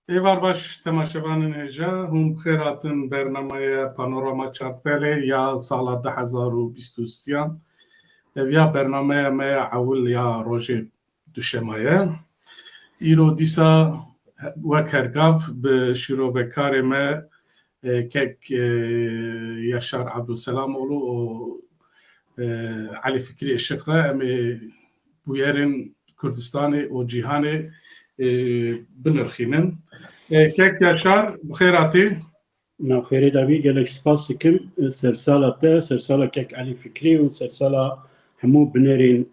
ایوار باش تماشاوان هجا هم بخیراتن برنامه پانوراما چارپله یا سال 2023 یا برنامه ما اول یا روژه دوشمایه ایرو دیسا وکرگاف به شروع کار ما کک یاشار عبدالسلام اولو و علی فکری الشقره امی بویرین کردستانی و جیهانی بنرخینن کک یاشار بخیراتی ناخيري دابي قالك سباس كم سرسالة تا سرسالة كك علي فكري وسرسالة همو بنرين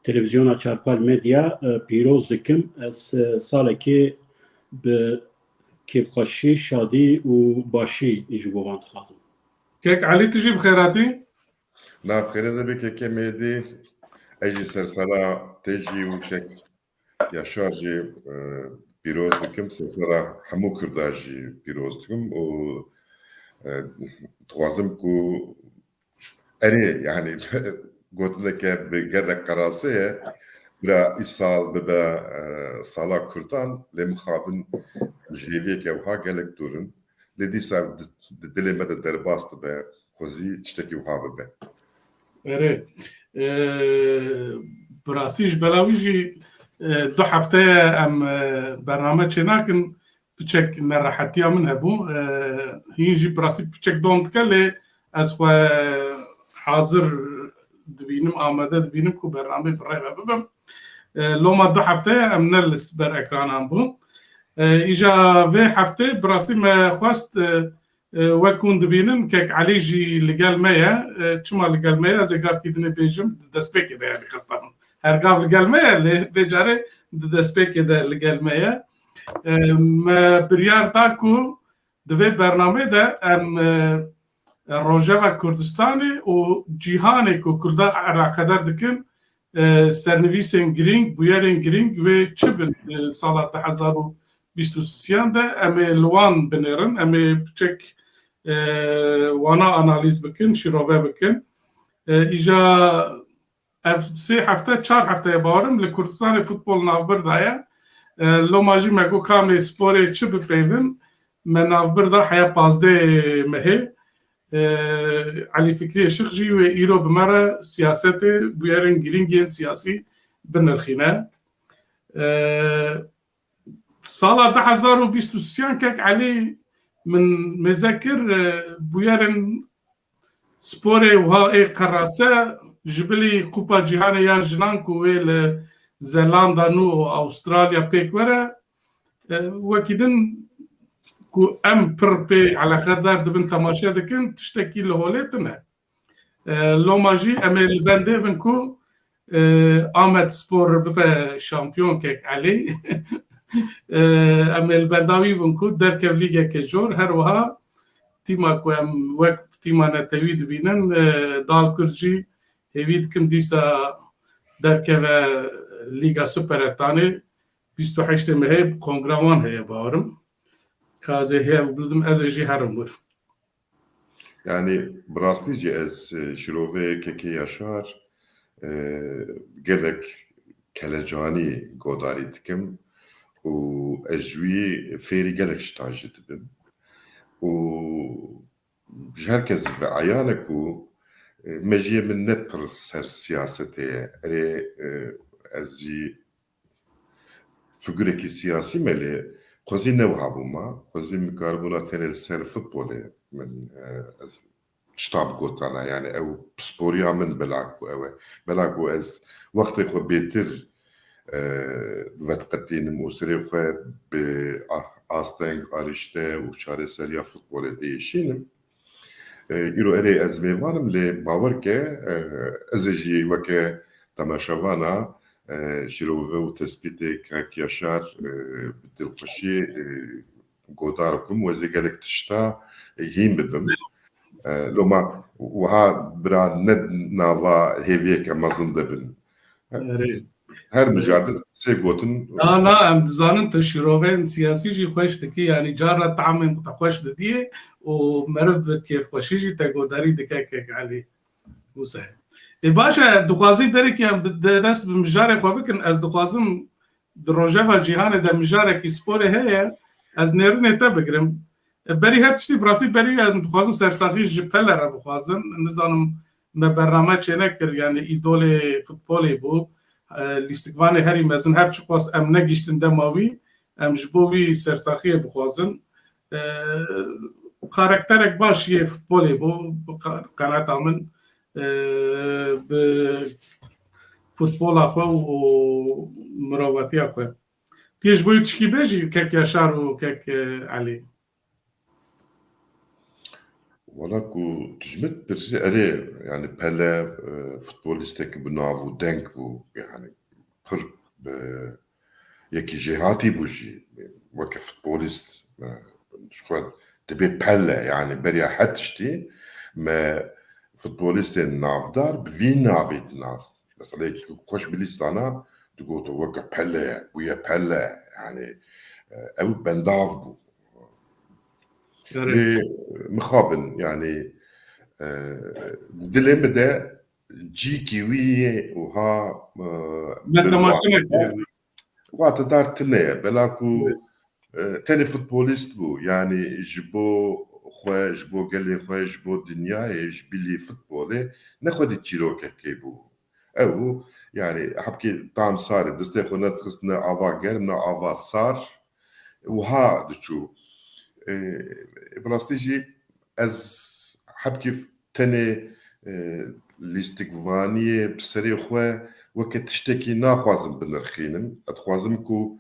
تلفزيون چارپال ميديا بيروز كم سالة كي بكيف خشي شادي وباشي يجبو بانت خاطر کک علی تجي بخيراتي ناخيري دابي كك ميدي اجي سرسالة تجي وكك ياشارجي پیروز دکم سرسرا همو کرداجی پیروز دکم و توازم کو اری یعنی قلت لك بقدر قراسية برا إيصال ببا صلاة كردان لمخابن جيليك وها قالك دورن لدي صار دلي مدى درباست با خوزي تشتكي وها ببا اری براسيش بلاويجي دو هفته ام برنامه چناکن بچک نراحتیا من هبو هینجی براسی بچک دوند کلی از خو حاضر دبینم آماده دبینم کو برنامه برای ببم لو ما دو هفته ام نلس بر اکرانم بو ایجا به هفته براسی ما خواست وکون دبینم که علیجی لگال میا چما لگال میا از گاف کیدنه بیجم دست بکیده یعنی خستم هر گاف لگال میا لی بجاره دست بکیده لگال میا ما بریار داکو دوی برنامه ده ام روژاوا کردستانی و جیهانی کو کردا علاقدار دکن سرنویسین گرینگ بویرین گرینگ و چبن سال 2023 ده ام لوان بنرن ام بچک وانا انالیز بکن شروع بکن ایجا سه هفته چهار هفته بارم لکردستان فوتبال نافبردایه لو ماجی مگو کام سپور چه بپیون من نافبردا حیا 15 مه علی فکری شخجی و ایرو بمره سیاست بویرن گرینگین سیاسی بنرخینه سال 2023 كك علي من مذاكر بويرن سبوري وها اي قراسة جبلي كوبا جيهانة يا جنانكو ويل زيلندا نو أستراليا بيك ورا وكيدن كو ام بي على قدر دبن تماشا دكن تشتكي لهولتنا لو ماجي ام الباندي بنكو آمد سبور ببا شامبيون كك علي ام البنداوی بنکو در که لیگ که جور هر وها تیما کو ام وقت تیما نتوید بینن دال کرجی هوید کم دیسا در که لیگا سوپرتانه 28 مه کنگرامان هی بارم کازه هی بلدم از جی هرم بر يعني براستيجي از شروفي كي ياشار قالك كالجاني قداري تكم و اجوي فيري قالك شتاجت بن و هركز في عيانك و مجيه من نبر سر سياستي ري ازي فigureki siyasi ملي خوزي نوهابو ما خوزي مكاربونا ثاني سر فوتبولي من شتاب قوتانا يعني او سبوريا من بلاكو از وقت خو بيتر وقتين موسري خو بآستنگ آرشته و شاره سریا فوتبول دیشینم ایرو اری از میوانم لی باور که ازجی وکه تماشاوانا شروع و تثبیت که یاشار دلخوشی گودار کم و زیگلک تشتا هیم بدم لو ما وها برا ند ناوا هیویک مازن دبن هر مجرد سيقوتن لا ام زانن تشروفين سياسي جي خوش دكي يعني جارة تعمل تقوش دديه ومرض كيف خوشيجي تقوداري دكاك علي وسهل باشا دقازي بريك يعني بدرس بمجاري خوبكن از دقازم دروجه جیهان د مجاره کی سپور هيا از نرنه ته بگرم بری هر چی براسی بری متخوازن سرساخی جپل را بخوازن نظام ما برنامه چنه کر یعنی ایدول فوتبالی بو لیستگوان هری مزن هر چی خواست ام نگیشتن دماوی ام جبوی سرساخی بخوازن کاراکترک باشیه فوتبالی بو قناعت من به فوتبال خو و مراوتی خو تیج بوی چکی بیجی که یاشار و که علی ولا كو تجمد برسي أري يعني بلا فوتبوليستك بنافو دنك بو يعني بر يكي جهاتي بوجي وك فوتبوليست شكون تبي بلا يعني بريا حتشتي ما فوتبوليست نافدار بفين نافيت ناس بس عليك كوش بليستانا تقول وك بلا ويا بلا يعني أو بنداف بو مخابن يعني دلهم بدا جي كيوية وها وقت دار تنية بلاكو تاني فوتبوليست بو يعني جبو خواه جبو قلي خواه جبو دنيا جبلي فوتبولي ناخد تشيروكا كيبو او يعني حبكي طعم صار دستي خونا تخصنا افا قرنا افا صار وها دشو بلاستيجي از حبكي تاني لیستگوانی بسری خو وقت تشتكي ناخوازم بنرخينم اتخوازم كو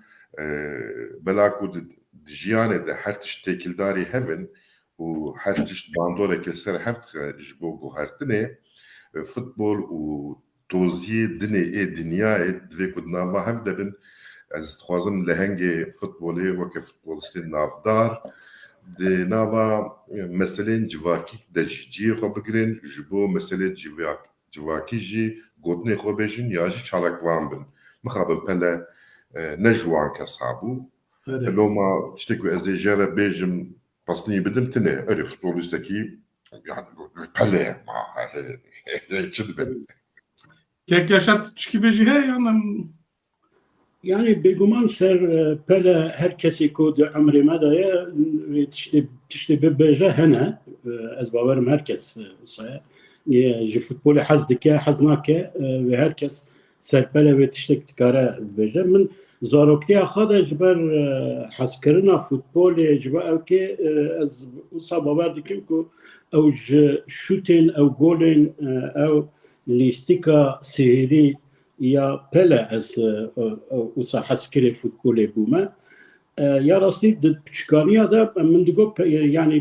بلاكو دجيانه ده هر تشتكي داري هفن و هر تشت باندوره كسر هفت جبو بو هرتنه فوتبول و توزيه دنيا دنيا دويكو نافا هفدبن از تخوازم لهنگي فوتبولي وك فوتبولستين نافدار دي نافا مثلا جواكي دجي خو بگرين جبو مثلا جواكي جي قوتني خو بيجن ياجي چالك وان بن مخابن بلا نجوان كسابو لو ما تشتكو ازي جرى بيجم بصني بدم تنه اري فوتبوليستكي يعني بلا ما هي كيك ياشار تشكي بيجي هي يعني بيجومان سر بلا herkesi كود عمري ماذا تشتي ببجة هنا أسباب مركز صحيح جي فوتبول حزدك حزناك وهركس سر بلا وتشتك تكارا ببجة من زاروكتي أخذ جبر حسكرنا فوتبول جبر أو كي أز أصاب باردكم كو أو شوتين أو جولين أو ليستيكا سيري یا پله از اوسا حسکری فوتبال بومه یا راستی پچکانیا دا من دیگو یعنی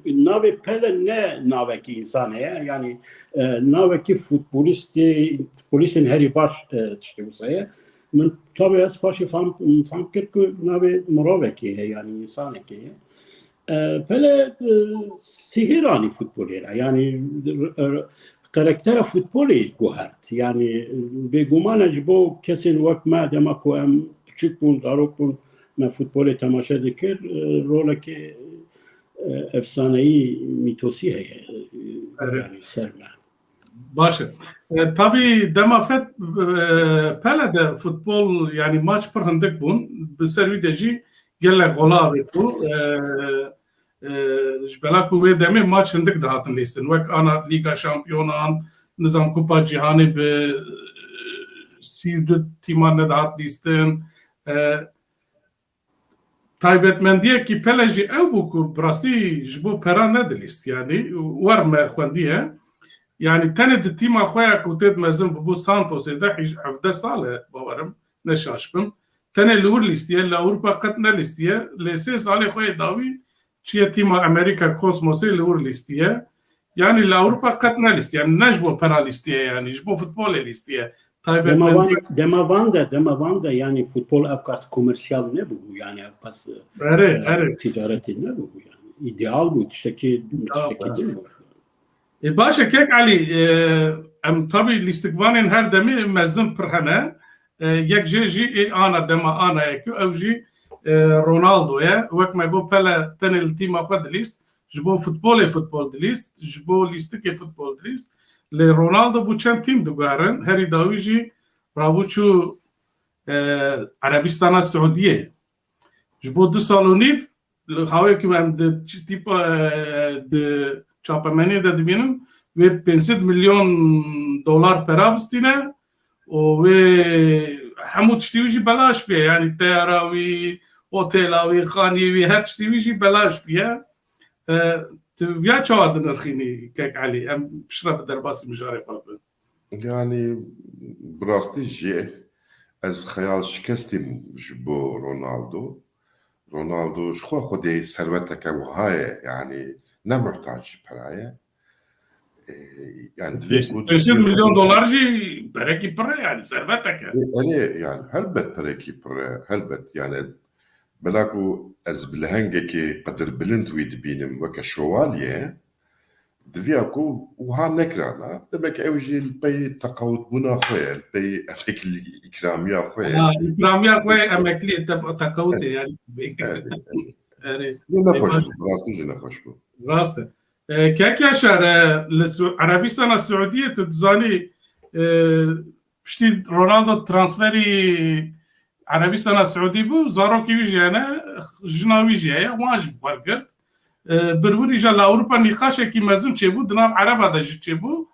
ناوی پله نه ناوی کی انسانه یعنی ناوی کی فوتبولیستین هری باش تشتی بسایه من طبعا از پاشی فهم کرد که ناوی مراوی کی یعنی انسانه کی پله سهرانی فوتبالی را یعنی کاراکتر فوتبالی گوهرد یعنی به گمان اجبو کسی وقت ما دما کو ام küçük bun darokun me futbolu temaşa dikir role ki efsaneyi mitosi heye yani serme. Başı. Tabii demafet pelede futbol yani maç per hındık bun bi servi deji gelle gola bu جبلاكو وي دمي ماتش عندك دهاتن ليستن وك انا ليغا شامبيونان نظام كوبا جهاني ب سيدو تيمان دهات ليستن تايبتمنديه كي بلاجي او بوكو براسي جبو بيرا ندليست يعني ورما خونديه يعني تند تيم اخويا كوتد مازن بو سانتوس ده حفده صاله باورم نشاشبم تن لور ليستيه لاوروبا قتنا ليستيه لسه صالح خويا داوي چیه تیم امریکا کosmos'e لور لیستیه yani l'Avrupa katna listiye yani najbo para listiye yani jbo futbol listiye demavanda yani futbol avkas komersyal ne bu yani avkas ticareti ne bu yani ideal bu tişteki değil bu başa kek Ali em tabi listikvanin her demi mezun perhane yek jeji ana dema ana yekü evji رونالدو يا وك ما يبو بلا تاني التيم اخذ ليست جبو فوتبول ليست جبو ليستك فوتبول ليست لرونالدو بو كان تيم دوغارن هري داويجي رابوچو عربستان السعودية جبو 2 سال و نيف خواهی که من چی تیپا چاپمانی دا دبینم و 500 مليون دولار پرا بستینه و همو تشتیویجی بلاش بیه یعنی تیاراوی اوتیلاوی خانیوی هر تشتیویجی بلاش بیه ویا چاواد نرخینی كيك علي ام بشرب درباسي مجاري قلبي يعني براستي جي از خيال شكستي جبو رونالدو شخوا خودي ثروتك وهاي يعني نا محتاج برايه يعني 500 مليون دولار جي بريكي برا يعني ثروتك يعني هلبت بريكي برا هلبت يعني بلاكو از بلهنجكي قدر بلند ويد بينم وكا شواليه دفياكو وها نكرانا دبك اوجي البي تقاوت بنا خويا البي امك الاكراميه خويا اكراميه خويا امك لي تقاوتي يعني نخش راستي نخش راسته كيك يا شهر عربستان السعوديه تتزاني بشتي رونالدو ترانسفيري عربستان السعودي بو زاروكي ويجي انا جناوي جاي واجب فرقت بروري جا اوروبا نقاش كي مازم تشبو دنا عرب هذا تشبو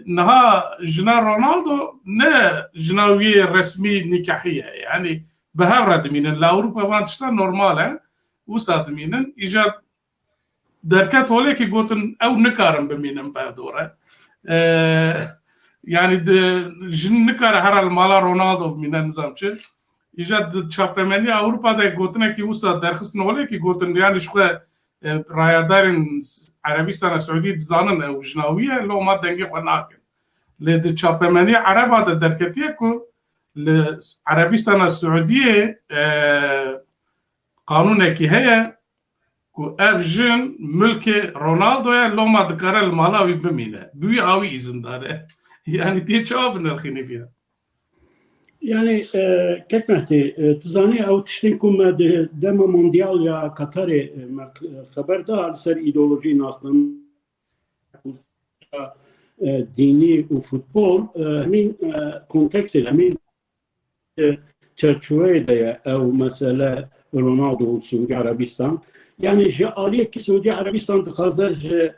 نها جنا رونالدو نا جناوي رسمي نكاحيه يعني بهرد من اوروبا وانتشتا نورمال وساد مينن ايجاد دركات ولكي قوتن او نكارم بمينن بهدوره يعني جن نكار هر المالا رونالدو من نظامچه ایجاد چاپمنی اوروپا دا گوتنه کی وسا درخص نوله کی گوتن يعني شخو رايدارن عربستان السعوديه زانن او جناويه لو ما دنگي قناكن لد چاپمنی عربا دا درکتيه کو عربستان السعوديه قانون کی هي کو افجن ملك رونالدو لو ما ذكر المالاوي بمينه بوي اوي اذن داره يعني تي جواب نرخيني فيها يعني كيف مهتي تزاني او تشتينكم دم مونديال يا قطر خبر ده سر ايديولوجي اصلا ديني وفوتبول من كونتكست من تشرشوي ده او مساله رونالدو وسعودي عربستان يعني جاليه كي سعودي عربستان تخزج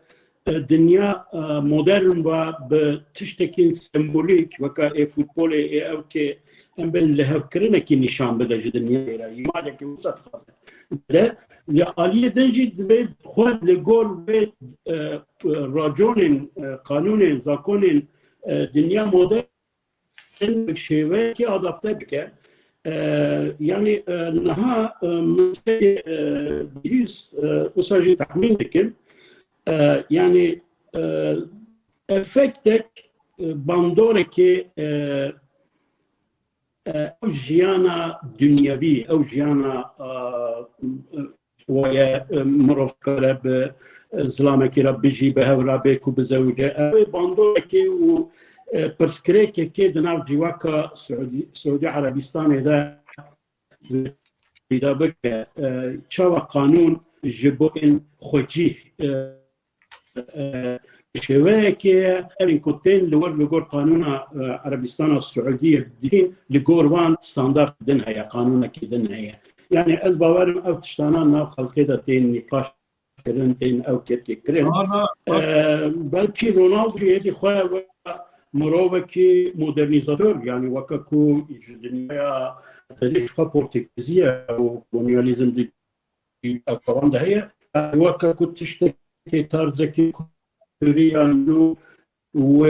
الدنيا مودرن وبتشتكي سيمبوليك وكا فوتبول او كي ام بين لها كرنا كي نشان بدا الدنيا يما كي وسط لا اليه دنجي خود لجول بيت راجون قانون زاكون الدنيا مودرن بشيوه كي ادابته بك يعني انها بيس وساجي تحميل لكن يعني افكتك باندوركي او جيانا دنيوي او جيانا ويا مرفقه بزلامك رب بيجي بها ورابيك وبزوجه او باندوركي و برسكريكي كي دناف جواكا سعودي عربستان اذا بك تشاوى قانون جبوين خوجيه شواكي ارين كوتين لور قانون عربستان السعوديه بدين لجور وان ستاندرد دنها يا قانون كي دنها يعني از باورم او تشتانا ناف خلقيدتين نقاش كرنتين او كيركي كرين بلكي رونالدو يدي خويا مروبكي مودرنيزاتور يعني وكاكو الدنيا تاريخ بورتغيزيه او كولونياليزم دي القوانين ده هي وكاكو تشتكي تارزكي كوريانو و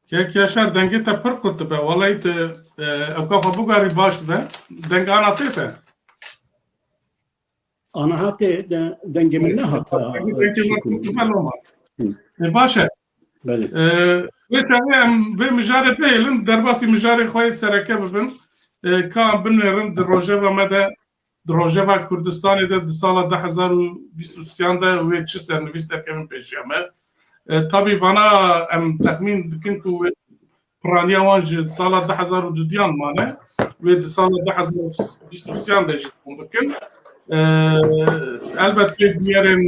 كيك يا شار دنگي تا پر كنت به والله ت اوقاف ابو غاري باش ده دنگ انا تيته انا هاتي دنگ منها هاتا باشا وتعلم بمجاري بيلن درباسي مجاري خويت سركه بن كان بنرن دروجيفا مدى دروجيفا كردستان ده سال 2023 ده ويتش سر نويستر كمان بيشيما طبي فانا ام تخمين دكنكو برانيا وانج سال 2002 مانا ويد سال 2023 ده جيتون بكن البته دیارن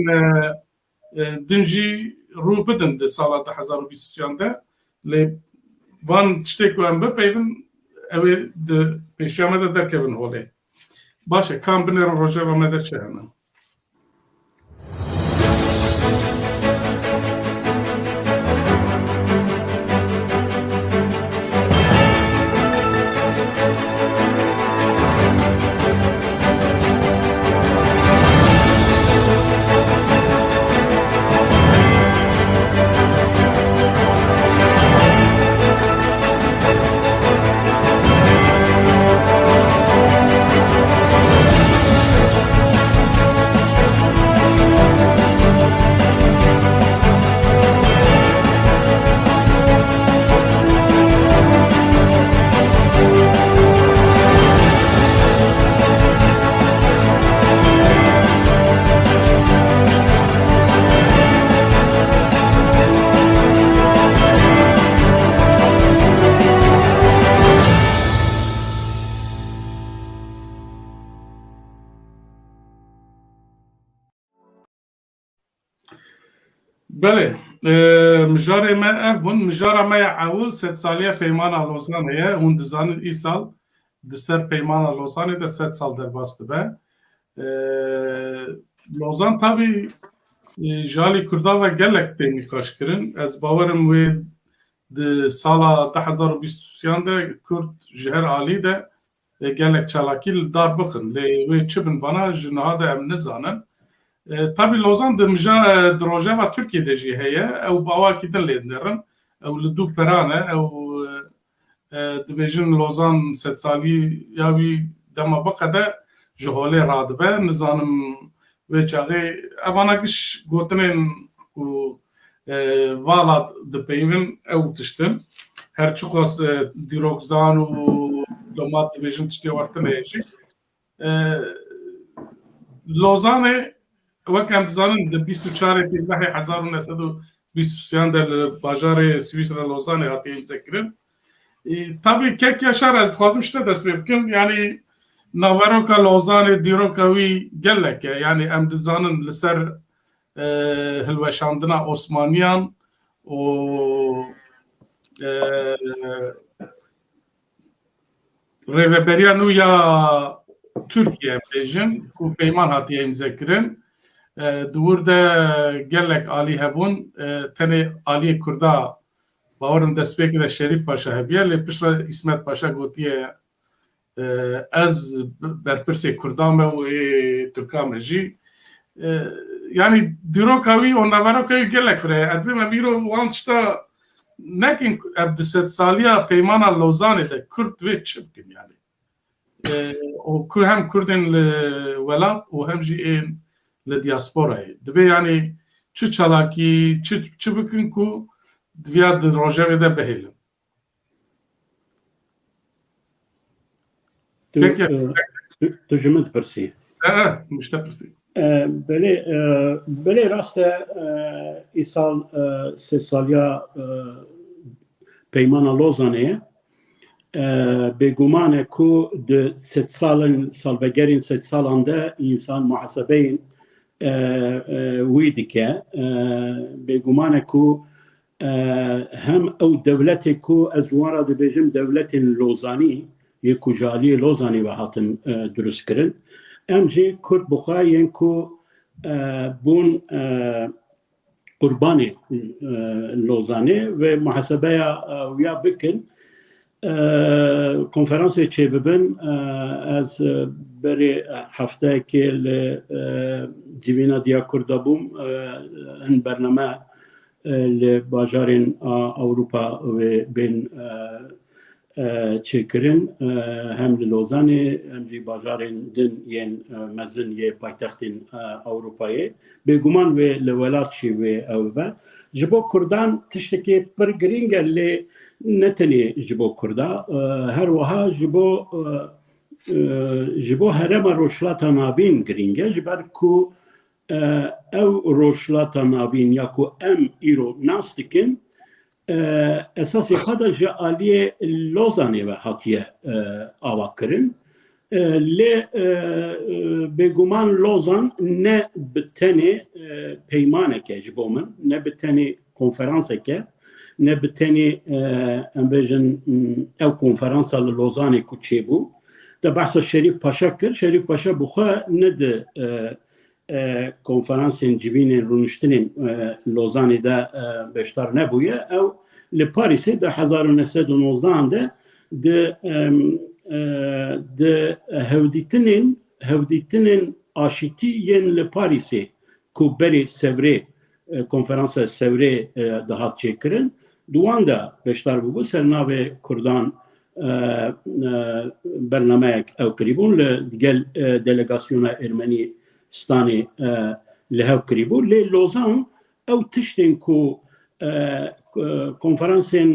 دنجی رو بدن ده سال 2023 ده لی وان تشتکو ام بپیون اوی ده پیشیامه ده درکبن هوله باشه کام بنر روژه و مدر چه هنم بله مجار ما افون مجار ما يعول 7 ساليه پیمان لوزانه هون دزان ای سال دسر پیمان لوزانه ده 7 سال در باست به لوزان tabi جالی کردا و گلک تیمی کاش کرن از باورم و د سالا 2023 ده کرد جهر عالی ده گلک چالاکی دار بخن لی و چبن بنا جنها ده ام نزانن tabi لوزان دمجا دروجه و ترکیه دجی هيا او باواکی دن لیدنرن او لدو پرانه او دبیجن لوزان 7 سالی یاوی دما بقده جهوله رادبه نزانم و چاقی اواناگش گوتنین و والا دپیون او تشتن هر چوکاس دیروکزان و لومات دبیجن تشتی ورتن ایشی لوزانه وكان بزانن د 24 تیزه 1923 در بازار سویسرا لوزانه هاتي مذكرن طبعا كيك يشار از خازم شته دست بكم يعني نافاروكا لوزانه ديروكاوي قالك يعني ام دزانن لسر هلوشاندنا عثمانيان و ريفبريانو يا تركيا بيجن و بيمان هاتي مذكرن دور ده گلک عالی هبون تنه عالی کردا باورم دست بگیره شریف پاشا هبیه لی پشت اسمت پاشا گوتیه از برپرس کردامه و ترکامه جی yani دیروکاوی و نواروکاوی گلک فره ادبیم امیرو وانشتا نکن ابدست سالیا پیمانا لوزانه ده کرد وی چبکن yani و هم کردن ولاد و هم جی این لدیاسپورای دبی یعنی چه چالاکی چه بکن کو دویاد روژه ده بهیلم تو جمعت پرسی مشته پرسی بله راسته ای سال 3 سالیا پیمان لوزانه بگمانه کو ده 7 سالبگرین 7 سالانده انسان محاسبه ویدکه بگمانه کو هم او دولت کو از جوارا دبیجم دولت لوزانی یکو جالی لوزانی و هاتن درست کرن امجی کرد بخواین کو بون قربانی لوزانی و محاسبه ویا بکن کنفرانسی چه ببین از بری هفته که جیبینا دیا کرده بوم این برنامه لباجارین اروپا و بین چه کرن هم لوزانی هم جی باجارین دن ین مزن یه پایتختین اروپایی بگمان و لولات چی و او با جبو کردان تشتکی پر گرینگه لی نتنی جبو کرده هر وها جبو هرم روشلاتا نابین گرینگه جبر کو او روشلاتا نابین یا کو ام ایرو ناستکن اساسی خدا جعالی لوزانی و حتیه آوا کرن لێ بێگومان لۆزان نە بتەنێ پەیمانێکە ji بۆ من نە بتەنێ کۆنفەرانسێکە نە بتەنێ ئەم بێژن ئەو کۆنفەرانسا لە لۆزانێک و چێبوو دە بەحسە شەریف پاشا کرد شەریف پاشا بخوا نەدە کۆنفەرانسên civînên rûniştinên Lozanê de beşdar nebûye ew li Parîsê di 1919 de di hevdîtinên aşîtî yên li Parîsê ku berê Sevrê konferansa Sevrê dihat çêkirin duwan de beşdar bûbû ser navê Kurdan bernameyek ew kirîbûn li gel delegasyona Ermenistanê li hev kirîbû lê Lozan ew tiştên ku konferansên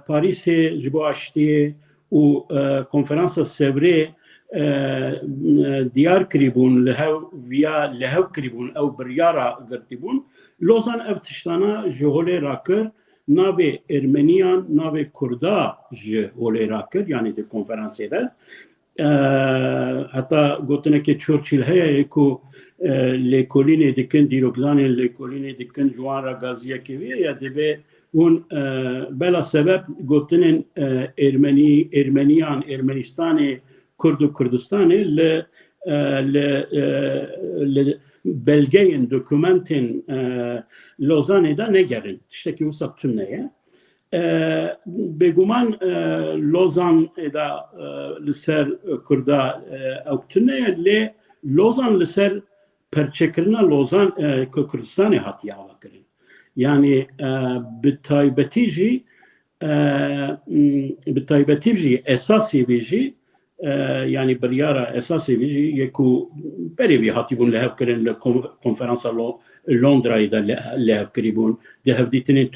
Parîsê ji bo aşîtiyê û konferansa Sevrê diyar kirîbûn li hev viya li hev kirîbûn ew biryara girtîbûn Lozan ev tiştana ji holê rakir navê Ermeniyan navê Kurda ji holê rakir yanî di konferansê de heta gotinekê Churchill heye ku lêkolînê dikin dîrokzanên lêkolînê dikin ji wan re gaziyekê wê ya divê hûn bela sebeb gotinên Ermeniyan Ermenistanê Kurd û Kurdistanê li belgeyên dokûmentên Lozanê de negerin tiştekî wisa tune ye bêguman Lozanê de li ser Kurda ew tune ye lê Lozan li ser perçekirina Lozan Kurdistanê hatiye avakirin yani bi taybetî jî esasê vê jî yani biryara esasê vê jî yekû berê vî hatîbûn li hev kirin li konferansa Londrayê de li hev kirîbûn di hevdîtinên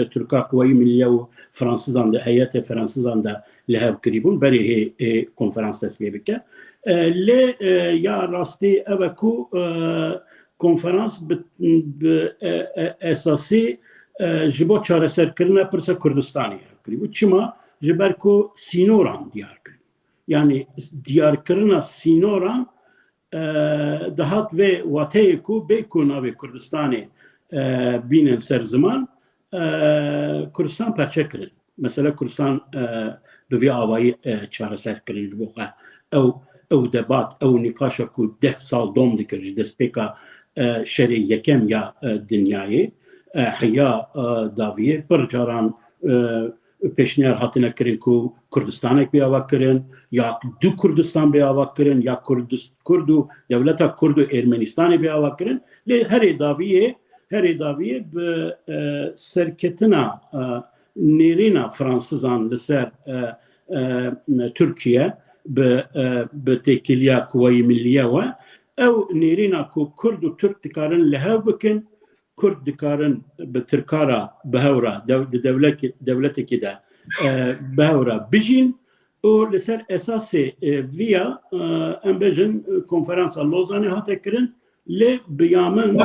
Türka Quwayî Millîye û Fransızan de heyetê Fransızan de li hev kirîbûn berê hê konferans dest pê bike lê ya rastî ev e ku konferans bi esasî ji bo çareserkirina pirsa Kurdistanê hev kirîbû çima ji ber ku sînoran diyar kirin yani diyarkirina sînoran dihat vê wateyê ku bê ku navê Kurdistanê bînin ser ziman Kurdistan perçe kirin mesela Kurdistan bi vê avayî çareser kirin ji bo xwe ew debat ew nîqaşa ku 10 sal dom dikir ji destpêka şerê yekem ya dinyayê heya daviyê pir caran pêşniyar hatine kirin ku Kurdistanek bê ava kirin ya du Kurdistan bê ava kirin ya Kurd û dewleta Kurd û Ermenistanê bê ava kirin lê herê daviyê bi serketina nêrîna Fransızan li ser Türkiye bi têkiliya Quwayî Millîye we ew nêrîna ku Kurd û Türk dikarin li hev bikin Kurd dikarin bi Tirkara bihewra di devletekê de bihewra bijîn û li ser esasê vîya em bêjin konferansa Lozanê hate kirin lê biyamin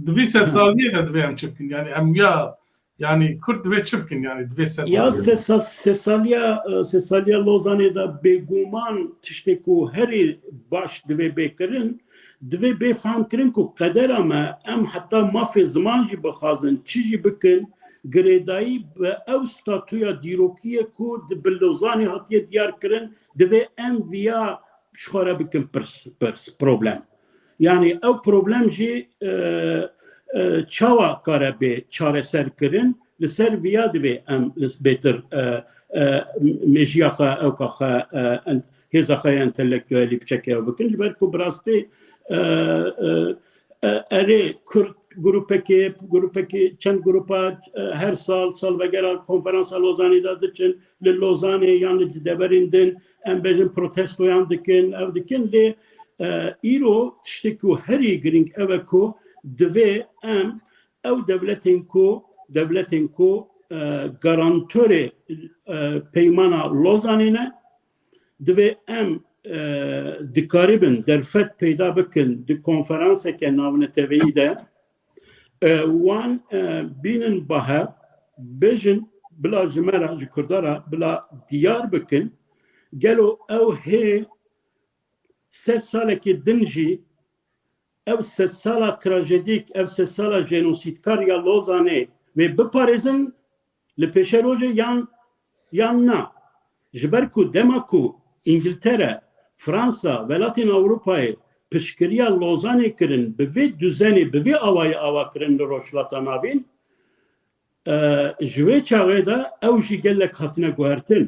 divê sedsaliyê de divê em çipkin yani em ya yani Kurd divê çipkin yani divê sedsaliya Lozanê de bêguman tiştê ku herî baş divê bêkirin divê bêfam kirin ku qedera me em heta mafê ziman jî bixwazin çi jî bikin girêdayî bi ew statuya dîrokiyê ku bi Lozanê hatiye diyar kirin divê em viya ji xwe re bikin pirs problem yani ew problem jî çawa kare bê çareser kirin li ser viya divê em bêtir mejiya xwe ewka xwe hêza xwe ya entelektüelî biçekê ew bikin ji ber ku bi rastî erê Kurd grupekê çend grupa her sal vegera konferansa Lozanê de diçin li Lozanê yan li deverên din em bêjin protestoyan dikin ev dikin lê îro tiştê ku herî giring ev e ku divê em ew devletên ku garantörê peymana Lozanê ne divê em dikaribin derfet peyda bikin di konferansekê navneteviyî de wan bînin bahev bêjin bila ji me re ji Kurda re bila diyar bikin قالوا او هي 3 سالك دنجي او 3 سالا تراجيديك او 3 سالا جينوسيدكار يا لوزاني بباريزن لبيشروجي يان نا جبركو دماكو انجلترا فرنسا ولاتين اوروباي پشکریا لوزانه کرن به وی دوزنی به وی آوا کرن روشلاتا نابین جوی چاوی دا او جی گلک هاتنه گوهرتن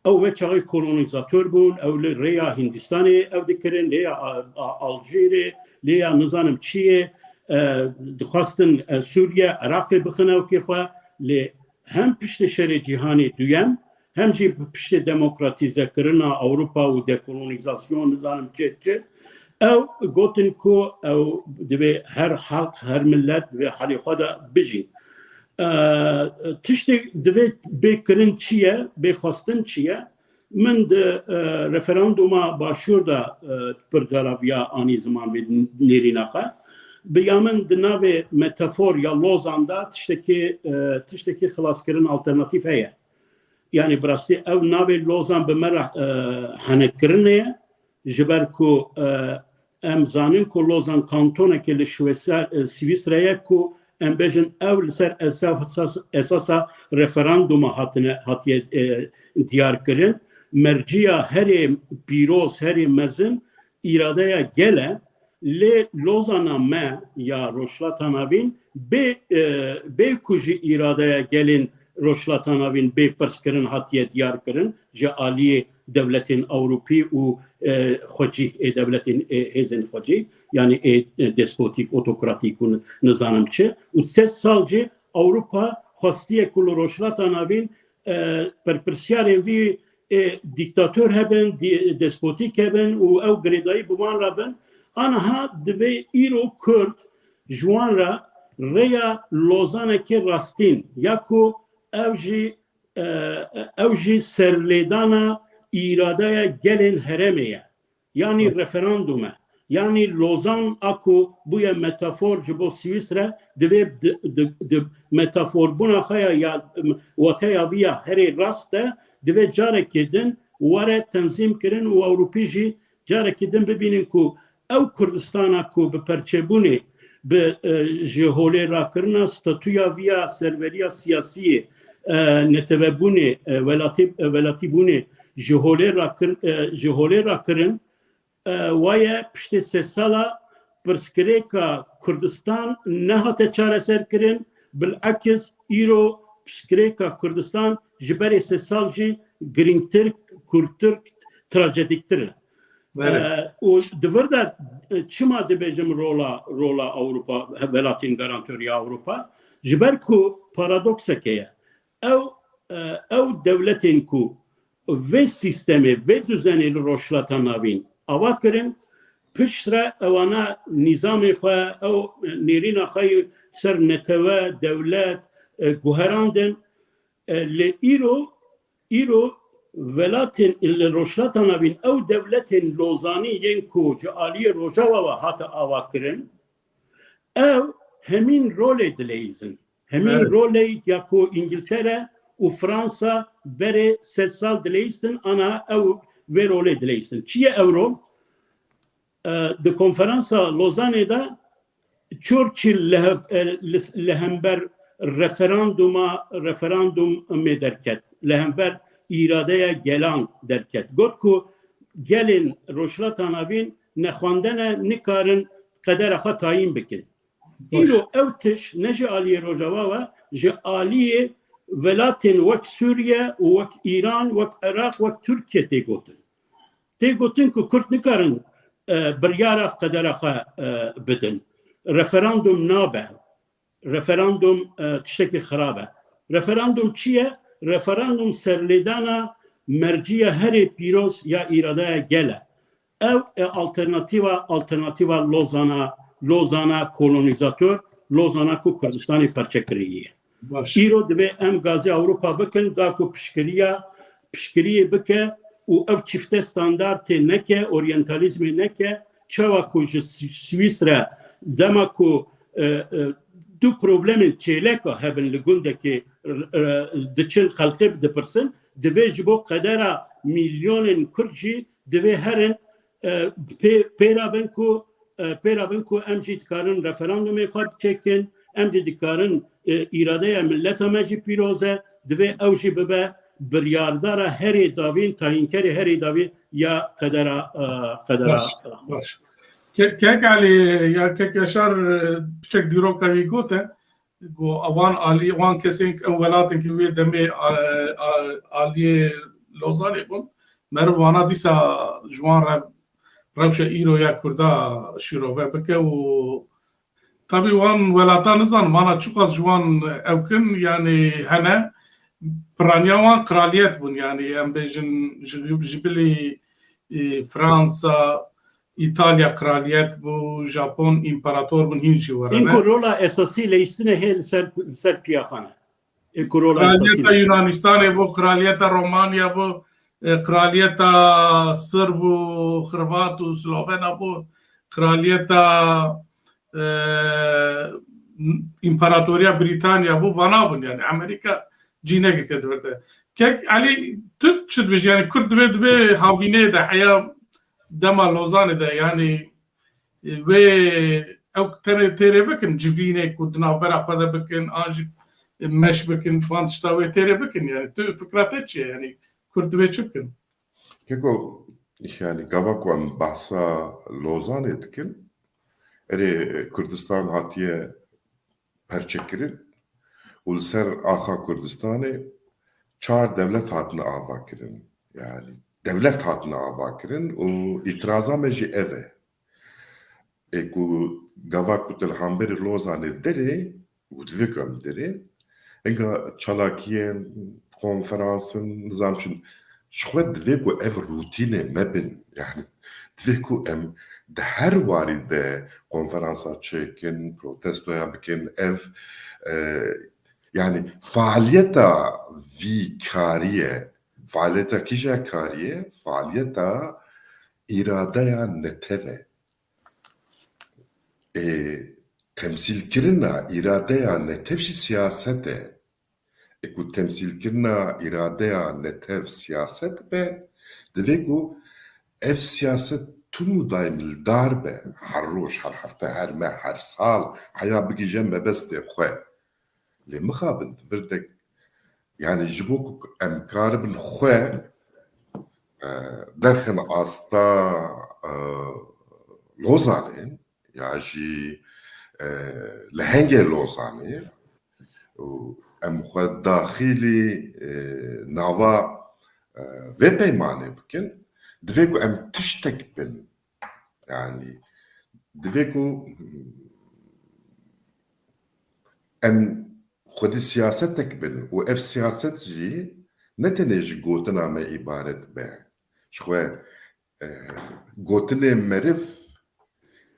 او و چاوی کولونیزاتور بون او لریا هندستانی او دکرن لیا الجیری لیا نظام چیه دخواستن سوریه عراق بخنه و کیخوا لی هم پشت شر جهانی دویم هم جی پشت دموکراتیزه کرنا اوروپا و دکولونیزاسیون نظام چه او گوتن کو او دبی هر حلق هر ملت و حالی خدا بجین تشتی دبی بکرن چیه بخواستن چیه من ده رفراندوما باشور دا پرگراویا آنی زمان به نیریناخه بیامن ده ناوی متافور یا لوزان دا تشتکی خلاص کرن آلترناتیف هیه یعنی براستی او ناوی لوزان بمره هنکرنه جبر کو ام زانین کو لوزان کانتونه که سویسرا کو ام بجن اول سر اساسا رفراندوم هاتیه دیار کرن مرجیا هر پیروز هر مزن اراده گله لی لوزانا ما یا روشلاتاناوین به کجی اراده گلین روشلاتاناوین به پرسکرن هاتیه دیار کرن جا آلیه devletin Avrupi u xoci devletin hezin xoci yani despotik otokratik un nizamçı u 3 salcı Avrupa xastiye kul roşlata navin perpersyarên vî diktatör hebin despotik hebin u ew girêdayî biwan rabin anaha divê îro Kurd ji wan re rêya lozanekê rastîn ya ku ew jî serlêdana iradeye gelin heremeye yani referanduma yani Lozan aku bu ya metafor cibo Svisre de metafor buna xaya ya wataya via her raste de carek edin ware tanzim kirin u Avrupî carek edin bibinin ku ew Kurdistana ku bi perçebûnê bi ji holê rakirina statuya via serveriya siyasî netebebûnê welatîbûnê ji holê rakirin waye piştî 3 sala pirsgirêka Kurdistan nehate çareser kirin bilakis îro pirsgirêka Kurdistan ji berê 3 sal jî girîngtir kurttir trajediktir û divir de çima dibêjim rola Avrupa welatên garantoriya Avrupa ji ber ku paradokseke ye ew devletên ku ve sistemi ve düzeni roşlatan navin ava kirin piştre evana nizamê xwe ew nêrîna xwe ser neteve devlet guherandin li îro velatên li roşlatan navin ew devletên lozanî yên ku ji aliyê Rojava ve hate ava kirin ew hemîn rolê dileyîzin hemîn rolê ya ku İngiltere u Fransa berê 3 sal dileyîstin ana ew vê rolê dileyîstin. Çiye ew rol? Di konferansa Lozanê de Churchill lehember referandumê derket. Lehember îradeye gelan derket. Got ku gelin roşlata navîn nexwandene nikarin qedera xwe tayîn bikin. Îro ew tiş ne ji aliyê Rojava ve ji aliyê velatên wek Sûriye û wek İran wek Iraq wek Türkiye tê gotin ku Kurd nikarin biryara qedera xwe bidin. Referandum nabe. Referandum tiştekî xirab e. Referandum çi ye? Referandum serlêdana merciya herê pîroz ya îradeye gele. Ev alternativa Lozana kolonizatör Lozana ku Kurdistanê perçekirî ye. îro divê em gazê Ewropa bikin da ku piştgiriyê bike û ev çifte standardê neke oryantalizmê neke çawa ku ji Swîsre dema ku du problemên çêleka hebin li gundekê diçin xelkê dipirsin دوی جبو قدر میلیون کرجی دوی هرن پیرابن کو ام جی دکارن رفراندوم خواب چکن ام جی دکارن اراده ملت مجی پیروزه دوی اوجی ببه بریاردار هری داوین تاینکری هری داوین یا قدر باش كيك علي يا كيك يشار بشك ديرو كاي جوتا جو اوان علي وان كسينك اولاتن كي وي دمي علي لوزاني بون مروانا ديسا جوان روشه ايرو يا كردا شيرو بك و طبي وان ولاتا نزان مانا تشوقز جوان اوكن يعني هنا برانيا وان قراليات بون يعني ام بيجن جبلي فرنسا إيطاليا قراليات بو جابون إمبراطور من هنجي ورنا این کرولا اساسی لیستنه هل سر پیاخانه این کرولا اساسی قراليات يونانستان بو قراليات رومانيا بو قراليات صرب وخرفات وسلوفين بو قراليات إمبراطورية بريطانيا بو فانابن يعني أمريكا جينا قلت يدفرته كيك علي تشد بيجي يعني كرد بي هاوينه ده حياة دما لوزانه ده يعني و او تيري بكن جفينه كودنا برا خدا بكن اج مش بكن فانتشتاوي تيري بكن يعني فكرتك يعني كرد بي بكن كيكو يعني قواكوان بحثا لوزان etkin Kürdistan hatiye perçekirin ulser aha Kürdistan'ı çar devlet hatına avakirin yani devlet hatına avakirin o itiraza meji eve ku gavak telhamberi lozanı deri udvikum deri enga çalakiyen konferansın nizamçın شخوات دفيكو اف روتيني مبن يعني دفيكو ام ده هر واري ده كونفرنسات شيكن بروتستو يا بكن اف يعني فعاليتا في كارية فعاليتا كيجا كارية فعاليتا إرادة نتفة تمثيل كرنا إرادة نتفش سياسته اكو تمثيل كرنا إرادة نتف سياست به دفيكو اف سياست تمو دايم الداربة هر روش هر هفته هر ما هر سال حيا بقي جنبه بس دي خواه لي مخابن تفردك يعني جبوك امكار بن خواه درخن استا لوزانين ياجي لهنجي لوزانين ام خود داخلي نوا و پیمانه بکن دویکو ام تشتک بن يعني دویکو ام خود سیاستك بن و اف سیاست جي نتنج قوتنا ما عبارت به شخوه قوتنا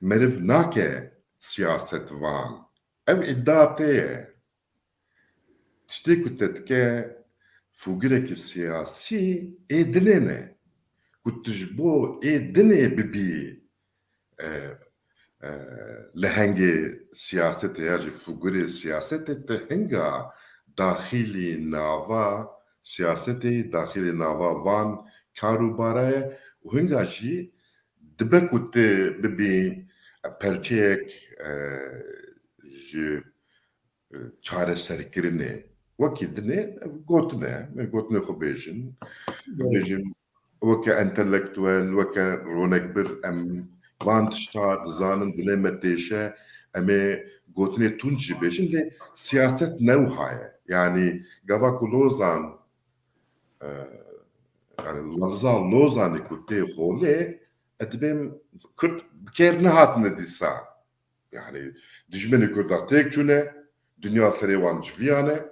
مرف ناكه سياست وان ام ادعاته تشتكو تتكا فوقرك السياسي دنينه كنت جبو دنيا ببي لهنجي سياسة ياجي فوقري سياسة تهنجا داخلي نافا سياسة داخلي نافا وان كاروبارا وهنجا جي دبكو ببي perçek جي çare serkirine vakitine gotne خبيجن وكا انتلكتوال وكا رونكبر ام وانتشتا زانن دلمتيشة امي gotne tunci beşin de siyaset nevhaya yani gavaku lozan yani lafza lozanı kutte hole edbem kurt kerne hatne disa yani dijmeni kurda tek cüne dünya serevan civiyane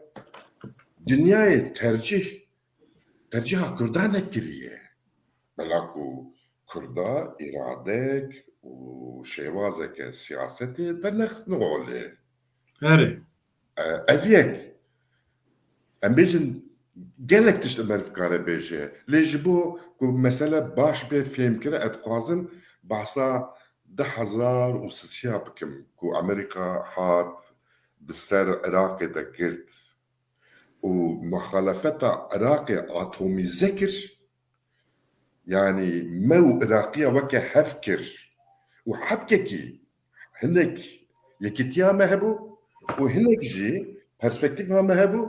dünyayı tercih Kürdan ekiriye belaku Kürda iradek u şevazeke siyaseti de nextne ole هاري eviyek em bejin gelek tişte merv kare beje lejibo ku mesele baş be film kire et qazim bahsa 10,000 bikim ku Amerika hat بسر عراقي دقرت ومخالفة عراقي اتوميزه كر يعني مو عراقية وكا هفكر وحبككي هناك يكتيا مهبو وهناك جي برسبكتيفها مهبو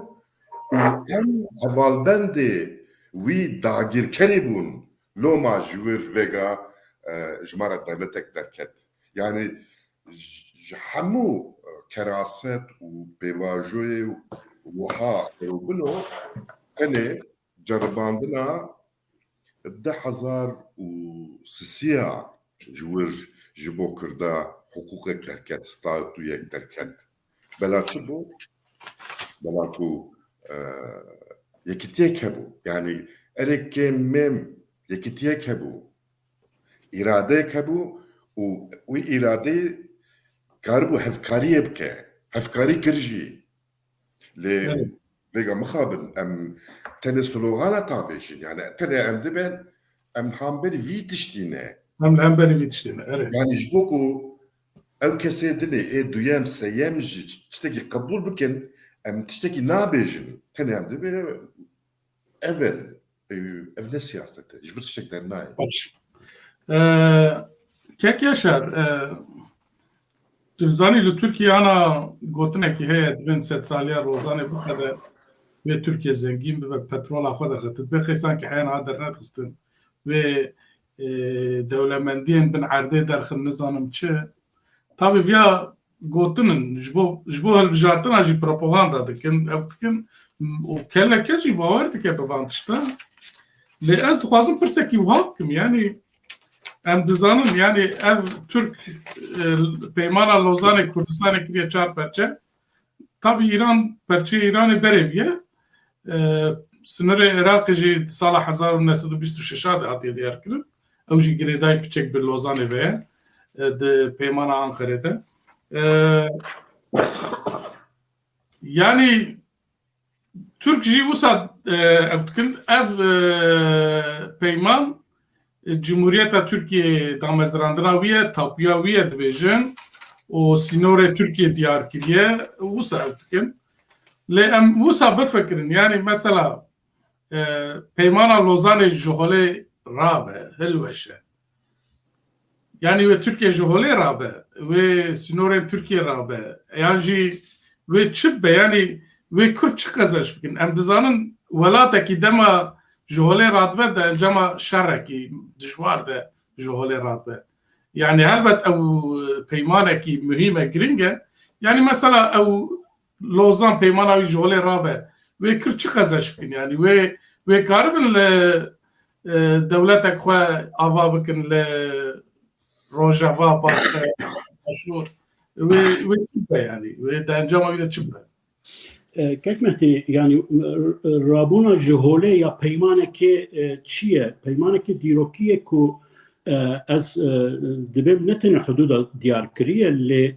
وهم هفالبندي وي داغير كريبون لو ما جوير فيغا جمارة دولتك دركت يعني جحمو كراسات وبيواجوي وها وبلو أنا جرباندنا 10,000 جوير جبو كردا حقوقك دركت ستاتو يك دركت بلا تشبو بلاكو يكتيك هبو يعني أريك ميم يكتيك هبو إرادة هبو وإرادة كاربو هفكاري بك هفكاري كرجي ل فيجا مخابن أم تنسلوغانا تافيشن يعني تني أم دبن أم حامبري فيتشتينه هم بني فيتشتينه يعني جبوكو أو كسيدلي إيه دويام سيام جي تشتكي قبول بكن أم تشتكي نابيجن تني أم دبن أفل سياسة جبت تشتكي درناي كيك يشار ترزاني لتركيا أنا قلتنا كي هي دبن 7 سالية روزاني بخدا و تركيا زنگين ببترول أخذ تطبيق إنسان كحين هذا الرنات خستن و دولمندين بن عرضي درخ النظام تشي طبعا فيها قلتن جبو هالبجارتنا جي بروباغندا دكن وكلا كجي باورتك بفانتشتا لأز خوازم برسكي وهاكم يعني ام دزانم يعني Türk peymana Lozan'ı Kürdistan'ı kiriye çar perçe tabi İran perçe İran'ı bereviye sınırı Irak'ı jî sala 1926 hatiye diyar kirin ew jî girêdayê piçek bir Lozan'ı ve de peymana Ankara'da yani Türk jî wisa ev peyman Cumhuriyeta Türkiye damezrandına wiye tapuya wiye dibêjin û sînorê Türkiye diyar kiriye wisa ev dikin lê em wisa bifikirin yani mesela peymana Lozanê ji holê rabe hilweşe yani wê Türkiye ji holê rabe wê sînorên Türkiye rabe yan jî wê çi be yani wê Kurd çi qezeş bikin em dizanin welatekî dema ji holê radbe de encama şerrekî dijwar de ji holê radbe yani helbet ew peymanekî mühîm e giring e yani mesela ew Lozan peymana wî ji holê rabe wê Kurd çi qezeş bikin yani wê karibin li dewletek xwe ava bikin li Rojava başûr wê çi be yani wê de encama wî de çi be کەکمەتی ینی ڕابوونا ji holê ya peymanekê çi ye peymanekê dîrokiyê ku ez dibêm ne tenê hudûda diyarkiriye lê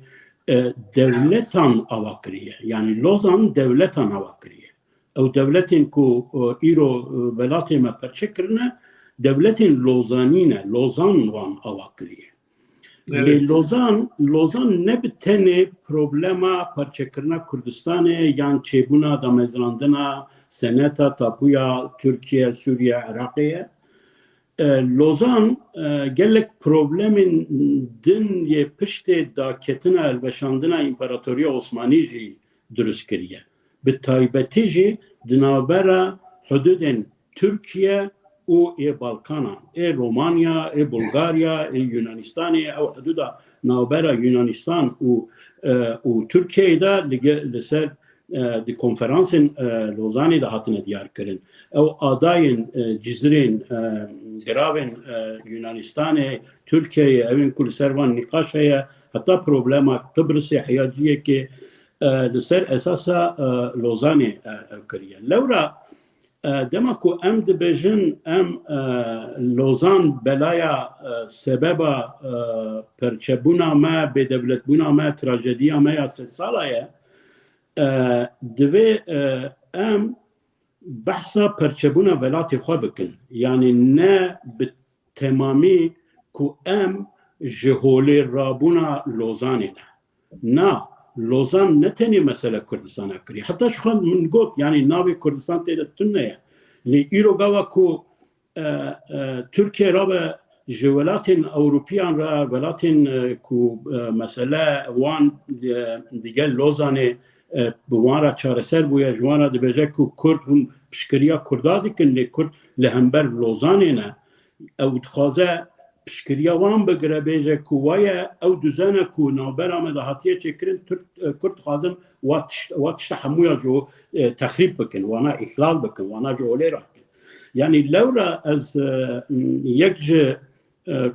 dewletan ava kiriye yani Lozan dewletan ava kiriye ew dewletên ku îro welatê me perçe kirine dewletên Lozanî ne Lozan wan ava kiriye lê Lozan ne bi tenê problema parçekirina Kurdistanê yan çêbûna damezrandina seneta tapuya Türkiye, Sûriye, Iraqê ye Lozan gelek problemên din yê piştê daketina elveşandina İmparatoriya Osmanî jî durist kiriye bi taybetî jî di navbera hududên Türkiye û Balkanan Romanya Bulgarya Yunanistanê ew hududa navbera Yunanistan û Türkiye'ye de li ser di konferansên Lozanê de hatine diyarkirin ew adayên cizrên giravên Yunanistanê Türkiye'ye evên ku li ser van nîqaş heye heta problema Kıbrısê heyaciyekê li ser esasa Lozanê ew kiriye lewra dema ku em dibêjin em Lozan belaya sebeba perçebûna me bêdewletbûna me trajediya me ya 3 sala ye divê em behsa perçebûna welatê xwe bikin yani ne bi temamî ku em ji holê rabûna Lozanê ne na لوزان نتنی مسئله کردستان کری حتی شخص من گفت یعنی ناوی کردستان تیده تنه لی ایرو گاوا کو ترکیه را به جولاتین اوروپیان را ولاتین کو مسئله وان دیگه لوزانه بوان را چارسر بویا جوان را دبیجه کو کرد هم پشکریا کردا دیکن لی کرد لهمبر لوزانه نه او دخوازه پشکریا وان بگره بیجه کو وایه او دوزانه کو نوبر آمده حتیه چکرین کرد خوازم واتش تحمویا جو تخریب بکن وانا اخلال بکن وانا جوله را کن یعنی لورا از یک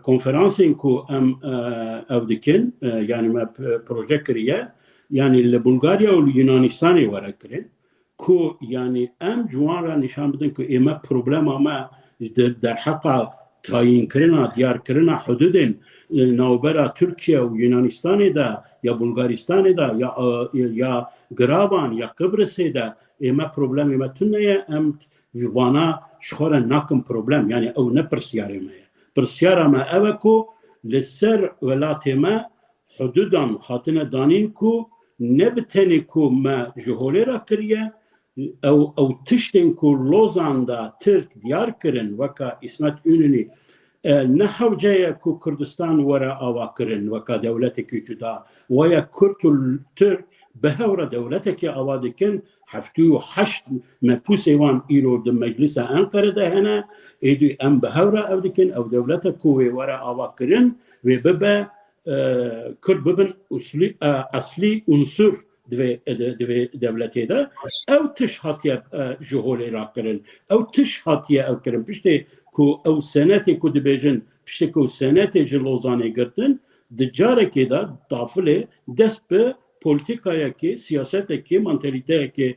کنفرانسین کو ام او دکن یعنی ما پروژه کریه یعنی لبولگاریا و یونانستانی وره کرن کو یعنی ام جوان را نشان بدن که ایمه پروبلم اما در حق تعیین کردن دیار کردن حدود نوبرا ترکیه و یونانستان دا یا بلغارستان دا یا گرابان یا قبرس دا ایمه پروبلم ایمه تونه ام وانا شخور ناکم پروبلم یعنی او نه پرسیار ایمه پرسیار ایمه او کو لسر ولات ایمه حدودان خاطن دانین کو نبتنی کو ما جهولی را کریه او تشتین کو لوزان دا ترک دیار کرن وکا اسمت اوننی نحو جایا کو کردستان ورا آوا کرن وکا دولتی که جدا ویا کرد ترک بهورا دولتی که آوا دکن 78 مپوس ایوان ایرو د مجلس انقره ده هنه ایدو ام بهورا او دکن او دولتی که ورا آوا کرن و ببا کرد ببن اصلی عنصر دولتی ده او تش هاتیه جهولی را کرن او تش هاتیه او کرن پشتی که او سنتی که دبیجن پشتی که سنتی جلوزانی گردن دجاره که ده دافله دست به پولیتیکایی که سیاستی که منتالیته که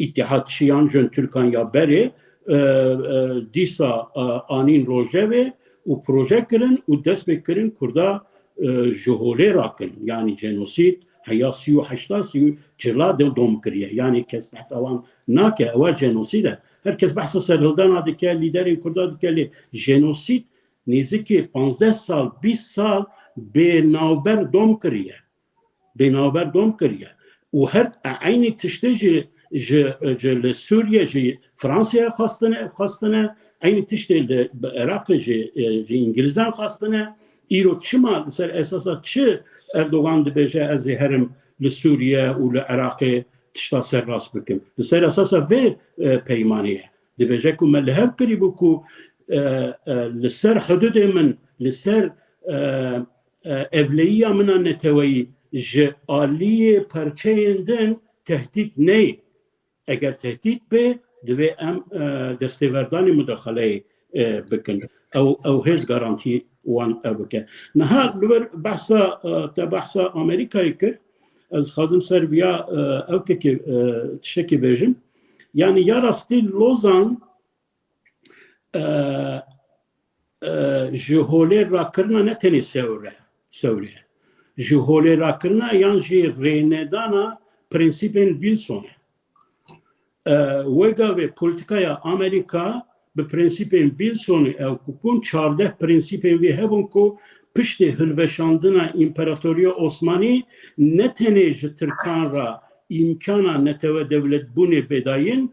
اتحاد شیان جن ترکان یا بره دیسا آنین روژه و پروژه کرن و دست بکرن کرده جهولی را کرن یعنی جنوسید هيا 38 40 دوم كريه يعني كس بحث اوان ناكا او جنوسيد هر كس بحث سرهلدان هذا كان ليدرين كرداد كان جنوسيد نزيكي 15 سال 20 سال بناوبر دوم كريه وهر عيني تشتجي لسوريا جي فرنسا خاصتنا عيني تشتجي العراق جي انجليزان خاصتنا ايرو تشما سر اساسا تشي اردوغان دبیجه از هرم لسوریه و لعراق تشتا سر راست بکن لسر اساسا وی پیمانیه دبیجه که من لحب کریبو که لسر حدود من لسر اولیه من نتوی جعالی پرچه اندن تهدید نی اگر تهدید به دوی ام دستوردانی مداخله بکن او هیچ گارانتی وان ابوكا نهار لور بحثا امريكا يكر از خازم سربيا اوكي تشكي بيجن يعني يا راستي لوزان جهولي راكرنا نتني سورة جهولي راكرنا يانجي ريندانا برنسيبين فيلسون ويغا و بوليتيكايا امريكا به پرنسیپین ویلسون او کپون 14 پرنسیپین وی هبون کو پشت هلوشاندنا امپراتوریا عثمانی نتنه ترکان را امکانا نتوه دولت بونه بداین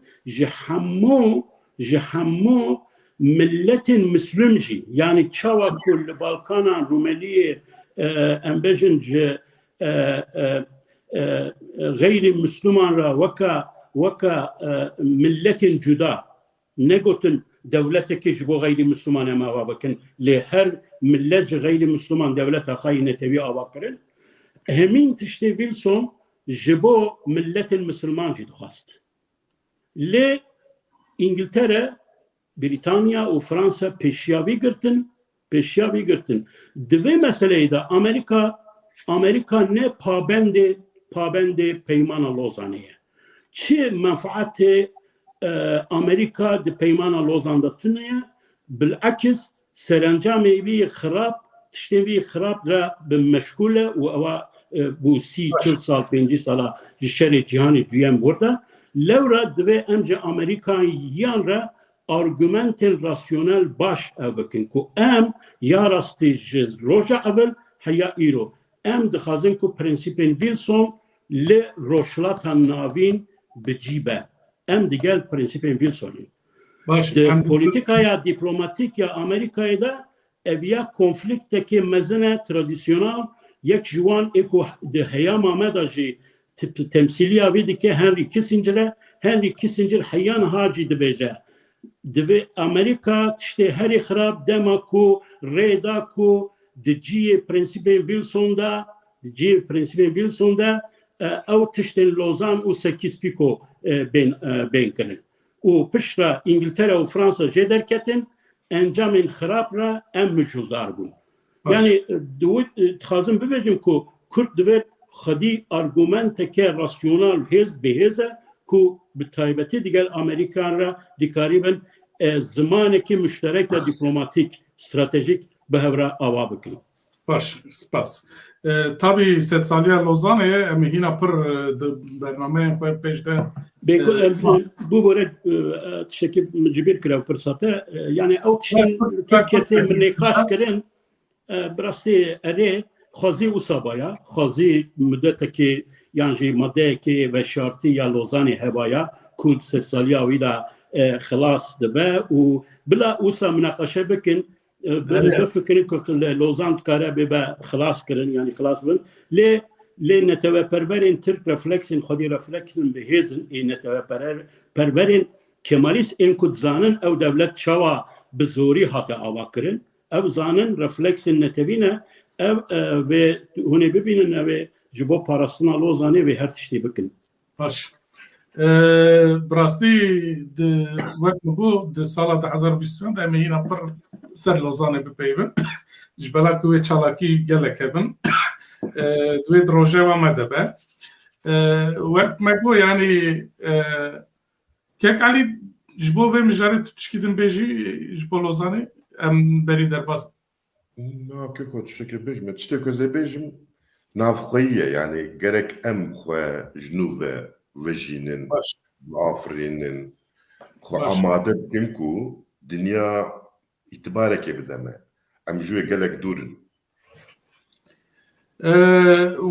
جهمو ملت مسلم جی یعنی چاوا کل بالکانا روملی امبجن غیر مسلمان را وکا ملت جدا نگوتن دولتك جبو غير مسلمان ما وابكن لهر ملت غير مسلمان دولت خاينه تبي اباكرن همين تشتي ويلسون جبو ملت المسلمان جد خواست ل انجلترا بريطانيا وفرنسا پیشیابی گرتن دوی مسئله دا امریکا نه پابند پیمان لوزانه چه منفعت امریکا د پیمان لوزان دتنه بالعکس سرانجام وی خراب تشتوی خراب را به مشغوله و بو 40 سال 50 سال شر جهانی دویم برده لورا دوی امج امریکاییان را آرگومنت راسیونل باش بکن کو ام یا راستی روجا اول هيا ايرو ام دخازن کو پرنسیپین ویلسون لی روشلات ناوین بجیبه ام دیگل پرنسیپین ویلسونی ده پولیتیکایا دیپلوماتیک یا امریکای دا اویا کنفلیکت که مزنه ترادیسیونال یک جوان اکو ده هیام آمده جی تمثیلی آویدی که هنری کیسنجر حیان هاجی دبیجه دوی امریکا تشتی هری خراب دما کو ریدا کو دجی پرنسیپین ویلسون دا او تشتی لوزان و سکیس پیکو بین کنن و پشرا انگلترا و فرانسا جدر کتن انجام خراب را ام مجوزار بون یعنی دوید تخازم ببینیم که کرد دوید خدی ارگومنت که راسیونال هست بهزه که به تایبتی دیگر امریکان را دیکاریبن زمانی که مشترک و دیپلوماتیک استراتژیک به هورا آوا بکنیم. باش سپاس. tabii Setsalya Lozan'e emhina pır bername koy peşte. Bu böyle şekil cibir kirav fırsatı yani o kişinin Türkiye'de münakaş kırın براستی اره خازی و سابایا خازی مدت که یعنی ماده که و شرطی یا لوزانی هوایا کود سه سالیا ویدا خلاص دبه و بلا اوسا مناقشه بکن بفکرین که لوزان کاره به خلاص کردن یعنی خلاص بن لی نتوه پرورین ترک رفلکسین خودی رفلکسین بهزن این نتوه پرورین کمالیس این کود زانن او دولت شوا بزوری حتی آوا کرن او زانن رفلکسین نتوینه او و هونه ببینن او جبو پارستنا لوزانه و هر تشتی بکن. باش. براستی وقت بو د سال 2020 د مهینه پر سر لوزانه بپیون جبلا کوی چالاکی گلکبن دوی دروژه و مدبه وقت مگو یعنی که علی جبو و مجاری تشکیدن بیجی جبو لوزانه ام بری در باز نه که تشکی بیجم تشکی زی بیجم نافخیه یعنی گرک ام خو جنوبه وجینن آفرینن خو آماده بکن کو دنیا itibarı ki بدمه ام جوی گلک دورن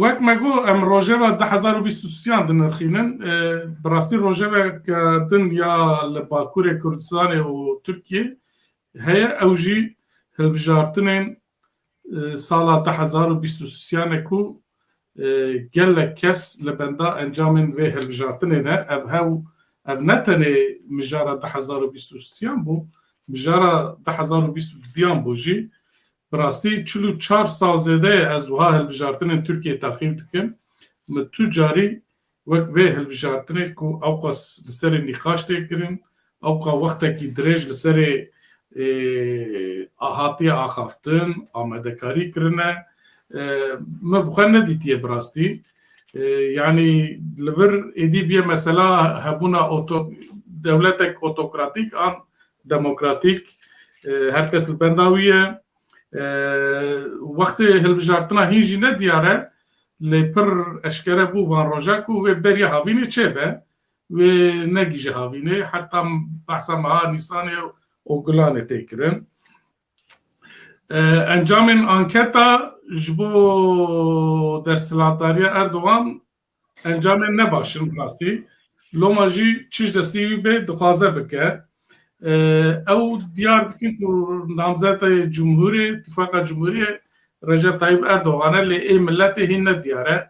وقت مگو ام روژه 2023 دنرخینن براستی روژه که دنیا لباکور کردستان و ترکیه هی اوجی هلبجارتنین سال 2023 کو گلک کس لبنده انجامن و هلبجارتنینه او نتنه مجاره 2023 بو مجاره 2022 بوجی براستی 44 سال زده از وها هلبجارتنین ترکیه تخیل دکن متو جاری وقت و هلبجارتنین کو اوقاس لسر نقاش تکرین اوقا وقتا کی درج لسر آهاتی آخافتن آمدکاری کرنه ما بخواه ندیتیه براستی یعنی لور ایدی بیه مثلا هبونا دولتک اوتوکراتیک آن دموکراتیک هر کس البنداویه وقت هلبجارتنا هینجی ندیاره لپر اشکره بو وان روژاکو و بری هاوینه چه به و نگیجه هاوینه حتی بحثا مها نیسانه و گلانه تکرن انجام انکتا جبو دستلاتاری اردوغان انجام نباشن راستی لوما جی چیش دستی به دخوازه بکه او دیار دکن که نامزد جمهوری اتفاق جمهوری رجب طیب اردوغانه لی ای ملت هین ندیاره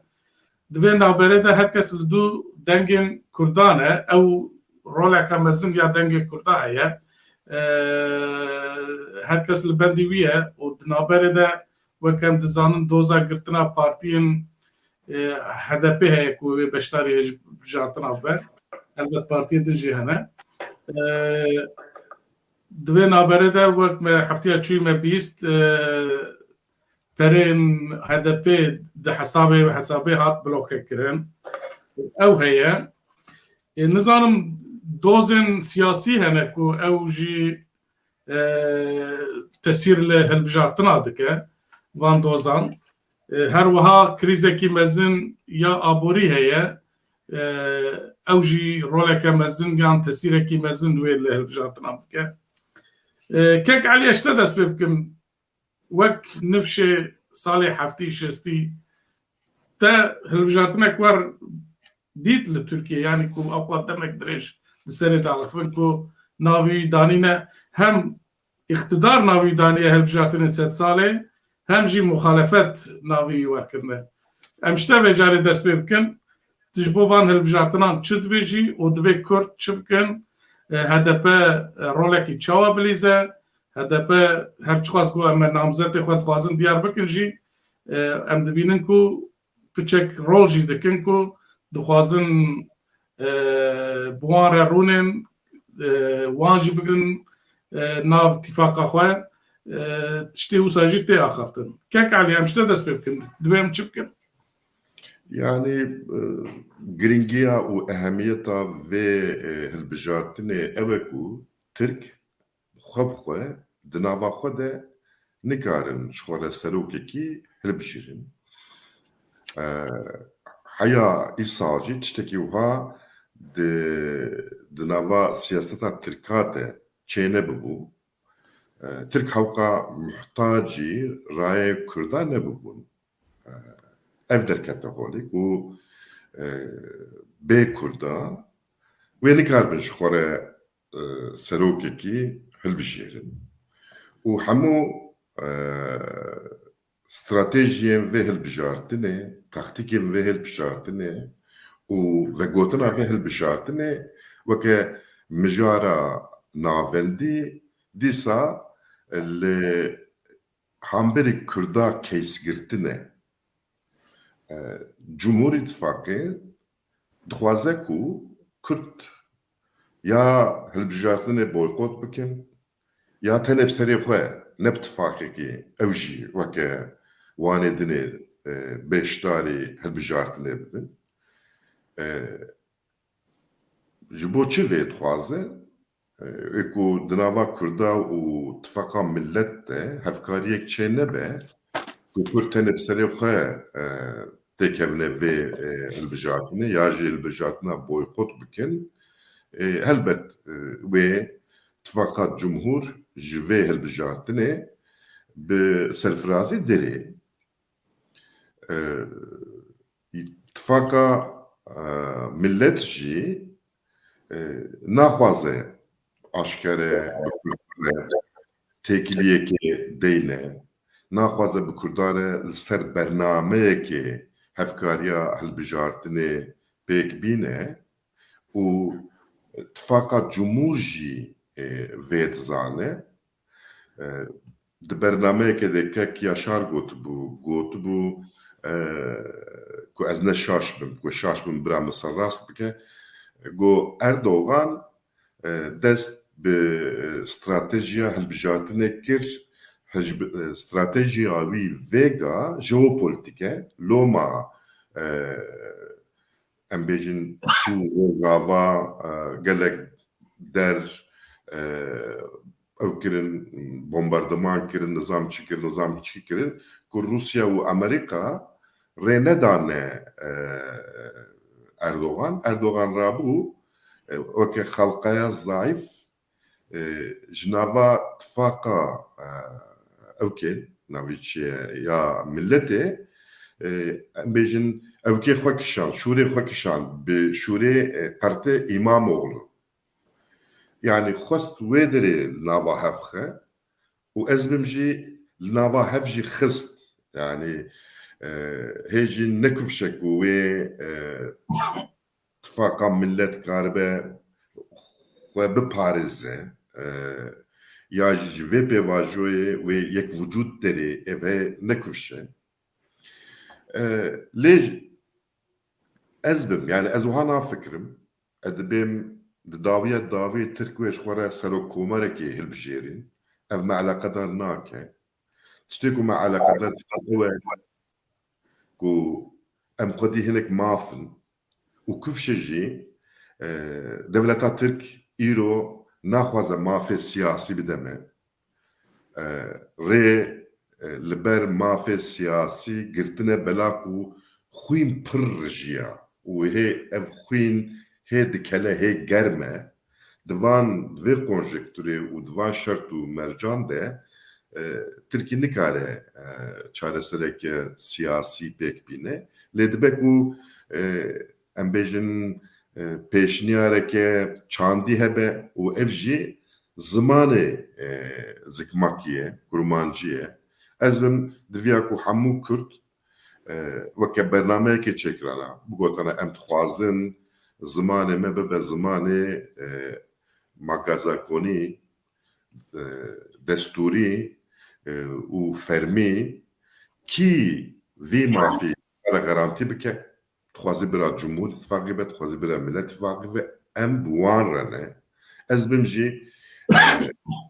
دوی نابره ده هر کس دو دنگین کردانه او روله که مزن یا دنگ کردانه هر کس لبندی ویه و نابره ده وکم دزانن دوزا گرتنا پارتین HDP هی که بشتاری جارتنا به البته پارتی دجی هنه دوی نابره ده وقت هفته چوی مبیست ترین HDP ده حسابه هات بلوکه کرن او هیه نظام دوزن سیاسی هنه که او جی تسیر له هلبجارتنا دکه وان دوزان هر وها کریزه کی مزن یا آبوری هیه او جی روله که مزن یان تسیره کی مزن دوی له هلبجارتنا دکه كيك علي اشتدس بكم وك نفشه صالح حفتي شستي te hilbijartinek war dît li Tirkiye yani ku awqat demek dirêj li serê dalxivin ku navî danîne hem iktidar navî daniye hilbijartinên sed salê hem jî muxalefet navî werkirine. Em ji te vê carê dest pê bikin ji bo van hilbijartinan çi dibêjî û divê Kurd çi bikin, HDP rolekî çawa bilîze, HDP her çi xwast ku em namzetê xwe dixwazin diyar bikin jî em dibînin ku piçek rol jî dikin ku dixwazin bi wan re rûnên wan jî bigirin nav tîfaqa xwe tiştê wisa jî tê axaftin. Kek Elî em ji te dest pê bikin divê em çi bikin? Yani giringiya û ehemiyeta vê hilbijartinê ew e ku Tirk xwe bi xwe di nava xwe de nikarin ji xwe re serokekî hilbijêrin. Heya îsal jî tiştekî wiha di nava siyaseta Tirka de çêne bibû. Tirk hewqa muhtacî rayê Kurda nebibûn. Ev derkete holê ku bê Kurda wê nikarbin ji xwe re serokekî hilbijêrin û hemû stratejiyên vê hilbijartinê, taktîkên vê hilbijartinê û vegotina vê hilbijartinê weke mijara navendî dîsa li hamberê Kurda keysgirtinê Cumhur İttifakı dixwaze ku Kurd ya hilbijartinê boykot bikin ya tenê serê xwe ne ittifaqekî ew jî weke wanê dinê beşdarî hilbijartinê bibin. Ji bo çi vê dixwaze ku di nava Kurda û ittifaqa millet de hevkariyek çê nebe ku Kurd tenê serê xwe têkevine vê hilbijartinê ya jî hilbijartina boykot bikin. Helbet wê ittifaqa Cumhur ji vê hilbijartinê bi serfirazî derê ittifaqa millet jî naxwaze aşkere têkiliyekê deyne, naxwaze bi Kurda re li ser bernameyekê hevkariya hilbijartinê pêk bîne û ittifaqa Cumhur jî vê dizane. Di bernameyekê de Kek Yaşar gotibû ku ez ne şaş bim, ku şaş bim bira min serrast bike, got Erdogan dest bi stratejiya hilbijartinê kir, stratejiya wî vêga jeopolitîk e, loma em bêjin çû gava gelek der ew kirin, bombardeman kirin, nizam çi kirin, nizam hiçkî kirin ku Rusya û Amerîka rê nedane Erdogan rabû weke xelqeya zayıf ji nava ittifaqa ew kê navî çi ye ya milletê em bêjin ew kê xwe kişand, şûrê xwe kişand bi şûrê Qertê İmamoğlu. Yani xwest wê derê nava hev xe û ez bim jî li nava hev jî xist. Yani hê jî nekufşe ku wê ittifaqa millet karibe xwe biparêze ya ji vê pêvajoyê wê yek vücut derê ev e nekufşe. Lê ez bim, yani ez wiha nafikirim, ez dibêm di dawiya davê Tirk wê ji xwe re serokkomarekê hilbijêrin, ev me eleqedar nake. Tiştê ku me eleqedar ew e ku em xwedî hinek mafin û kufşe jî devleta Tirk îro naxwaze mafê siyasî bide me. Rê li ber mafê siyasî girtine bela ku xwîn pir rijiya û hê ev xwîn hê dikele hê germe divan vê konjektûrê û divan şert û mercan de Tirkî nikare çaresereke siyasî pêk bîne لدبكو ام بيجن پیشنیارکه چاندی هبه و افجی زمان زکماکیه کرمانجیه از بم دویاکو همو کرد وکه برنامه که چکرانا بگوتانا ام تخوازن زمان ما به زمان مگازا کنی دستوری و فرمی کی وی مافی على garanti بکه تخوازی برا جمهور اتفاقی به تخوازی برا ملت اتفاقی به ام بوان رنه از بمجی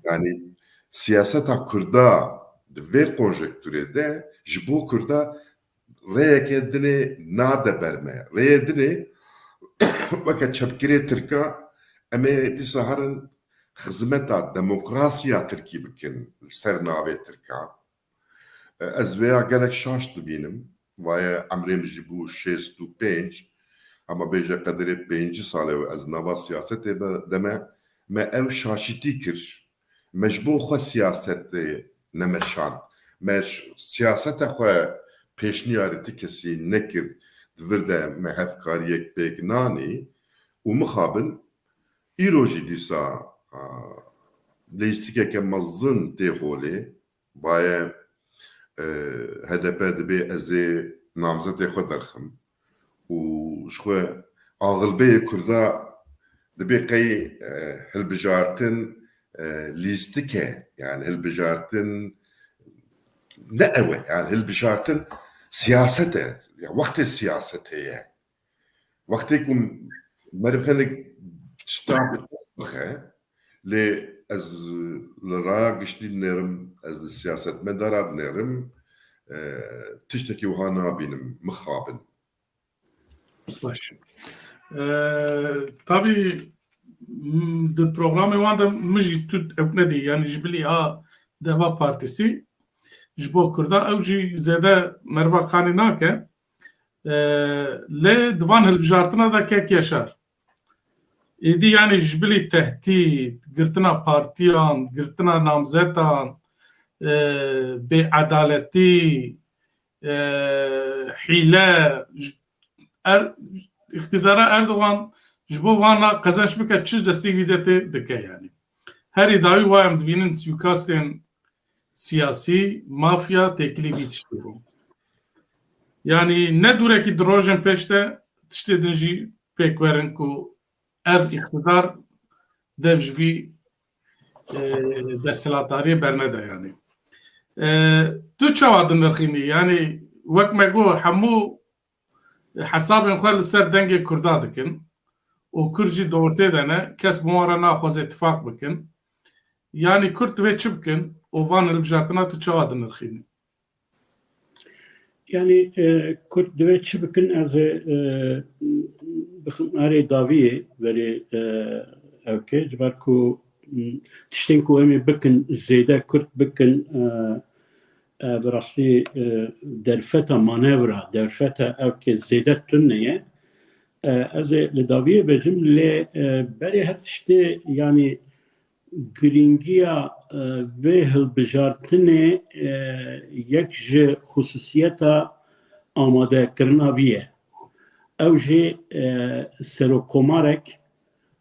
yani siyaseta Kurda ve konjektürede jibo Kurda reyekedini nade berme reyedini vaka çapkire Türka eme disaharın hizmeta demokrasiya Türkiye bikin sernave Türka az veya gerek şaştı benim vaya amrem jibo 65 ama beje kaderi 5 sale az nava siyasete deme me ev şaşiti kir mecbu xwe siyasetê nemeşan me siyaseta xwe pêşniyarî kesî nekir divir de me hevkariyek pêk nanî û mixabin îro jî dîsa lîstikeke mezin tê holê baye HDP dibe ez ê namzetê xwe derxim û ji xwe axilbeyê Kurda dibe qey hilbijartin listike yani hilbijartin ne ewe yani hilbijartin siyasete ya vakti siyasete vaktikum marifelik ştab le az lera gişti nerim az siyaset medarab nerim tişteki uhana benim mıhabın baş tabii د پروگرام وان د مجي تو ابندي يعني جبلي دوا partisi جبو كردا او جي زاده مروا قانوناك ل دوان البجارتنا دا كيك يشار ايدي يعني جبلي تهديد قرتنا بارتيان قرتنا نامزتان بعدالتي حيله اقتدار اردوغان جبو وانا قزاش بك تشج دستي فيدته دكه يعني هر ادعای و ام دبینن سیوکاستن سیاسی مافیا تکلیفی تشترو yani ne dureki drojen peşte tiştedinci pek verin ku ev iktidar devjvi destelatariye bernede yani tu çavadın rıkhini yani vek mego hamu hesabın xwal ser denge Kurda dikin o Kürtçi doğurtaya dene kes bu ara naxoz ittifak bikin yani Kürt ve çıbkin o van ilbjartına tıçavadın rıkhini yani Kürt ve çıbkin az bixin arê daviyê verê evke ji ber ku tiştên ku em ê bikin zêde Kürt bikin bi rastî derfeta manevra derfeta evke zêde tuneye ez ê li daviyê bêjim lê berê her tiştê yani giringiya vê hilbijartinê yek ji xusûsiyeta amadekirina wî ye ew jê serokomarek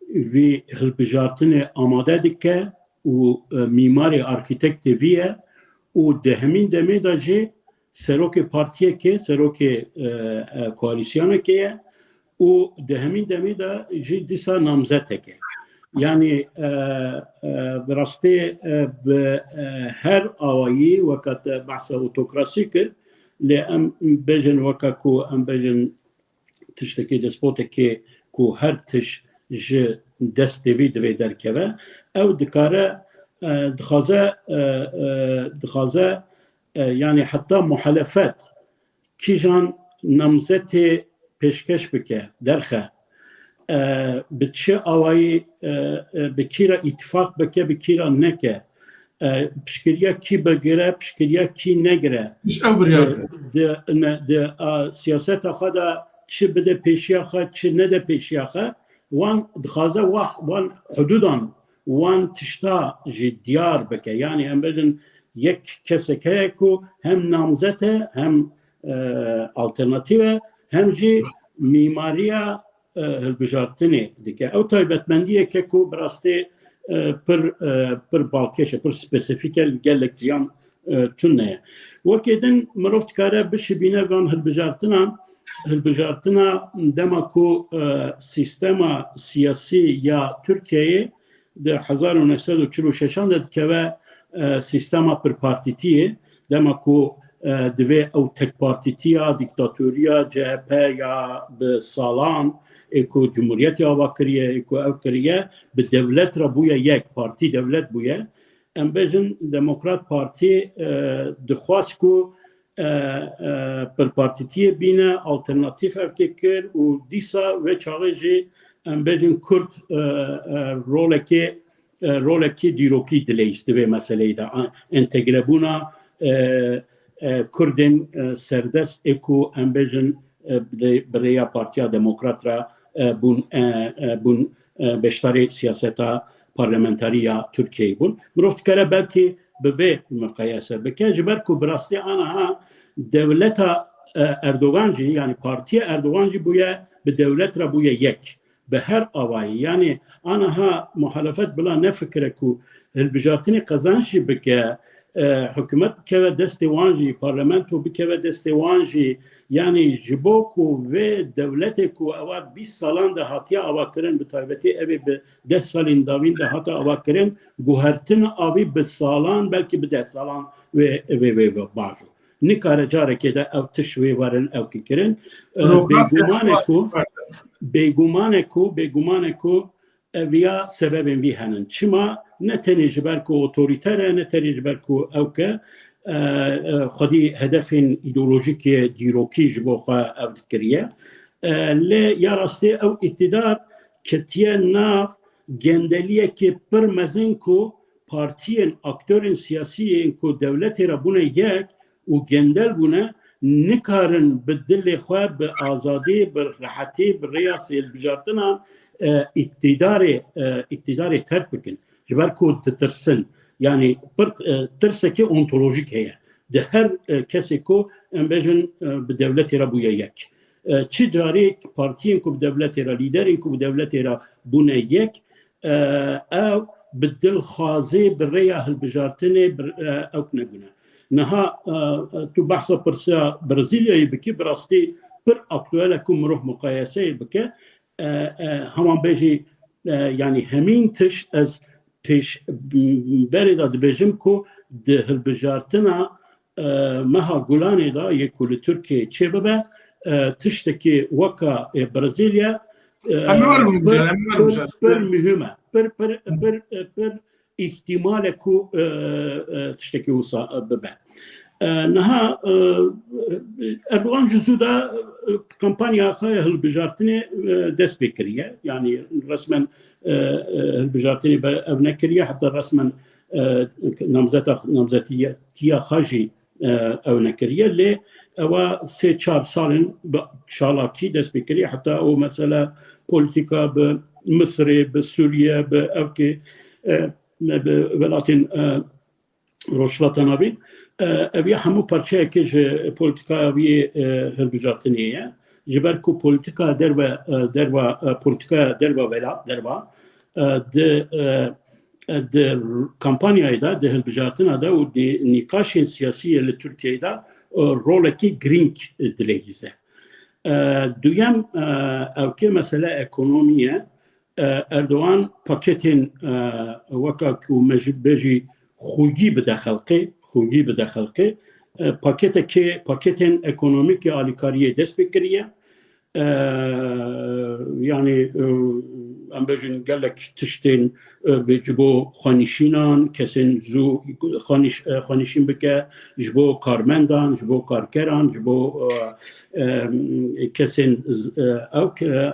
vî hilbijartinê amade dike û mîmarê arkîtektê wî ye û di hemîn demê de jê serokê partiyekê serokê koalîsyonekê ye û di hemîn demê de jî dîsa namzeteke yani bi rastî bi her awayî weka te behsa otokrasî kir lê em bêjin weka ku em bêjin tiştekî despotekê ku her tiş ji destê wî divê derkeve ew dikare dixwaze yani heta muhalefet kîjan namzetê pêşkeş bike derxe bi çi awayî bi kîra îtifak bike bi kîra neke piştgiriya kî bigire piştgiriya kî negire di siyaseta xwe de çi bide pêşiya xwe çi nede pêşiya xwe wan dixwaze wan hudûdan wan tişta jî diyar bike yani em bêjin yek kesek heye ku hem namzet e hem alternatife hem jî mîmariya hilbijartinê dike. Ew taybetmendiyeke ku bi rastî pir balkêş e, pir spesîfîk e, gelek ciyan tune ye. Wekî din mirov dikare bişibîne van hilbijartina dema ku sîstema siyasî ya Tirkiyeyê di 1946 de dikeve sîstema pirpartîtiyê dema ku divê ew tekpartîtiya dîktatûriya CHP ya bi salan ku Cumhuriyetê ava kiriye ku ew kiriye bi devlet re bûye yek partî devlet bûye em bêjin Demokrat Partî dixwast ku pirpartîtiyê bîne alternatîf evkê kir û dîsa vê çaxê jî em bêjin Kurd rolekê dîrokî dileyîst divê meseleyê de entegrebûna Kurdên serdest ê ku em bêjin bi rêya Partiya Demokrat re bûn beşdarê siyaseta parlamenterî ya Tirkiyeyê bûn. Mirov dikare belkî bi vê miqyase bike ji ber ku bi rastî aniha devleta Erdogan jî yani Partiya Erdogan jî bûye bi devlet re bûye yek bi her avayî yani aniha muhalefet bila nefikire ku hilbijartinê qezan jî bike hükümet bikeve destê wan jî parlamento bikeve destê wan jî yani ji bo ku vê devletê ku ewa 20 salan de hatiye avakirin bi taybetî evê bi 10 salên davîn de hata avakirin guhertin avî bi salan belkî bi 10 salan vê baş o. Nikare carekê de ew tiş wê werin ew kikirin bêgumane ku eviya sebebên vî henin. Çima ne tenê ji ber ku otorîter ne tenê ji ber ku ew ke xwedî hedefên îdeolojîkê dîrokî ji bo xwe ew dikiriye. Lê ya rastî ew îktidar ketiye nav gendeliyekê pir mezin ku partiyên aktörên siyasî ku devletê re bûne yek û gendel bûne nikarin bi dilê xwe bi azadî bi rehetî bi rêya hilbijartina iktidarê terk bikin ji ber ku ditirsin yani tirsekê ontolojik heye di her kesê ku em bêjin bi devletê re bûye yek. Çi carî partiyên ku bi devletê re lîderên ku bi devletê re bûne yek ew bi dilxwazî bi rêya hilbijartinê ew nebûne. Niha tu behsa pirsiya Brezilyayê bikî bi rastî pir aktûel e ku mirov muqayeseyê bike heman bêjî yani hemîn tiş ez pêşberê da dibêjim ku di hilbijartina meha Gulanê da yê ku li Tirkiyeyê çêbibe tiştekî weka Brezilya pir mühim e pir ihtimale ku tiştekî wisa bibe. Niha Erdogan ji zû de kampanya xwe hilbijartinê dest pê kiriye yani resmen hilbijartinê ev nekiriye heta resmen namzetiya xwe jî ew nekiriye lê ewa 3-4 salên bi çalakî dest pê kiriye heta o mesela politika bi Misrê bi Sûriye bi evkê bi welatên Rojhilata Navî ev ya hemû parçeyekê ji polîtikaya wî hilbijartinê ye ji ber ku polîtika derva di kampanyayê de di hilbijartina de û di nîqaşên siyasî li Tirkiyeyê de rolekî girîng dileyîze. Duyem evkê mesele ekonomî ye. Erdogan paketên weka ku me ji bêjî xwîgî bide xelkê paketên ekonomîkê alîkariyê dest pê kiriye yani em bêjin gelek tiştên ji bo xwenîşînan kesên zû xwenîşîn bike ji bo karmendan ji bo karkeran ji bo kesên ew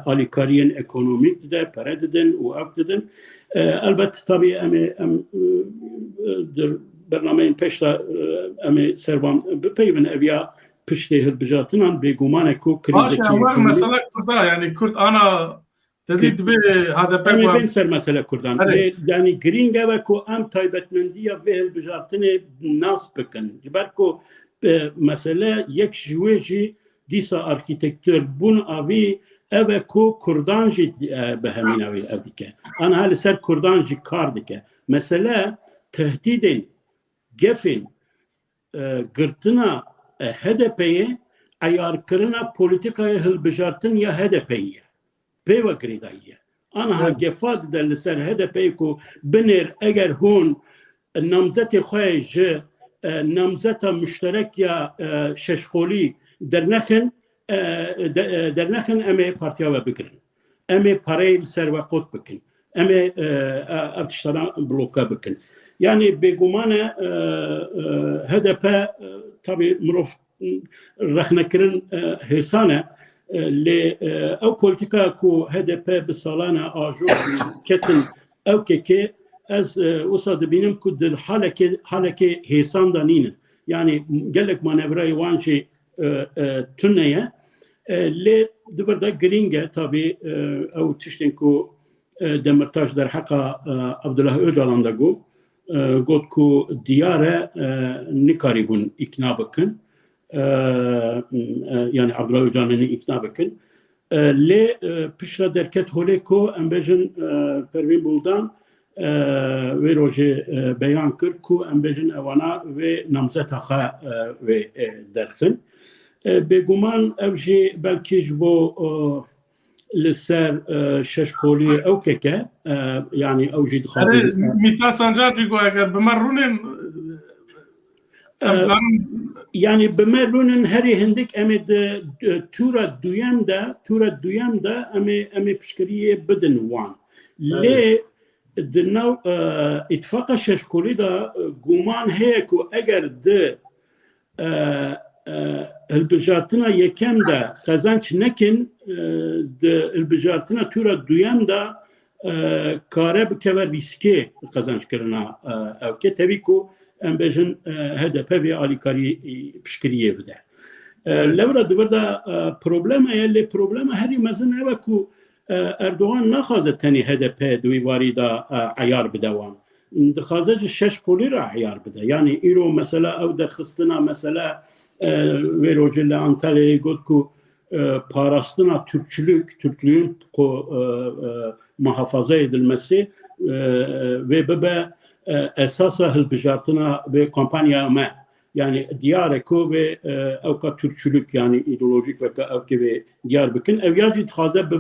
alîkariyên ekonomîk dide pere didin û ew didin elbet tabii em bernameyên pêş de em servan bipeyvin ev ya piştê hilbijatinan bêguman ku krizekî mesela Kurda yani Kurd ana dedi dibe HDP ben ser mesele Kurdan yani giring ve ku em taybetmendiya ve hilbijatinê nas bikin ji ber ku مثلا یک جویجی دیسا آرکیتکتور بون آوی اوه کو کردان جی به همین آوی دیگه آن حال سر کردان جی کار دیگه مثلا تهدیدین گفین گرتنا HDP'ye ayarkırına politikaya hılbıjartın ya HDP'ye. Peyva gridayye. Anha gefad de ser HDP'ye ku binir eğer hun namzeti khoyj namzeta müşterek ya şeşkoli dernexin eme partiya ve bikirin. Eme parayı ser ve kot bikin. Eme abtiştara bloka bikin. Yani begumane HDP tabi mrof رخنكرن هسانة أو بوليتيكا كو HDP بسالانة آجو كتن أو كي از وصاد بينم كود حالك هسان دانين يعني قال لك مانوري وانشي تنية لي دبردا جرينجا تابي أو تشتنكو دمرتاج در حقا عبد الله öcalan da قلت كو ديارة نكاريبون إقناع بكن yani Abdullah Öcalan'ı ikna bakın. Le pişra derket holeko embejin Pervin Buldan ve roje beyan kır ku embejin evana ve namzeta ha ve derkin. Beguman evji belki bu لسر ششکولی او که yani اوجید خاصی میتلا سانجاجی گو اگر بمرونن yani بمرونن هری هندک امید تورا دویم دا امی پشکریه بدن وان لی دنو اتفاق ششکولی دا گومان هی کو اگر ده البجارتنا یکم دا خزانچ نکن البجارتنا تورا دویم دا کاره بکه و ریسکه خزانچ کرنا او که تبی کو ام بجن HDP و آلیکاری پشکریه بده لورا دوردا پروبلم ایلی پروبلم هری مزن او کو اردوغان نخوازه تنی HDP دوی واری دا عیار بدوان دخوازه شش کولی را عیار بده یعنی ایرو مثلا او دخستنا مثلا ve rojelle Antalya'ya gotku parasına Türklüğün muhafaza edilmesi ve bebe esasa hilbijartına ve kampanya me yani diyareko ve evka Türkçülük yani ideolojik ve evki ve Diyarbakır evyacı dixaze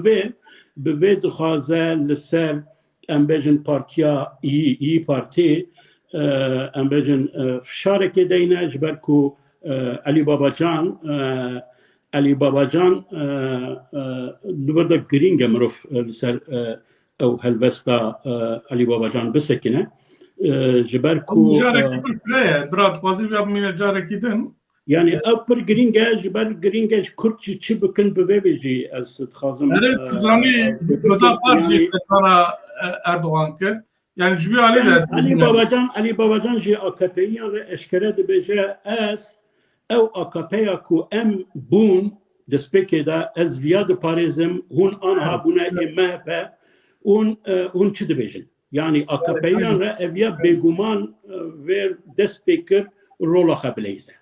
bebe dixaze lisel embejin partiya iyi parti embejin fişareke deyne jberku Ali Babacan لوردا گرینگ مروف سر او هلوستا Ali Babacan بسکنه جبر کو جارکی فریا برات فازی بیاب مینه جارکی دن yani او پر گرینگ جبر گرینگ کورچی چی بکن ببیجی از خازم زانی بدا پارجی ستارا اردوغان که yani جوی Ali Babacan جی AKP'yi eşkere de beje as او AKP'ya ku em bun despeke da ez viyad parizm hun anha buna MHP un çi dibêjin yani AKP'yan re evya beguman ver despekir rola xebileyze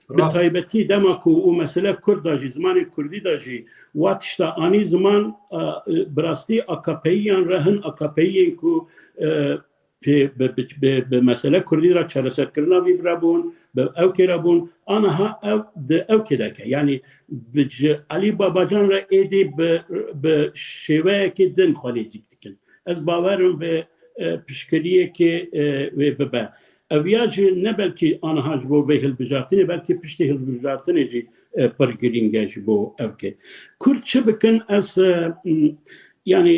bi taybetî dema ku û mesele Kurd da jî zimanê Kurdî da jî wat tişta anî ziman birastî AKP'yan re hin AKP'yên ku به مسئله کردی را چرسد کردن ویبرابون به او کرابون آنها او ده او کده که یعنی علی باباجان را ایدی به شیوه که دن خالیزی کن از باورم به پشکریه که به اویاجی نه بلکه آنها جبو به هلبجارتنی بلکه پشتی هلبجارتنی جی پرگرینگه جبو او که کرد چه بکن از یعنی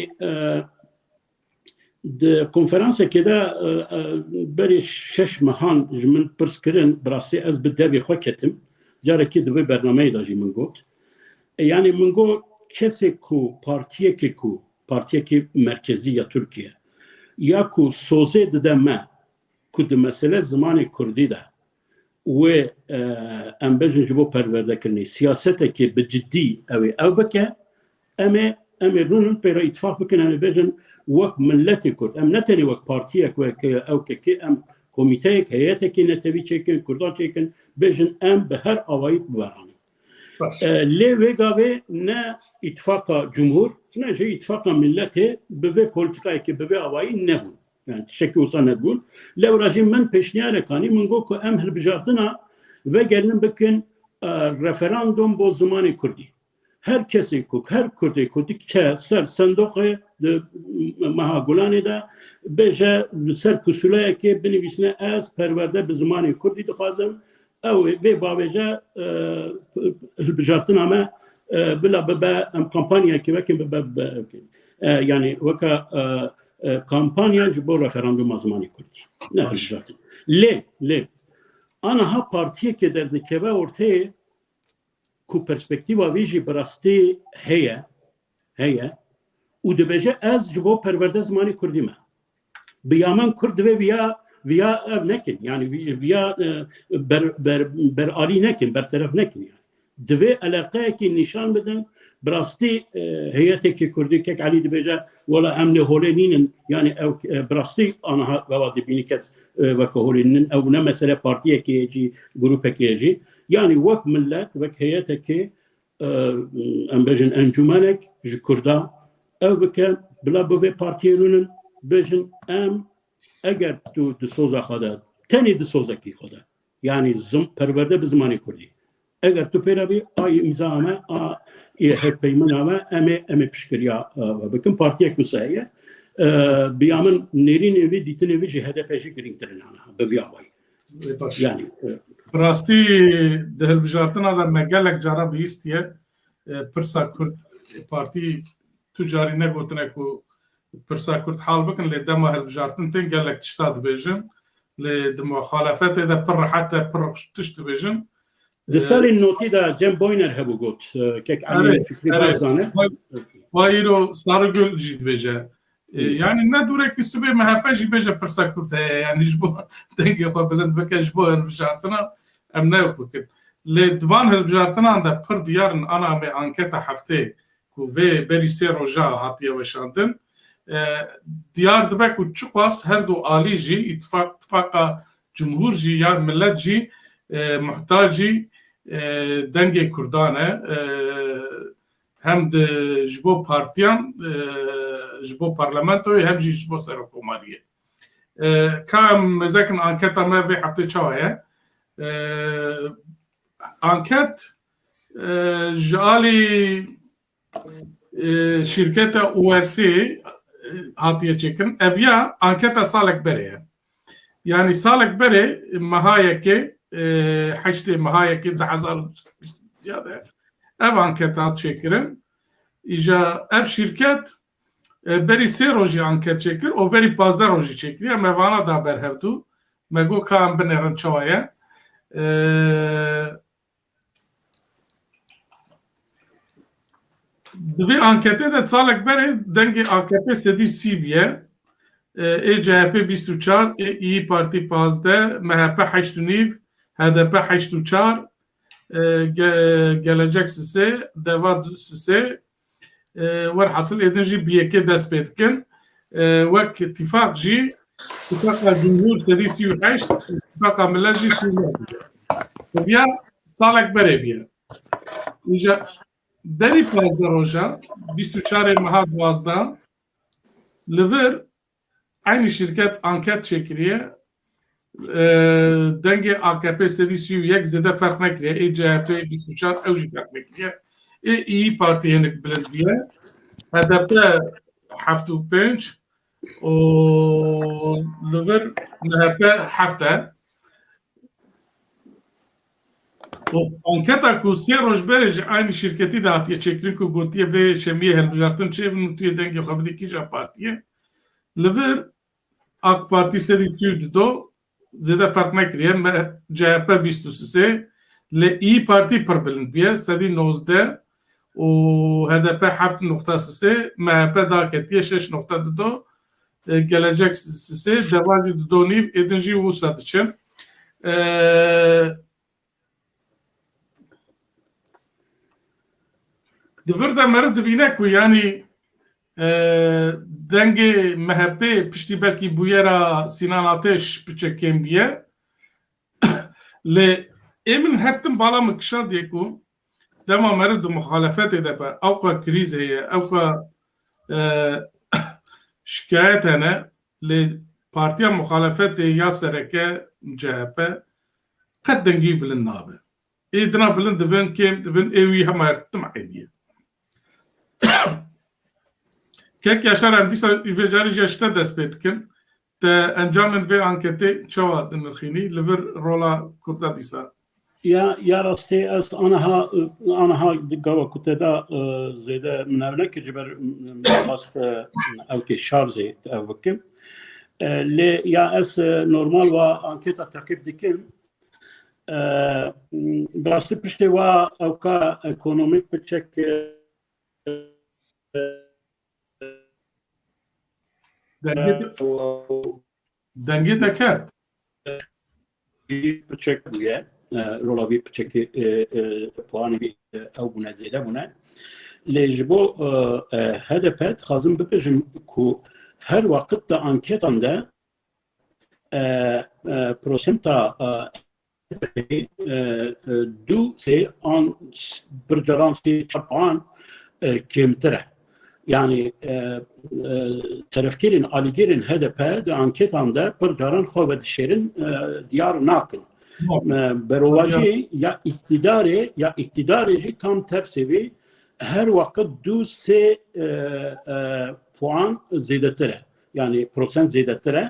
د کنفرانس کې دا بری شش مهان من پرسکرین براسي از بدوی خو کتم جاره کې د برنامه دا جی من گفت یعنی من گو کسی کو پارتیه کې مرکزی یا ترکیه یا کو سوزه ددمه کو د مسئله زمان کردی ده و ام بجن جبو پرورده کرنی سیاسته کې بجدی او بکه اما رونن پر اتفاق بکنن بجن وك ملتي كرد ام نتني وك بارتيك وك او كي ام komiteyek heyeteki netevi çekin, Kurdan çekin, bejin em be her avayı buvarani. Le vegave ne ittifaka cumhur, ne şey ittifaka milleti, beve politikayı ki beve avayı ne bu? Yani şekli olsa ne bu? Le rejim men peşniyare kani, min go ku em hilbijardına ve gelin bakın referandum bu zamanı kurdi. Herkesi kuk, her kurdi kudik ki ser sandığı Mahagulani da beje ser kusulaya ki benivisine az perverde bir zamanı kurdi dixazım ev ve baveja hilbijartın ama bila baba kampanya ki vekin baba yani vaka kampanya bu referandum zamanı kurdi. Ne hilbijartın. Le ana ha partiye ki derdi ki ve ortaya ku perspektiva vîjî bi rastî heye û dibêje ez ji bo perwerde zimanê Kurdî me biya min Kurd divê viya ev nekin yani viya beralî nekin berteref nekin yani divê eleqeyekî nîşan bidin bi rastî heyetekî Kurdî kek Elî dibêje wala em lê holê nînin yani ew bi rastî aniha vewa dibînî kes weke holê nînin ew ne mesele partiyekê ye jî grupekê ye jî yani wek millet wek heyeteke em bejin encûmenek ji Kurda ew bike bila bivê partiyên bejin em eger tu di soza xwe de tenê di sozekî xwe de yani perwerde bi zimanê Kurdî eger tu pêre bî a îmza me a hevpeymena me em ê piştgiriya bikin partiyek wisa heye biya min nêrînê wî dîtinê wî ji HDP jî girîngtir bi vî awayî yani Rastî di hilbijartina de me gelek cara bihîstiye Pirsa Kurd partî tu carî negotine ku Pirsa Kurd hal bikin lê dema hilbijartin tên gelek tişta dibêjin lê di muxalefetê de pir rehet e pir tişt dibêjin. Di salên notî de Cem Boyner hebû got kek Elî Fikrî bazane Wayîro Sarıgül jî dibêje yani ne durekî sibê MHP jî bêje Pirsa Kurd heye yani ji bo dengê xwe bilind bike ji bo hilbijartina em ne bikin lê divan hilbijartinan de pir diyarin ana me anketa heftê ku vê berî sê roja hatiye weşandin diyar dibe ku çi xwast her du alî jî ittifaka cumhur jî ya millet jî muhtacî dengê Kurdan e hem de ji bo partiyan ji bo parlamentoyê hem jî ji bo serokkomariyê ka em mezekin anketa me vê heftê çawa ye anket ji alî şirketa URC hatiye çekin ev ya anketa salek berê ye yani salek berê mehayekê heştê mehayekê 2020 ev anketa hat çekirin îja ev şirket berî sê rojî anket çekir û berî 15 rojî çekiriye me vana da berhevdû me got ka em binêrin çawa ye divê anketê de salek berê dengê AKP sedî sî biye CHP 24 İYİ Parti 15 MHP 8.5 HDP 8.4 Gelecek 3 Deva 3 werhasıl edin jî bi yekê dest pê dikin wek ittifaq jî ittifaka cumhur sedî 38 ittifaka millet jî ya salek berê biye îja derî 15 roja 24 meha 12 li vir aynı şirket anket çekiriye dengê AKP sedî 31 zêde ferq nekiriye CHP 24 ew jî ferq nekiriye İYİ Parti hinek bilind biye HDP 75 û li vir MHP 7 anketa ku sê roj berê ji aynı şirketî de hatiye çekirin ku gotiye vê şemiyê hilbijartin çêbin tuyê dengê xwe bidî kîja partiye li vir AK Parti sedî 32 zêde ferq nekiriye CHP 23 lê İYİ Parti pir bilind biye sedî 19 û HDP 7.3 MHP daketiye 6.2 Gelecek 3 Deva jî 2.5 êdin jî wisa diçin di vir de meriv dibîne ku yanî دنگê MHP piştî belkî bûyera Sinan Ateş biçekên biye lê ê min hertim bala min kişandiyê ku dema meriv di muxalefetê de be ew ka krîz heye ew ka şikayet hene lê partiya muxalefetê ya sereke CHP qet dengî bilind nabe. Ê dina bilind dibin kêm dibin ê wî hema hertim eydiye. Kek yaşar em dîsa vecarî ji tişte dest pê dikin te encamên vê anketê çawa dinirxînî li vir rola Kurda dîsa. Ya rastî ez anaha gava kuteda zêde min ev nekir ji ber xwast ew kê şarzê ew bikim. Lê ya ez normal wa anketa teqîb dikim. Bi rastî piştî wa ew ka ekonomîk biçek dengê te ket. biçek bûye. Rola wî piçekî puanê wî ew bûne zêde bûne. Lê ji bo HDP dixwazim bibêjim ku her waqit de anketan de prosenta du sê an bir caran sê çapan kêmtir e. Yani terefkirên alîgirên HDP de anketan de bir caran xwe vedişêrin diyar nakin. Berovajî ya iktidarê jî tam tersê wî her waqit du sê puan zêdetir e. Yani prosent zêdetir e.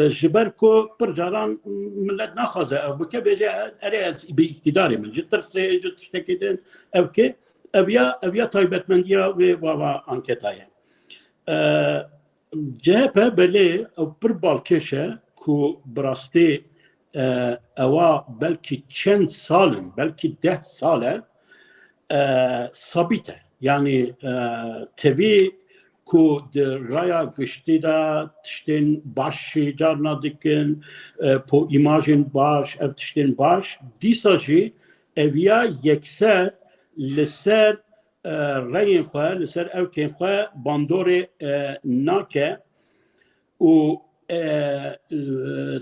Ji ber ku pir caran millet naxwaze ew bike bêje erê ez bi iktidarê min ji tirsê ji tiştekê din ew kê ev ya taybetmendiya wê bava anketa ye. CHP belê ew pir balkêş e ku bi rastî ewa belki çend salin, belki 10 sale sabit e. Yani tevî ku di raya giştî de tiştên baş jî carna dikin, po imajên baş, ev tiştên baş, dîsa jî ev ya yekser li ser reyên xwe, li ser evkên xwe bandorê nake û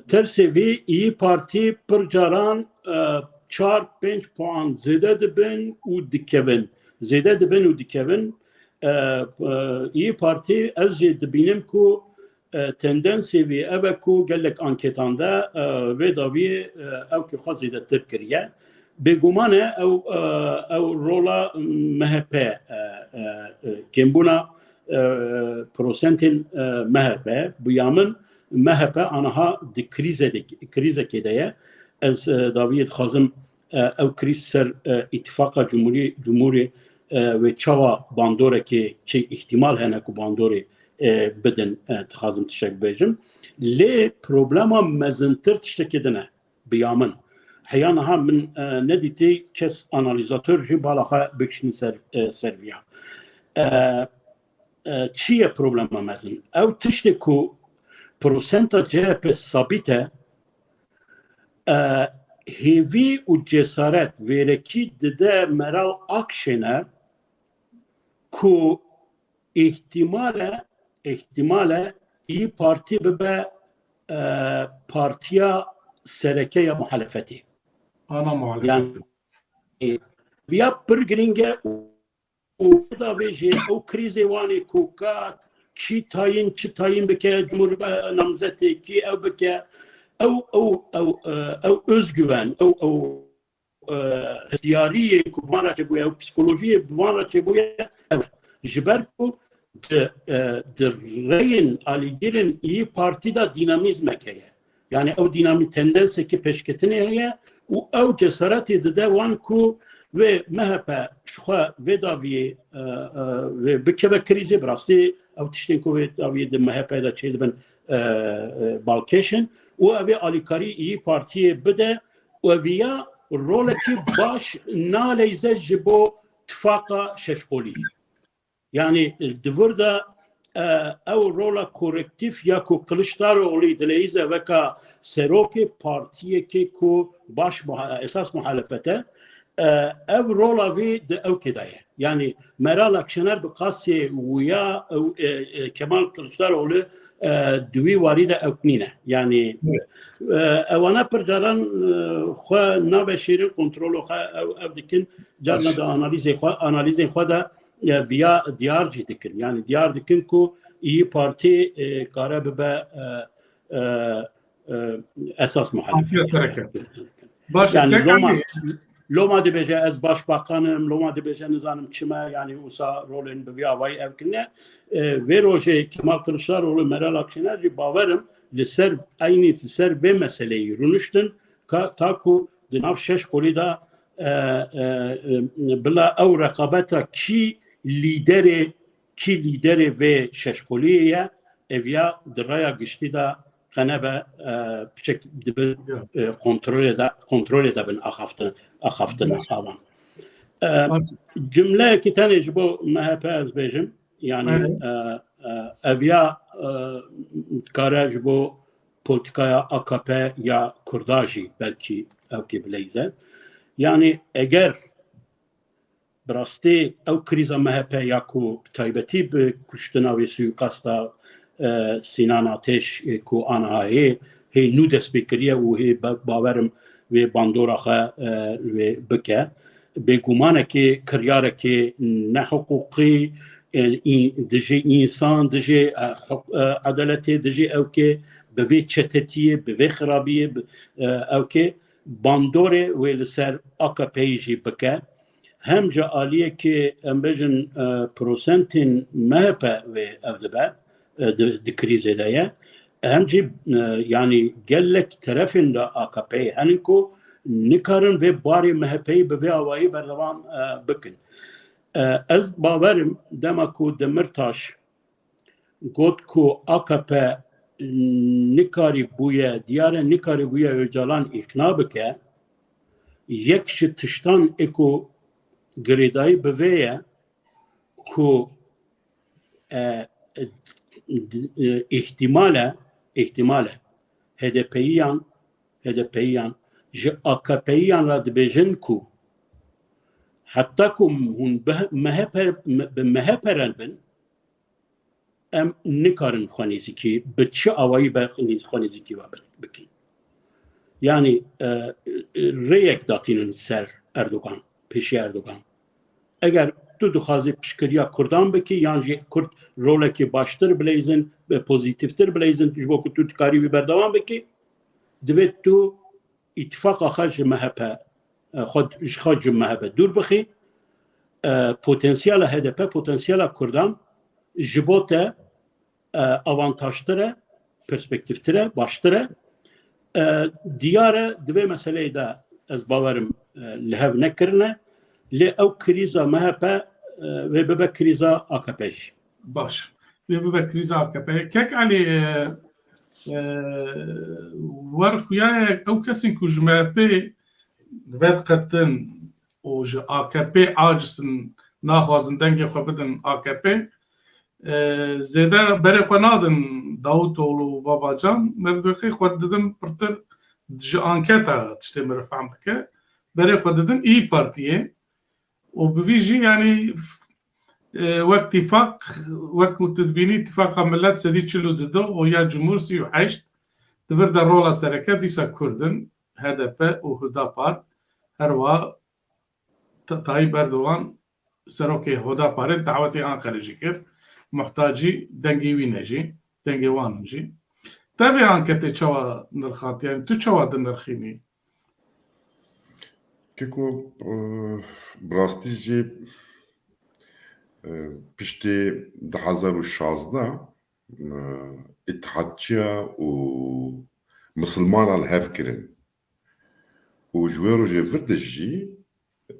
tersê wî İYİ Partî pir caran 4-5 puan zêde dibin û dikevin. Zêde dibin û dikevin. İYİ Partî ez jê dibînim ku tendensê wî ev e ku gelek anketan de vê davî ew kê xwe zêdetir kiriye. Bêguman e ew rola MHP kêmbûna prosentên MHP bûya min MHP anaha di krîzekê de ye. Ez daviyê dixwazim ew krîz ser îtîfaqa Cumhurî ve çawa bandorekê çi ihtimal hene ku bandorê bidin dixwazim tiştek bêjim. Lê problema mezintir tiştekê din e bûya min. Heya niha min nedîtî kes analizatör jî bala xwe bikişîne ser vîya. Çi ye problema mezin? Ew tiştê ku prosenta CHP sabit e hêvî û cesaret wêrekî dide Meral Akşener ku ihtimale İYİ Partî bibe partiya serekeya muhalefetê. Ana muhalefet. Yani ya pir giring e û da bêjê ew krîzê wanê ku ka çi tayin bike Cumhur namzetê ew bike ew özgüven ew hestiyariyê ku wana çêbûye ew psikolojiyê wana çêbûye ew ji ber ku di reyên alîgirên İYİ Partî da dinamîzmek heye. Yani ew dinamîk tendensekî peşketinê heye û ew cesaretê dide wan ku ve MHP şuxa ve daviyê ve bikeve krîzê bi rastî ew tiştên ku vê daviyê di MHP de çê dibin balkêşin û ev ê alîkarî İYİ Partiyê bide û ev ya rolekî baş naleyze ji bo tifaka şeşkolî. Yani divir de ew rola korektif ya ku Kılıçdaroğlu dileyîze veka serokê partiyekê ku baş esas muhalefete ev rola vê di ew kê de ye. Yani Meral Akşener bi qasê wiya Kemal Kılıçdaroğlu di wî warî de ew nîne. Yani ewana pir caran xwe nabeşêrin kontrola xwe ew dikin carna da analîzên xwe de diyar jî dikin. Yani diyar dikin ku İYİ Parti kare bibe esas muhalefet. Yani Loma dibêje ez başbakanım, Loma dibêje nizanim çime yani usa rolên bi vî avayî ev kirine. Vê rojê Kemal Kılıçdaroğlu Meral Akşener jî bawerim li ser aynî li ser vê meseleyê rûniştin ta ku di nav şeş kolî da bila ew rekabeta kî lîderê vê şeşkoliyê ye ev ya di raya giştî da qenebe piçek dibin kontrolê de bin axaftin avan. Cümleyekî tenê ji bo MHP ez bêjim yani ev ya kare ji bo politikaya AKP ya Kurda jî belkî evkê bileyze. Yani eger bi rastî ew krîza MHP ya ku taybetî bi kuştina wê suîqasta Sinan Ateş ku anahê hê nû dest pê kiriye û hê bawerim wê bandora xwe wê bike. Bêgumanekê kiryarekê nehiqûqî dijî însan, dijî edaletê, dijî evkê bi vê çetetiyê, bi vê xirabiyê evkê bandorê wê li ser AKP'yê jî bike. Hem ji aliyekê em bêjin prosentên MHP wê ev dibe di krîzê de ye. Hem jî yani gelek terefên de AKP'yê henin ku nikarin vê barê MHP'yê bi vê awayî berdewam bikin. Ez bawerim dema ku Demirtaş got ku AKP nikarî bûye diyare nikarî bûye Öcalan îkna bike yek ji tiştan eko girêdayî bi vê ye ku ihtimale HDP'yan ji AKP'yan ra dibêjin ku hatta ku hûn bi MHP re bin em nikarin xwenîzîkî bi çi awayî be xwenîzîkî bikin. Yani rêyek datînin ser Erdogan, pêşî Erdogan. Eger tu dixwazî piştgiriya Kurdan bikî yan jî Kurd rolekî baştir bileyzin, pozitiftir bileyzin ji bo ku tu dikarî wî berdewam bikî, divê tu îtîfaqa xwe ji MHP xwe ji MHP dûr bixî, potansiyela HDP, potansiyela Kurdan ji bo te avantajtir e, perspektiftir e, baştir e. Diyar e divê meseleyê de ez bawerim li hev nekirine lê ew krîza MHP vê bibe krîza AKP jî. Baş. Vê bibe krîza AKP. Kek Elî werxuyaye ew kesên ku ji MHP vedqetin û ji AKP acisin naxwazin dengê xwe bidin AKP zêde berê xwe nadin Davutoğlu û Babacan mevzûxê xwe didin pirtir ji anketa tiştê min fehm dike berê xwe didin İYİ Partiye û bi vî jî yanî wek tîfaq wek ku tu dibînî Tîfaqa Millet sedî çil û dudu û ya Cumhur sî û heşt divir de rola sereke dîsa Kurdin HDP û Hüdapar her wa Tayyip Erdogan serokê Hüdaparê dawetê Ankarê jî kir muhtacî dengê wî ne jî dengê wan jî tevê anketê çawa nirxat yani tu çawa dinirxînî Keko bi rastî jî piştî 2016 îtihatçiya û Misilmanan hev kirin û ji wê rojê vir de jî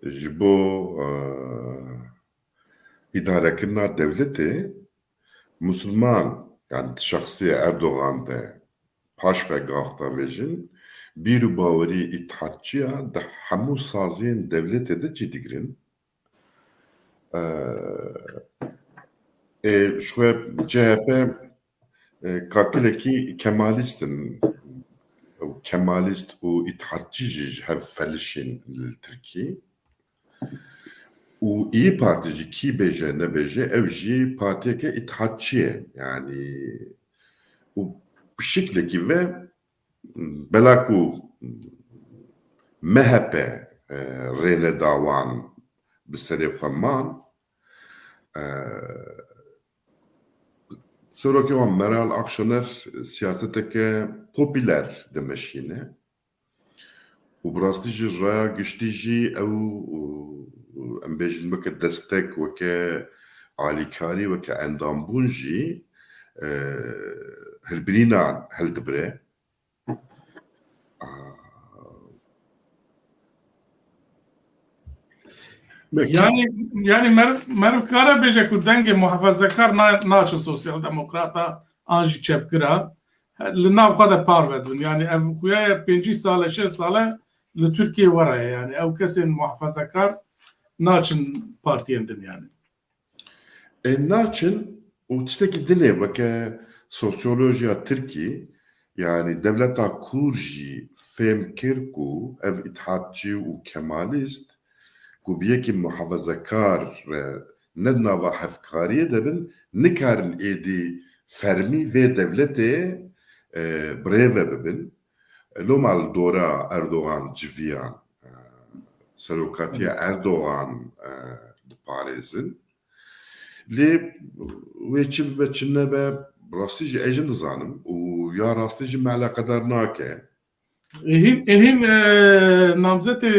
ji bo îdarekirina devletê Musilman yani şexsiya Erdogan de paş ve gafta vêjin bîr û bawerî îtihatçiya di hemû saziyên devletê de cî digirin. Ji we CHP kakilekî Kemalîstin Kemalîst û îtihatçî jî hev felişên li Tirkî و İyi Partici ki beje ne beje ev jî partiyeke ittihatçiye yani û bi şeklekî ve bela ku MHP rêne dawan bi serê xwe man Sorokê wan Meral Akşener siyaseteke popüler dimeşîne û bi rastî ji raya giştî jî ew em bêjin weke destek weke alîkarî weke endambûn jî hilbirîna hildibire Yani merkara beje ku dengê muhafazakar naçin sosyal demokrata an jî çepkira li nav xwe de par vedin yani ev xuya 5 sale 6 sale li Türkiye were yani ew kesên muhafazakar naçin partiyên din yani. Naçin û tiştekî dinê weke sosyolojiya Tirkî yani devleta Kur jî fêm kir ku ev ittihatçî û kemalîst ku bi yekî muhafazakar ne nava hevkariyê dibin nikarin êdî fermî vê devletê birêve bibin loma li dora Erdogan civiyan serokatiya Erdogan diparêzin lê wê çi bibe çi nebe rastî jî ez jî nizanim û ya rastî jî me eleqedar nake Hîn namzetê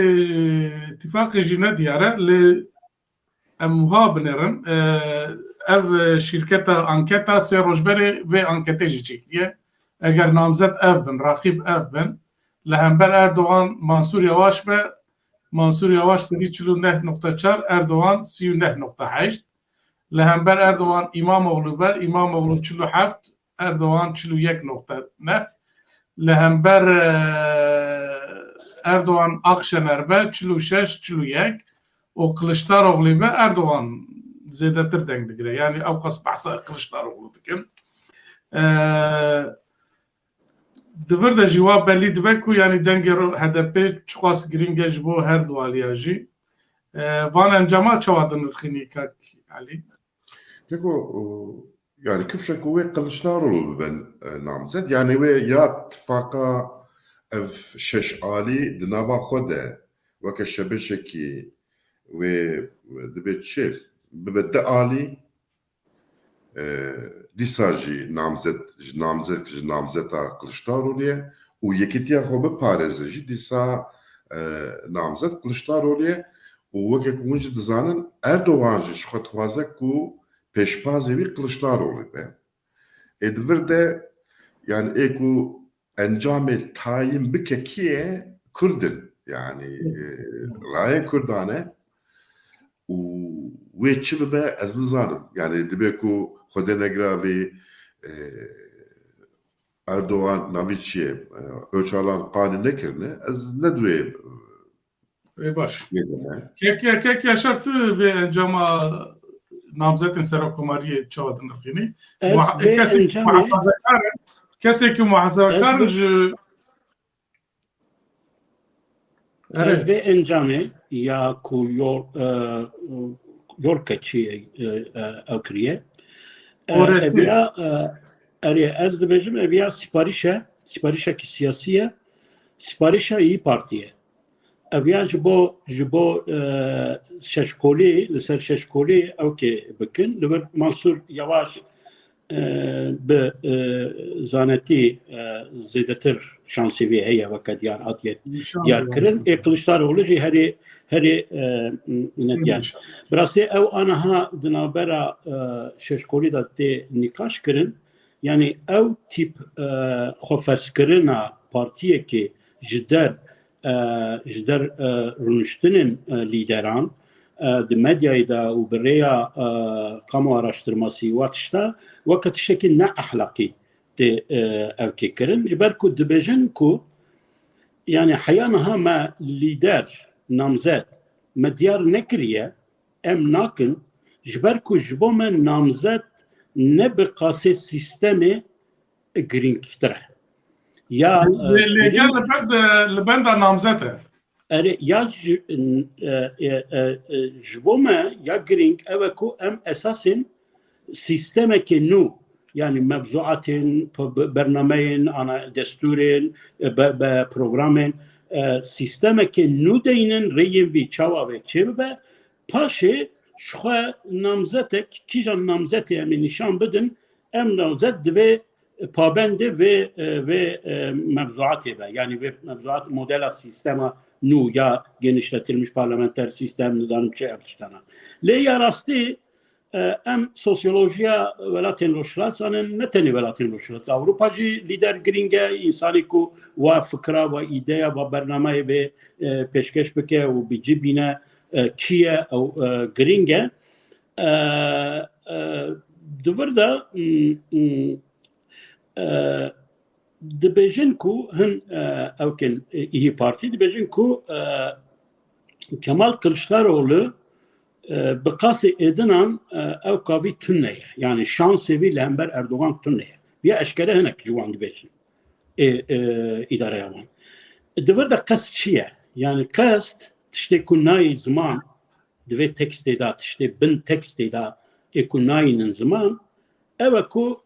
itîfaqê jî ne diyar e lê em wiha binêrin ev şîrketa anketa sê rojberê vê anketê jî çêkiriye eger namzet ev bin raxîb ev bin li hember Erdogan Mansur Yavaş be Mansur Yavaş 39.4 Erdogan 39.8 li hember Erdogan İmamoğlu be İmamoğlu 47 Erdogan 41.9 li hember Erdogan Akşener be 46-41 û Kılıçdaroğlu be Erdogan zêdetir deng digire yani ew xas behsa Kılıçdaroğlu dikin divir de jî wa belî dibe ku yani dengê HDP çi xas giring e ji bo her du aliya jî van encama çawa dinirxînî kak Elî Teko yani kifşek wê Kılıçdaroğlu ben namzet yani wê ya ittifaka ev şeş alî di nava xwe de weke şebeşekî wê dibe çêl bibe de alî dîsa jî namzeta Kılıçdaroğlu'ye û yekîtiya xwe biparêze jî dîsa namzet Kılıçdaroğlu'ye û weke ku hûn jî dizanin Erdogan jî ji xwe dixwaze ku pêşbazê wî Kılıçdaroğlu be divir de yani ê ku encamê tayin bike kî ye Kurdin yani rayên Kurdan e û wê çi bibe ez nizanim yani dibe ku Xwedê negira vê Erdogan navî çi ye Öcalan qanî nekirine ez nedivê baş dime kek yaşar tu vê encama namzetên serokkomariyê çawa dinirxînî kesekî muhafazakar ji Ez vê encamê ya ku yol keçî ew kiriye eviya ez dibêjim eviya siparîşekî siyasî ye siparîşa İyi Partiye eviya ji bo şeşkolî li ser şeşkolî ew kê bikin li vir Mansur Yavaş bi zanetî zêdetir şansê wê heye weke diyar hatiye diyar kirin Kılıçdaroğlu jî herê nediyan bi rastî ew aniha di navbera şeşkolî de tê nîqaş kirin yani ew tîp xweferzkirina partiyekê ji der rûniştinên lîderan di medyayê de û bi rêya kamu araştırmasî wa tişta weke tiştekî neahlaqî tê ew kê kirin ji ber ku dibêjin ku yani heya niha me lîder namzet me diyar nekiriye em nakin ji ber ku ji bo me namzet ne bi qasê sîstemê girîngtir e ya li benda namzet e اره یا جبومه یا گرینگ اوه کو ام اساسین سیستم که نو yani mevzuatın, bernameyên, destûrên, programên sistemeke nû deynin rêyên vî çawa ve çêbibe paşê ji xwe namzetek kîjan namzetê em ê nîşan bidin em namzet divê pabendê vê mevzuatê be yani vê mevzuat modela sistema nû ya genişletilmiş parlamenter sistem nizanim çê tiştana lê ya rastî em sosyolojiya welatên Rojhilatsanin ne tenê welatên Rojhilat Avrupa jî lider giring e însanî ku wa fikra wa îdeya wa bernameyê vê pêşkeş bike û bicî bîne çi ye ew giring e di vir de dibêjin ku hin ewkên İYİ Partî dibêjin ku Kemal Kılıçdaroğlu بقاسي إدنان أو كافي تنية يعني شانسي في لهمبر أردوغان تنية بيا أشكاله هناك جوان دبيجن إدارة يوان الدفر ده قصد شيء يعني قصد تشتي كناي زمان دفي تكست دا تشتي بن تكست دا كناي زمان أوكو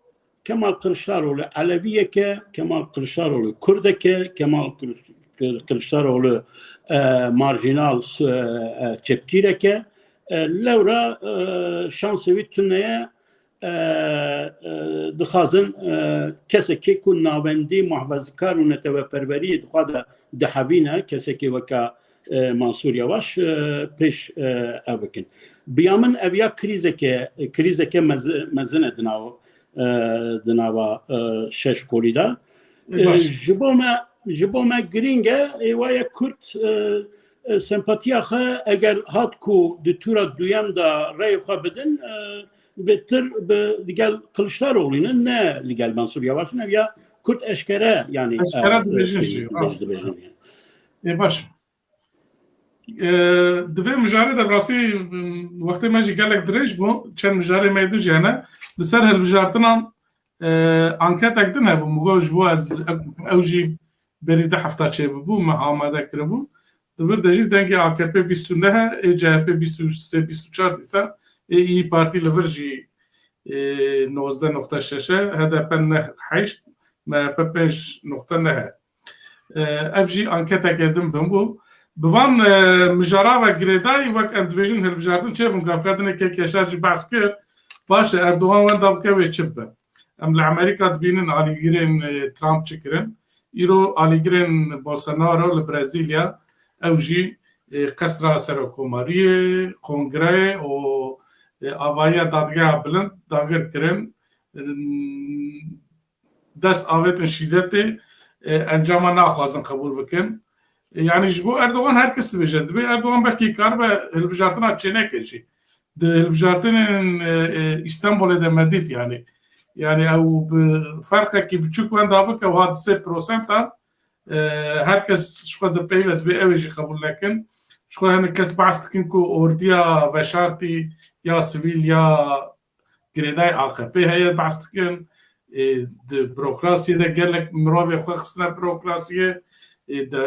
كمال Kılıçdaroğlu علوية كمال Kılıçdaroğlu كردة كمال Kılıçdaroğlu مارجينال تشبكيرة لورا شانسوی تنه دخازن کسی که کن ناوندی محافظه‌کار و نتوپروری دخواد دهبینه کسی که وکا منصور یواش پیش ابکن بیامن اویا کریزه که مزنه دناو شش کولیدا جبوما گرینگه ایوای کرد سمپاتیا خه اگر هات کو د تورا دویم دا رای خو بدن بهتر به دیگل Kılıçdaroğlu'nun ne لیگل منصور یواش نه یا Kürt eşkere yani eşkere baş divê mijarê de rasî wextê me jî gelek dirêj bû çend mijarê me du jene li ser hilbijartinan anketek din hebû migo ji bo ez ew jî berî de hefta çêbibû me amade kiribû divir de jî dengê AKP 29 CHP 23-24 dîsa İYİ Partî li vir jî 19.6 HDP 8 MHP 5.9 ev jî anketeke din bin bû bi van mijara ve girêdayî wek em dibêjin hilbijartin çêbûn gavkadineke keşer jî behs kir baş e Erdogan wenda bike wê çi bibe em li Amerîka dibînin alîgirên Trump çikirin îro alîgirên Bolsonaro li Brezîlya ew jî qesra serokkomariyê kongreyê û avaya dadgeha bilind dagir kirin dest avêtin şîdetê encama naxwazin qebûl bikin yani ji bo Erdogan herkes dibêje dibê Erdogan belkî karibe hilbijartina çênekê jî di hilbijartinên İstanbulê de medît yani ew bi ferqekî biçûk wenda bike û hat 3% herkes ji xwe dipeyve dibê ew ê jî qebûl nekin ji xwe hinek kes behs dikin ku ordiya veşartî ya sivîl ya girêdayê AKP heye behs dikin di bürokrasiyê de gelek mirovê xwe xistine bürokrasiyê di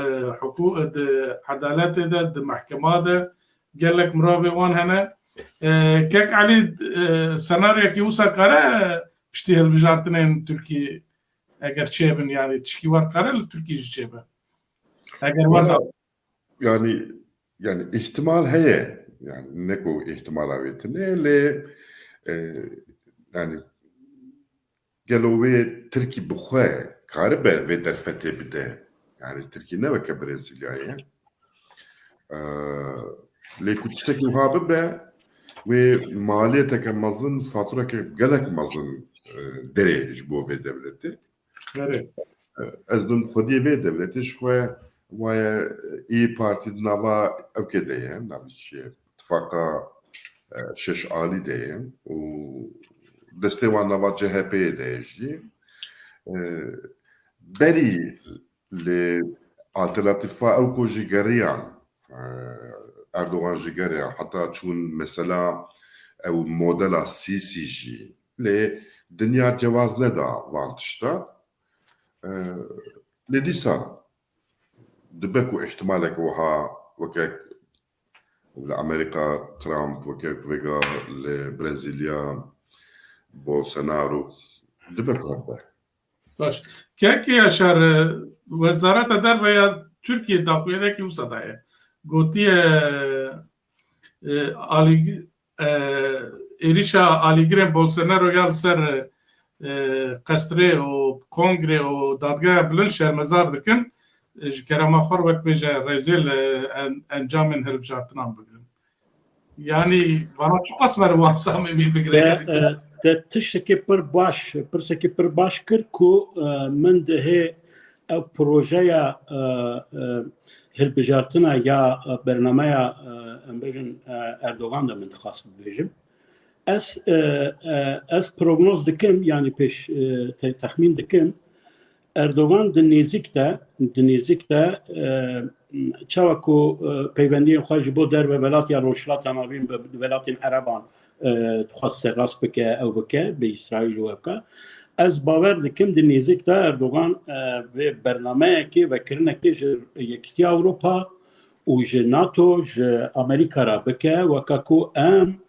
edaletê de di mehkema de gelek mirovê wan hene kek Elî senaryokê wisa kare piştî hilbijartinên Tirkiyê eger çêbin yani tişkî war kare li Tirkiyê jî çêbe eger wenda yani ihtimal heye yani ne ku ihtimal avetine lê yani gelo wê Tirkî bi xwe karibe vê derfetê bide yani Tirkî ne weke Brezilyayê lê ku tiştekî wiha bibe wê maliyeteke mezin fatureke gelek mezin derê ji bo vê devletê ez din xwediyê vê devletê ji xwe waye İYİ Partî di nava ewkê de ye navî çi ye ittifaka şeş alî de ye û destê wan nava CHP'yê de ye jî berî lê alternatîfa ew ku jî geriyan Erdogan jî geriya heta çûn mesela ew modela Sîsî jî lê dinya cewaz neda van tişta lê dîsa دبكو احتمالك وها وكاك لأمريكا ترامب وكاك فيغا لبرازيليا بولسونارو دبكو هبه باش كاكي يشار وزارة الداخلية تركيا داخلية كي وصدايا قوتي علي إريشا عليجرين بولسونارو يال سر قصري و كونغري و دادگاه بلند شهر مزار دکن جکرما خور وقت بیجه رزیل انجام هلب جارتنام بگرن یعنی وانا چو قسم رو وامسامی می بگرن تشتكي پر باش كر كو من ده او بروجيا هلبجارتنا يا برنامج امبيجن اردوغان ده من خاص بيجم اس بروجنوز دكم يعني بيش تخمين دكم اردوغان دنيزيكتا تشاوكو بيبندي خارج بو در بلات يا روشلات نابين بلات عربان تخص راس بك او بك باسرائيل وبك از باور دكم دنيزيكتا اردوغان برنامج كي وكرنا كي يكتي اوروبا وج ناتو ج امريكا را بك وكاكو ام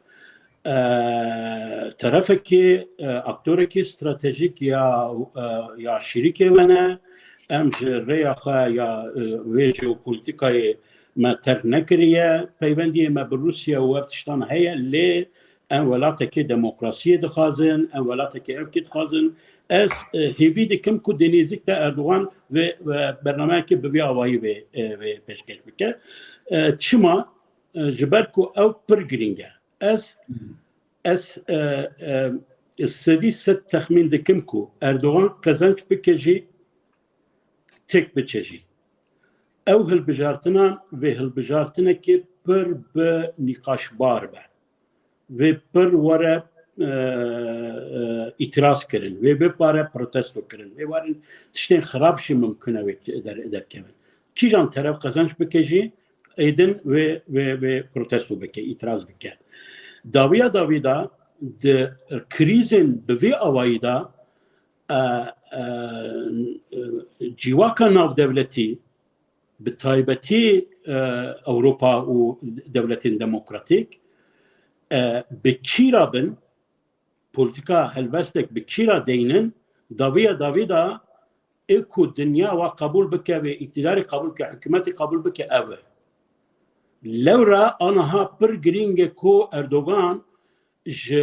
طرفك اكتورك استراتيجيك يا شريكه وانا ام رياخا يا ويجو بوليتيكاي ما ترنكريا بيبندي ما بروسيا وابتشتان هي اللي ام ولاتك ديمقراطيه دخازن ام ولاتك اركي دخازن اس هيفي دي كم كو دينيزيك تا اردوغان وبرنامج ببي اواي بيشكل بك تشما جبركو او برجرينجا اس السادس تخمين دكمكو اردوغان كازانج بكجي تك بتشجي او هالبجارتنا وهالبجارتنا كي بر بنقاش باربه وبر ورا itiraz كرن وبر بروتستو كرن وارن تشتين خراب شي ممكن ادر كمان كي جان طرف كازانج بكجي ايدن و بروتستو بكي itiraz بكي داویدا د کریزن به اوایدا جیواکا ناو دولتی به تایبتی اوروپا و دولتین دموکراتیک به کیرا بن پولیتیکا هلوستک به کیرا دینن داویدا اکو دنیا و قبول بکه و اقتدار قبول که حکومتی قبول بکه اوه لورا آنها پر گرینگ کو اردوغان ج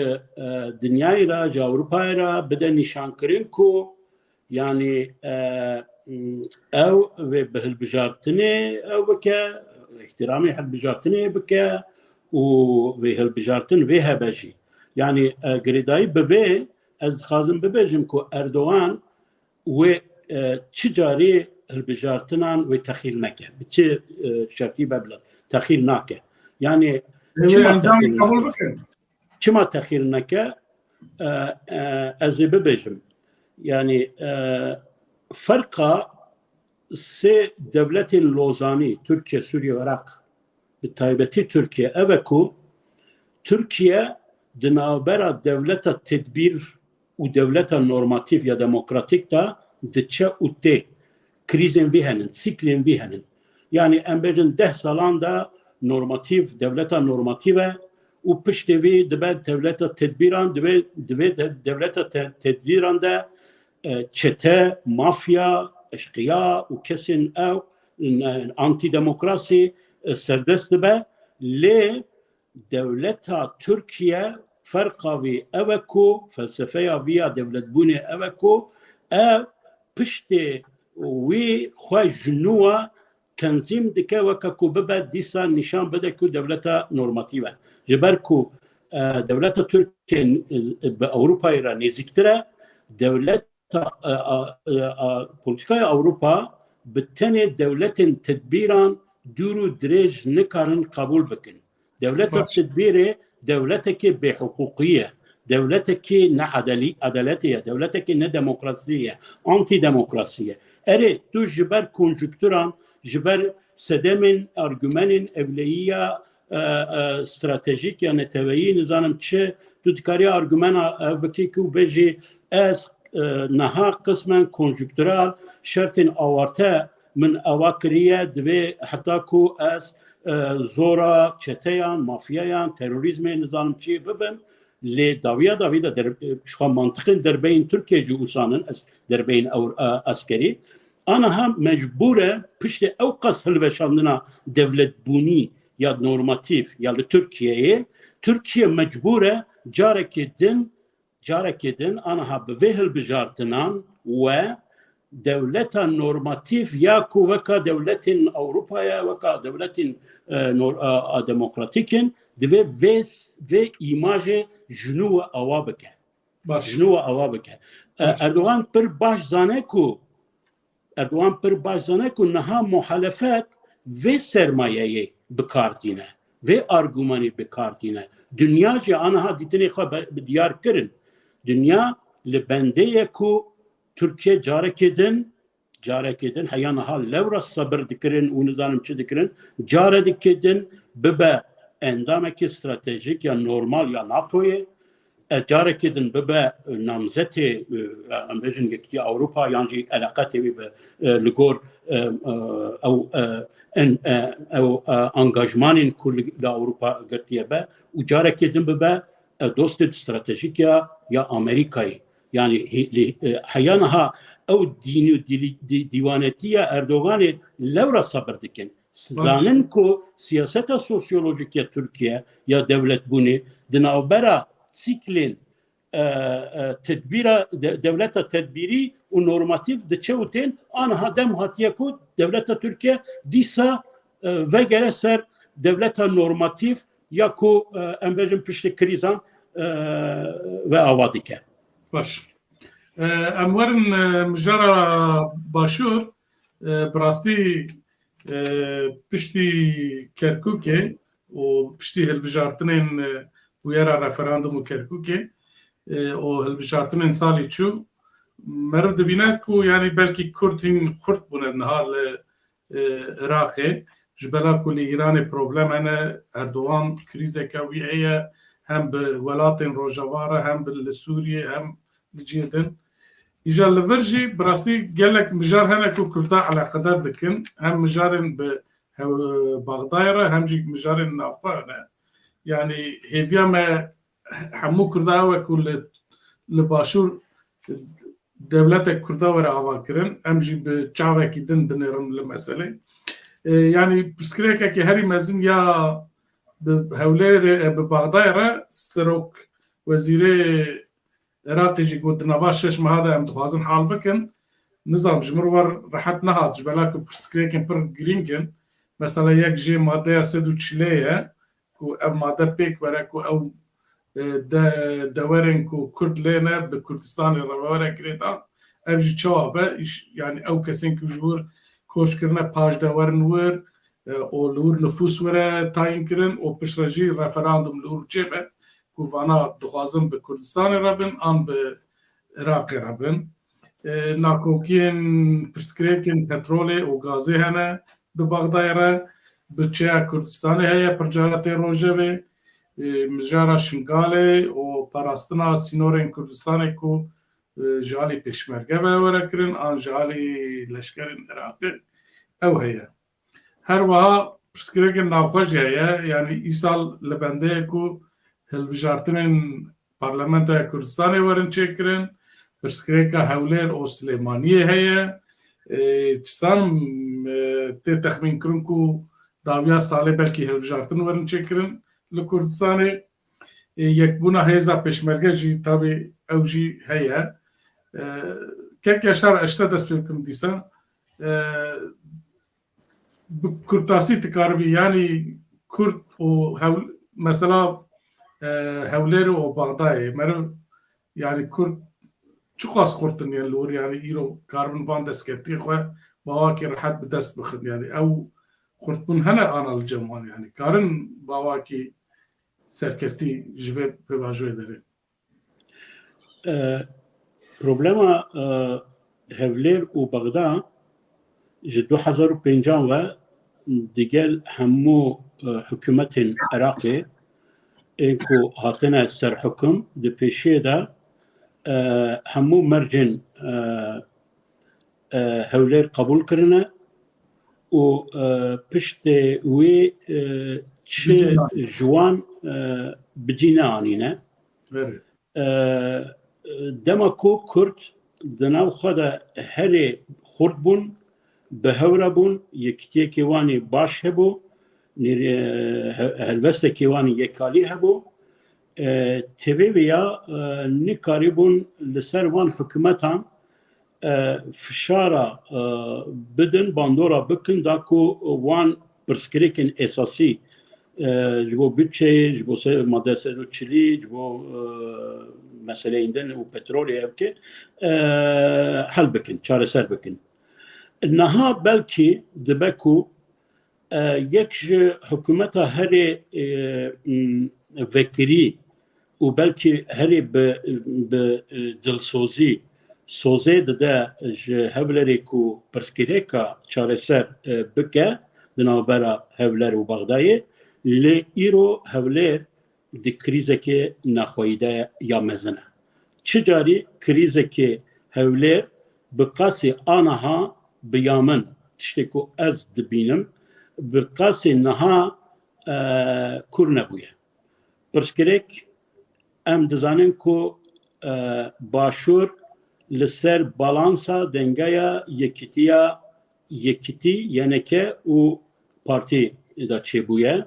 دنیای را ج اروپای را بده نشان کرین کو یعنی او و به البجارتنی او بکه احترامی البجارتنی بکه و به البجارتن و هبجی یعنی گریدای ببه از خازم ببجم کو اردوغان و چجاری البجارتنان و تخیل نکه بچه شرطی ببلا تخیل نکه یعنی چما تخیل نکه از ببجم یعنی فرقا سه دولت لوزانی ترکیه سوریه و عراق به تایبتی ترکیه اوکو ترکیه دنابرا دولت تدبیر و دولت نورماتیف یا دموکراتیک دا دچه او ته کریزن بیهنن سیکلین بیهنن یعنی امبرجن 10 سالان دا نورماتیف دولت نورماتیوه و پشت وی دبد دولت تدبیران دولت تدبیران دا چته مافیا اشقیا و کسین او انتی دموکراسی سردست به لی دولت ترکیه فرقاوی اوکو فلسفه ویا دولت بونه اوکو او پشت وی خواه جنوه تنظیم دکه وکاکو ببه دیسا نشان بده که دولت نورماتیوه جبر که دولت ترکیه به اروپای را نزدیکتره دولت پولیتیکای اروپا بتنه دولت تدبیران دور و درج نکارن قبول بکن دولت تدبیر دولت که به حقوقیه دولت که نه عدالتیه دولت که نه دموکراسیه آنتی دموکراسیه اره تو جبر کنجکتوران جبر سدمن ارگومنن اولیه استراتژیک یا نتویی نظام چه تو دکاری ارگومن بکی که بجی از نها قسمن کنجکتورال شرطن آورته من أواكرية دبي حتى كو أس زورا چتيان مافيايان تيروريزم نظام چي ببن لداوية در شخوا منطقين دربين تركيا جو أسانن دربين أو أسكري أنا هم مجبورة پشت أو قص هلبشاندنا دولت بوني يا نورماتيف يا لتركيا تركيا مجبورة جارك دن أنا بفهل بجارتنان و دولة نورماتيف ياكو وكا دولة أوروبا وكا دولة ديمقراطيك دبي في إيماج جنو أوابك جنو أوابك أردوغان پر باش زانكو نها محالفات في سرمایه بکاردینه في أرجوماني بکاردینه دنیا جي أنا ها ديتني خوا بديار كرن دنیا لبنده کو ترکیه جارك دن هيانا ها لورا صبر دكرن ونزانم چه دكرن جاره دكدن ببا اندامك استراتيجيك يا نورمال يا ناتوي جارك دن ببا نامزتي امبيجن يكتي اوروبا يانجي علاقاتي لغور او انغاجمان كل اوروبا قرتيه با وجارك دن ببا دوست استراتيجيك يا امريكاي يعني حيانها او ديوانتيه اردوغان لورا صبر دكن زاننكو سياسه سوسيولوجيكيه تركيا يا دولت بوني دناوبرا سيكلين تدبير دولة تدبيري ونورماتيف دتشوتين انا هدم هاتيكو دولة تركيا ديسا وغيرسر دولة نورماتيف ياكو امبيجن بشت كريزان و اواديكه باش امورن مجرى باشور براستي پشتی کرکوکه و پشتی هلبجارتنین ویرا رفراندوم کرکوکه و هلبجارتنین سالی چو مرد بینه کو یعنی بلکی کردین خرد بونه نهار عراقه جبلا کلی ایران پروبلم انه اردوغان کریزه کویه هم به ولاتین روجواره هم به سوریه هم بجیدن إجا لفرجي براسي قال لك مجار هنا كو كرتا على قدر دكن هم مجارن بغدايرة هم جيك مجارن نافقانا يعني هيفيا ما حمو كرتا وكل لباشور دولتك كرتا ورا عواكرن هم جي بتشاوه كي دنرم المسألة يعني بسكريكا كي هاري مازن يا بهولير ببغدايرة سروك وزيري عراقي جي قلت نباشش ما هذا ام دخوازن حال بكن نظام جمرور رحت نهاد جبلاك برسكريكن بر جرينكن مثلا يك جي ماده سدو تشليه كو اب ماده بيك وراكو او دورن كو كرد لينا بكردستان الرواره كريتا اجي جوابه يعني او كسين كجور كوش كرنا باج دورن ور او لور نفوس ورا تاين كرن او بشرجي ريفراندوم لور جيبه كوفانا دخوازن بكردستان رابن ام بعراق رابن ناكوكين برسكريكين بترولي و غازي هنا ببغدايرة بتشيا كردستان هي برجالات روجوي مجارة شنغالي و باراستنا سينورين كردستان كو جالي بيشمرگه بوركرن ان جالي لشكرين عراقي او هي هر وها برسكريكين ناوخوش هي يعني ايسال لبنده كو هلبجارتنين برلمانتا كردستاني ورن چكرن برسكريكا هولير او سليمانية هي چسان تخمين كرنكو داويا سالي بلكي هلبجارتن ورن چكرن لكردستاني يكبونا هيزا پشمرگه جي تابي او جي هي كيك يشار اشتدس بكم ديسا بكرداسي تكاربي يعني كرد و مثلا هوليرو و بغداي مر يعني كرد چقاس قرتن يعني لور يعني ايرو كاربن بان دسكرتي خو باواكي راحت بدست بخن يعني او قرتن هنا انا الجمال يعني كارن باواكي سركرتي جوي بواجوي داري بروبلما هولير و بغدا جدو 2005 و دیگل همو حکومت عراقی اینکو هاتنا سر حکم دی پیشه دا همو مرجن هولير قبول کرنه و پشت وی چه جوان بجینه آنینه دما کو کرد دناو خود هر خورد بون به هوره بون یکتیه کیوانی باش هبو هلوسته کیوانی یکالی هبو تبیویا نکاری بون لسر وان حکومتان فشارا بدن باندورا بکن داکو وان پرسکریکن اساسی جبو bütçe جبو ماده سلوچلی جبو مسئله ایندن و پترولی هبکه حل بکن چارەسەر بکن نها بلکی دبکو یک حکومتا هری وکری و بلکی هری به دلسوزی سوزه ده هولری کو پرسکریکا چارەسەر بکه دنابرا هولر و بغدای لی ایرو هولر دی کریزه که نخوایده یا مزنه چجاری کریزه که هولر بقاسی آنها بیامن تشتی که از دبینم بقاسی نها کور نبویه پرسکریک ام دزانن که باشور لسر بالانسا دنگایا یکیتی یعنی که او پارتی دا چه بویه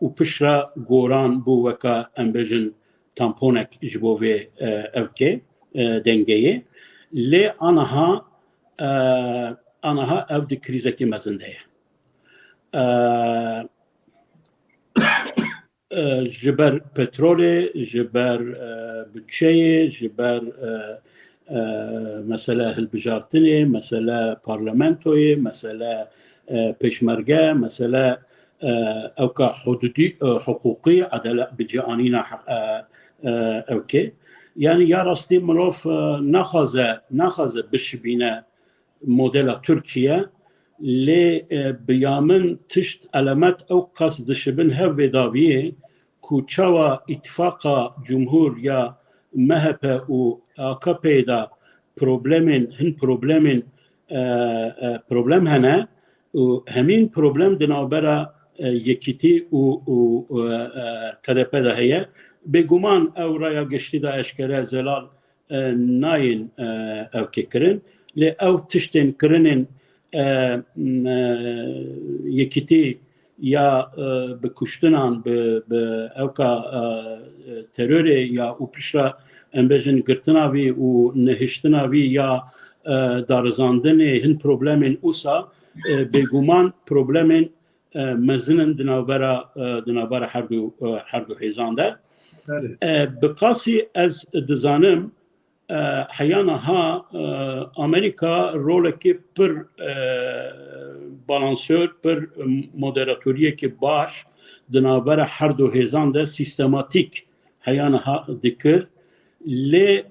و پشرا گوران بو وکا امبجن تامپونک جبوه اوکه دنگیه لی آنها او دی کریزه که مزنده جبر پترول جبر بچه جبر مسئله هلبجارتنی مسئله پارلمنتوی مسئله پشمرگه مسئله اوکا حدودی حقوقی عدالت بجانینا اوکی یعنی یا راستی مروف نخوازه بشبینه مدل ترکیه لی بیامن تشت علامت او قصد شبن هف داویه کوچاوا اتفاق جمهور یا مهپ و AKP دا پروبلم هنه و همین پروبلم دنابرا یکیتی و KDP دا هیه بگومان او رایا گشتی دا اشکره زلال ناین او که کرن لی او تشتین کرنین یکیتی یا بکشتنان به اوکا تروری یا اوپشرا امبجن گرتناوی و نهشتناوی یا دارزاندن هن پروبلمین اوسا بگومان پروبلمین مزنن دنابرا هر دو حیزانده بقاسی از دزانم حیانا ها امریکا رولکی پر بالانسور پر مودراتوریه که باش دنابرا هر دو حیزانده سیستماتیک حیانا ها دکر لی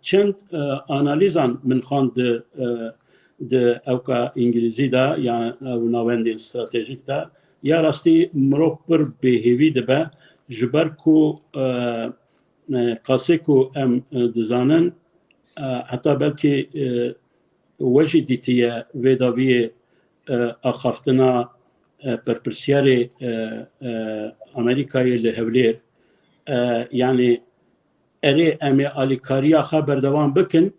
چند آنالیزان من خواند ده اوکا انگلیزی دا یا ناوندی استراتژیک دا یا راستی مرو پر بهیوی دبه جبر کو قاسه کو ام دزانن حتی بلکه وجه دیتیه ویداوی آخافتنا پرپرسیار امریکای لهولیر یعنی اری امی آلیکاریا خبر دوام بکن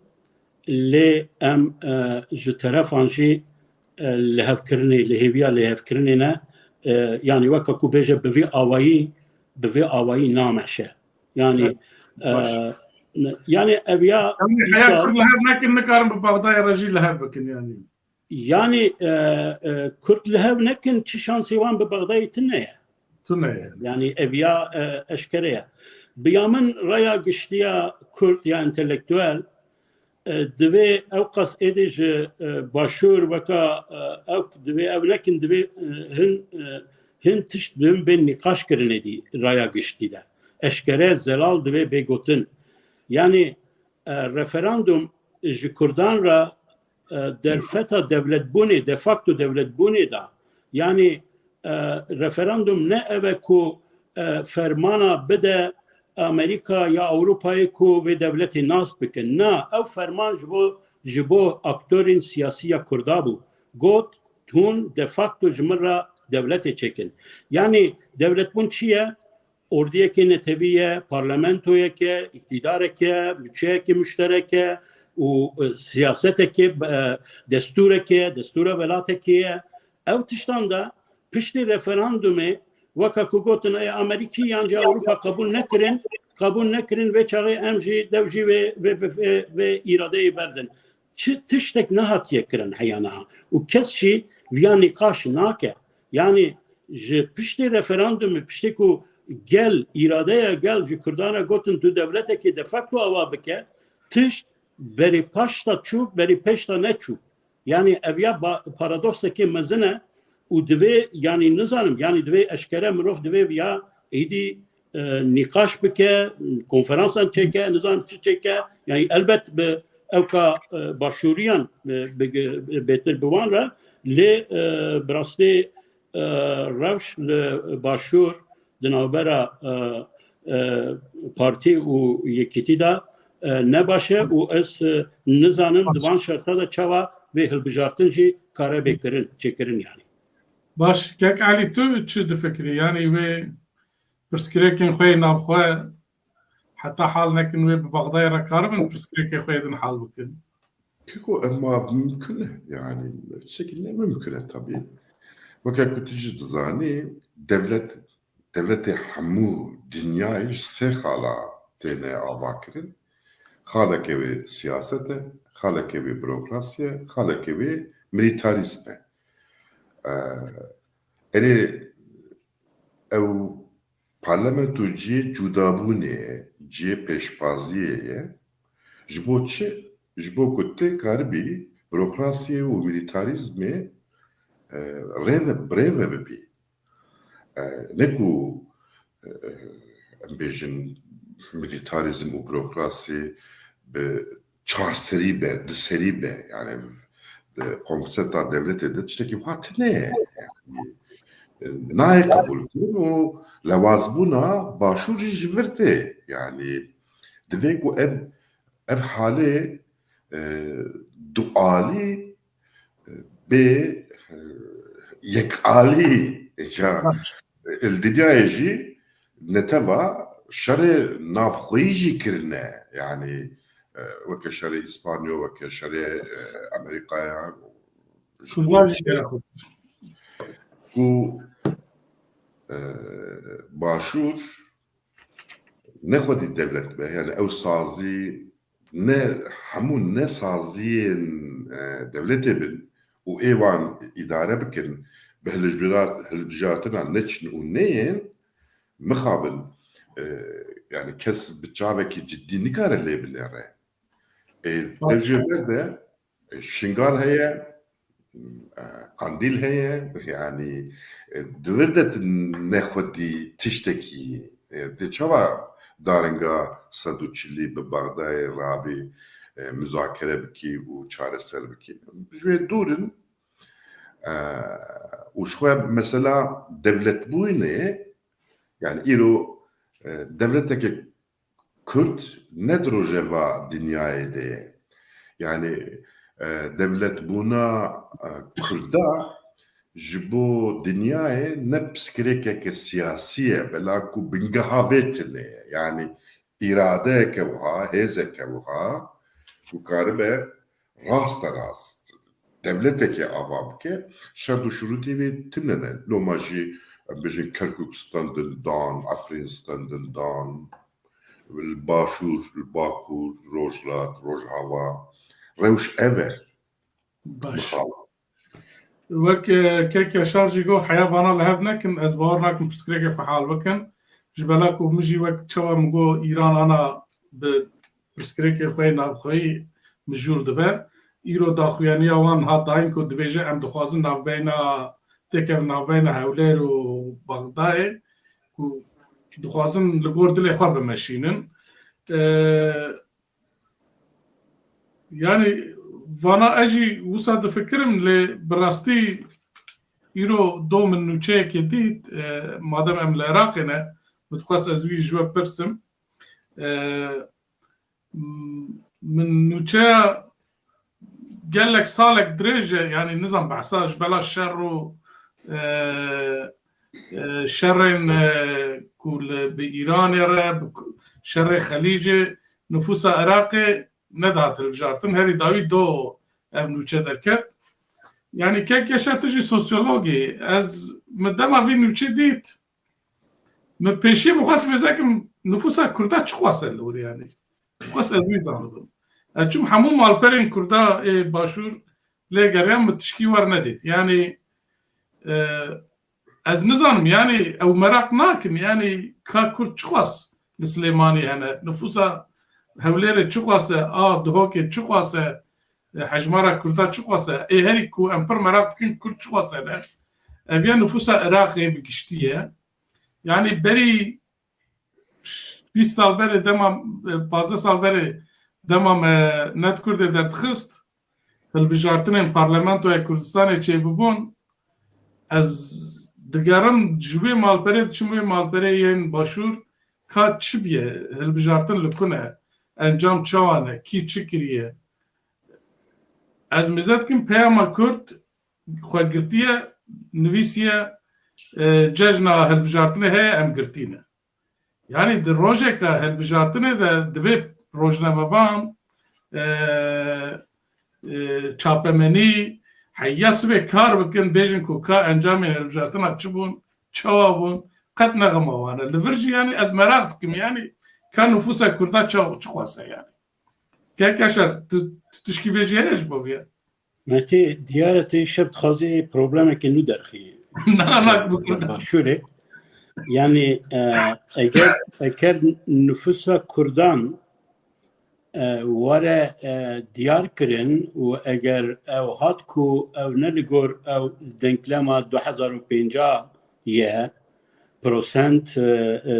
لی ام جو طرفان جی لهویا لهفکرنی نه یعنی وکا کو بیجه بوی آوایی نامشه yani evya hayal kurlaher nekin nekarim bu Bağdaya rajil leher bekin yani Kürt leher nekin çi şansı wan bi Bağdayê tune yani evya eşkereye biyamın raya giştiya Kürt ya entelektüel divê ew qas êdî ji başûr weka ew divê ew nekin divê hin tişt bin bên nîqaş kirinê dî raya giştî de eşkere zelal divê bêgotin yani referandum ji Kurdan ra derfeta devletbûnê de facto devletbûnê da yani referandum ne eve ku fermana bide Amerika ya Avrupa'yı ku ve devleti nas bikin na ev ferman ji bo aktörên siyasî ya Kurda bû got هون دفاكتو جمرة دولتي تشكن يعني دولت بون چیه اردیه نتویه پارلمنتویه که اقتداره که بچه که مشترکه و سیاسته که دستوره که دستور ولاته که او تشتان دا پشت رفراندومه وکا که گوتن امریکی یانجا اروپا قبول نکرن و چاقی امجی دوجی و ایراده بردن تشتک نهاتیه کرن حیانا و کسی ویا نقاش ناکه يعني پشت رفراندوم پشتی کو گل ایراده گل جو کردانا گوتن تو دولته که دفاکتو آوا بکه تشت بری پاشتا چوب بری پشتا نچوب يعني اویا پارادوکسه که مزنه و دوی يعني نظام يعني دوی اشکره مروف دوی ویا ایدی نقاش بکه کنفرانسان چکه نظام چکه يعني البت به اوکا باشوریان بهتر بوان را لی براستی روش باشور دنابرا پارتی و یکیتی دا نباشه و از نزانم دوان شرطه دا چوا به هلبجارتن جی کاره بکرن چکرن يعني باش كاك علي تو تشو دفكري يعني وي برسكريكين خوي نافخوا حتى حالنا كن وي ببغداد ركاربن برسكريكين خوي دن حال بكن كيكو اما ممكن يعني بشكل ممكن طبيعي وكاكو تجي تزاني devleti hemû dünyayê ji sê xala têne avakirin. Xalekê wê siyasete, xalekê wê bürokrasiye, xalekê wê milîtarizm e. Erê ew parlamento ciyê cudabûnê ye, ciyê pêşbaziyê ye, ji bo çi? Ji bo ku tê karibî bürokrasiyê û milîtarizmê birêve bibî. Neku em bêjin milîtarizm û bürokrasî bi çarserî be, diserî be yani konsepta devletê de tiştekî wiha tune nayê qebûl kirin û lewazbûna başûr jî ji vir tê yani divê ku ev halê dualî bê yekalî الدنيا جي نتبع شري نافخوي جي كرنا يعني وكا شري اسبانيا وكا شري امريكا شو واجي ياخذ كو باشور ناخذ الدولة به يعني او سازي نه همون نه سازين دولتي بن وايوان اداره بكن بهالجاتنا نتشن ونين مخابن يعني كسب بتشافك جدي نكار اللي بالنره التجربه ده شنغال هي قنديل هي يعني دوردت ناخدي تشتكي دي شوا دارنگا صدوچلي ببغداد رابي مذاكره بكي وچاره سر بكي بجوي دورن وشوية مثلا devlet buyne yani İro devletteki Kürt nedir o ceva dünyaya diye yani devlet buna Kürt'da jibo dünyaya ne psikreke siyasiye belaku bingahavetine yani irade kevuha heze kevuha bu karibe rast devleteki avabke şardu şuruti ve tinene lomaji bejin Kirkukstan'dan dan Afganistan'dan Başur Bakur Rojlat Rojava Rewş eve باش وك كيك شارجي جو حياة فانا لهبناكن أزبارناكن بسكريك في حال بكن جبلاكو مجي وقت شوا مجو إيران أنا بسكريك خوي نافخوي مجور دبا إيرو داخوياني أوان هاتاين كو دبيجة أم دخوازن ناف بينا تكف ناف بينا هولير و بغداد كو دخوازن لقور دل إخوة بمشينن يعني وانا اجي وصاد فكرم لبراستي يرو دو من نوچه كديت مادام ام العراق هنا متخصص ازوي جوا برسم من نوچه قال لك صالك درجة يعني نظام بعصاج بلا الشر و شرين كل بإيران يرى شر خليجي نفوسها عراقي ندهت البجارتن هري داوي دو ابنو دركت يعني كيك يشار تجي سوسيولوجي از مدام بينو ديت من بيشي مخاص بزاكم نفوسها كردات شخواص اللور يعني خاص ازويز عنهم اجم حموم البرين كردا باشور لقريان متشكي ور نديت يعني از نظام يعني او مراق ناكن يعني كرد شخواص لسليماني انا نفوسها هولير شخواصه دهوك شخواصه حجمارا كردا شخواصه هري كو امبر مراق كن كرد شخواصه ده ابيا نفوسها عراقي بقشتيه يعني بري 20 سال بري دمام 15 سال بري دمام نت كرد دردخست البجارتين البرلمانتو كردستان چه ببون از دگرم جوی مالپره چموی مالپره ین باشور که چی بیه البجارتن لکنه انجام چوانه کی چی کریه از مزد کم پیام کرد خواهگرتیه نویسیه ججنا البجارتنه هی ام گرتینه يعني در روژه که البجارتنه دبی روژنامه بام چاپمنی حياس به کار بکن بیشن کو کا انجام البجارتنا چبون چوابون قد نغمه وانا لفرجي يعني از مراقتكم يعني كان نفوسها كردات چخواسه يعني كاشر تشكي بيجي ايش بابيا متى ديارتي شبت خازي بروبلمك انه درخي شوري يعني اگر نفوسها كردان وره دیار کرن و اگر او هات کو او نلگور او دنکلما 2050 یه پروسنت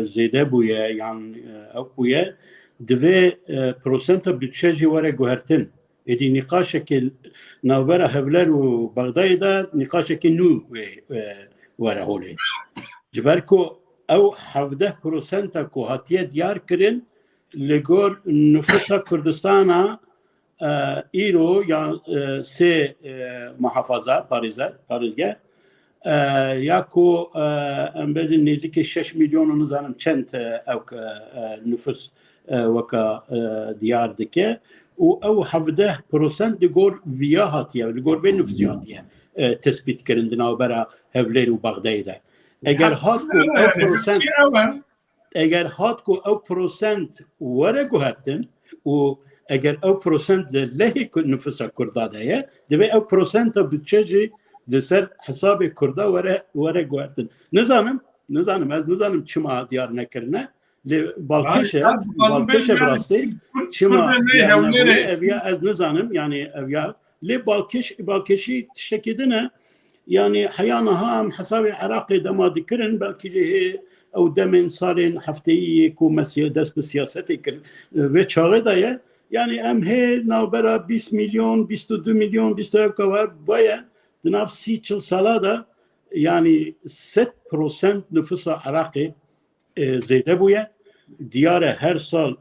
زیده بویه يعني او بویه دوی پروسنت بودجه وره گوهرتن ادی نقاشك نوبره هفلر و بغداد ده نقاشك نو وره هولي جبركو او 17% کو هاتیه دیار کرن لگور نفوس کردستان ایرو یا سه محافظه پاریزگه یا کو امبد نزدیک 6 میلیون نزانم چند او نفوس وکا دیار دکه او 17% لگور ویا هاتیه لگور به نفوس هاتیه تثبیت کردن برای هفلر و بغداد اگر هات کو اگر هات کو او پروسنت وره گوهرتن و اگر او پروسنت لهی نفوس کرداده دبی او پروسنت بودجه دسر حساب کردا وره گوهرتن نزانم چما دیار نکرنه بالکشه براستی چما اویا از نزانم يعني اویا لی بالکشی تشکیدنه يعني حيانا هم حساب عراقي دما ذكرن بلكي او دمن صارين هفته‌ای کو دست به سیاستی کرد و چاقه يعني ام هي نوبرا 20 میلیون 22 میلیون 21 و باید دناب 30 ساله ده يعني 6% نفوس عراقي زیده بویه دیار هر سال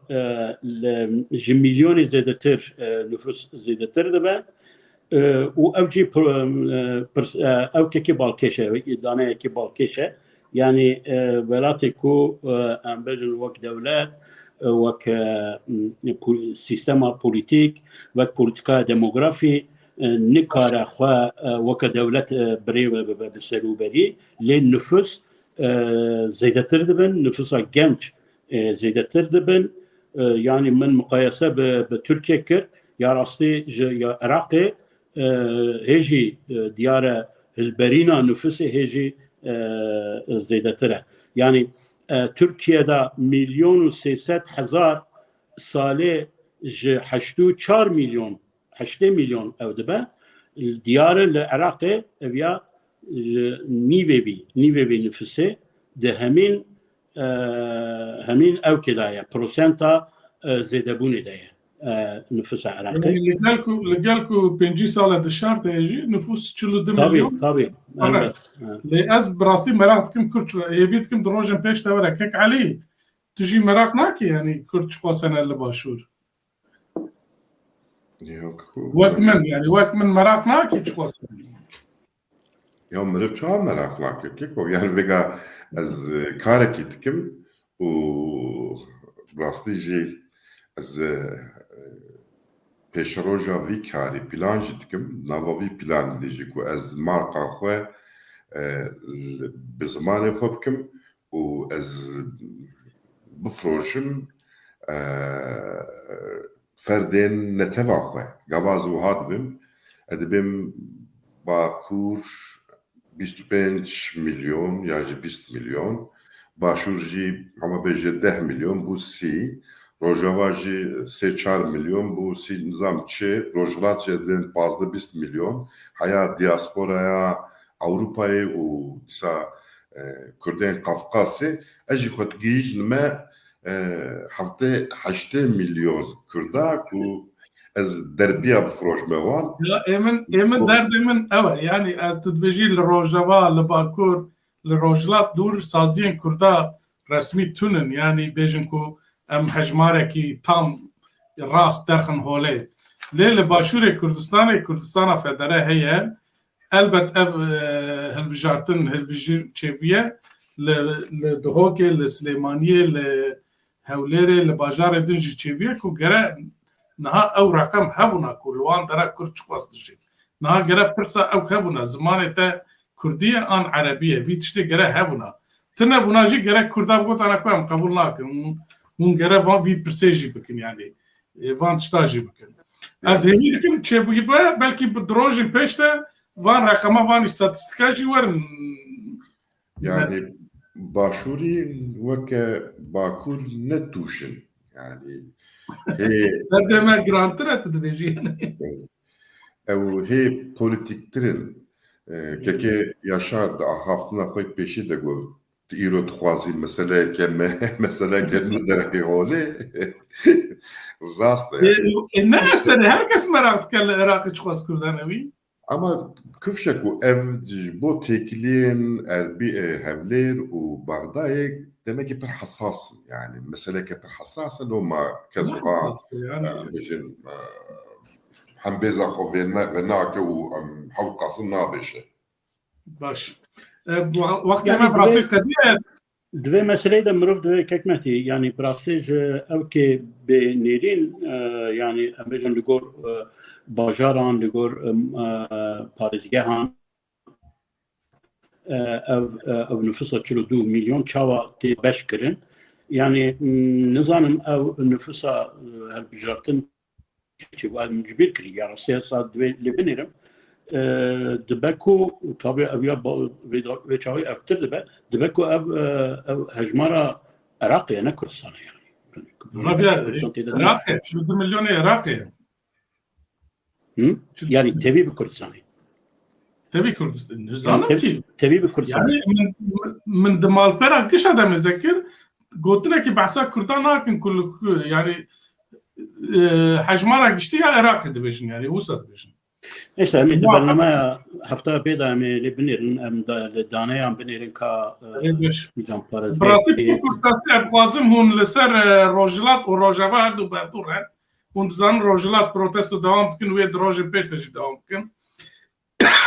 میلیون زیده تر نفوس زیده تر ده و اوجي او كي بالكشه دانه كي بالكشه يعني بلاتي كو امبرجن وك دولات وك سيستم بوليتيك وك بوليتيكا ديموغرافي نكار خوا وك دولت بري بسروبري للنفوس زيادتر دبن نفوسها جنش زيادتر دبن يعني من مقايسه بتركيا كر يا راستي يا عراقي هيجي ديار البرينا نفسه هيجي زيادتره يعني تركيا دا 1,300,000 ساله حشتو 4 مليون 8 مليون او دبا الديار العراقي ابيا نيفي نفسه ده همين او كدايا بروسنتا زيدبوني دايا نفوس عراقي لقالكو بنجي سالة الشهر تيجي نفوس 42 مليون طبيعي لأز براسي مراقتكم كرتش يبيتكم دروجن بيش تورا كيك عليه تجي مراق ناكي يعني كرتش قوسنا اللي باشور وقت من يعني وقت من مراق ناكي تخواست يا مرف چهار merak nakir ki yani vega az kareki dikim u rastî az pêşroja vî karî plan jî dikim nava vî plan de jî ku ez marqa xwe bi zimanê xwe bikim û ez bifrojim ferdên neteva xwe gavaz û hat bim edibim Bakur 25 milyon ya 20 milyon başur jî ama bêje 10 milyon bu sî Rojava jî 3-4 milyon bu sî nizam çi rojhilat jî edibin 15-20 milyon heya diasporaya Avrupayê û dîsa Kurdên Qafqasê ez jî xwe digihîjin me heftê 8 milyon Kurda ku ez derbiya bifrojme wan emin derdimin ew yani ez dibêjî li Rojava li Bakur li Rojhilat dûr saziyên Kurda resmî tunin yani bêjin ku em hejmarekî tam rast derxin holê lê li Başûrê Kurdistana Federe heye elbet ev hilbijartin hilbijîr çêbûye li Duhokê li Silêmaniyê li Hewlêrê li bajarê din jî çêbûye ku gere niha ew reqem hebûna ku li wan dere Kurd çixwast dijî niha gere pirsa ew hebûna zimanê te Kurdî ye an Erebî ye vî tiştê gere hebûna ti nebûna jî gerek Kurda gotane ku em qebûl nakin hûn gere van vî pirsê jî bikin yani van tişta jî bikin ez hêvî dikim çêbûyî belkî bi dirojên pêş te van reqema van îstatîstika jî werin yani Başûrî weke Bakur netûşin yani derdeme girantir et dibêjî ew hê polîtîktirin keke Yaşar da haftina xwe pêşî de got îro dixwazî meseleke min derekê holê rast e ne eserê herkes merak dike li Iraqê çixwast Kurdan wî ama kufşek û ev ji bo têkiliyên Hewlêr û Baxdayê demek ki pir hesas yani meseleke pir hesas e ma kes bêjin hem bêza xwe ve nake û em hewqasî nabêje baş wextê me birasî qediye Divê meseleyê de mirov divê kekmetî yani birasî ji evkê bênêrîn yani em bêjin li gor bajaran li gor parêzgehan ev nüfusa 42 milyon çawa tê beş kirin yani nizanim ew nüfusa hilbijartin mecbir kiriye ya siyasa divê lê binêrim dibe ku tabii ev ya ve çavi ektir dibe ku ev hejmara Iraqê ne Kurdistanê yani Iraqê 42 milyonê Iraqê yani tevî bi Kurdistanê tevî Kurdistan nizanim ki tevî bi Kurdistanê yani min di malpera kişa de mezekir gotinekî behsa Kurdan nakin ku yani hejmara giştî ya Iraqê dibêjin yani wisa dibêjin neyse em di bernameya heftaya pê de em ê lê binêrin em li daneyan binêrin ka birasî Kurtasî dixwazim hûn li ser Rojhilat û Rojava her du bertûr he hûn dizanin Rojhilat protesto dewam dikin wê di rojên pêş de jî dewam dikin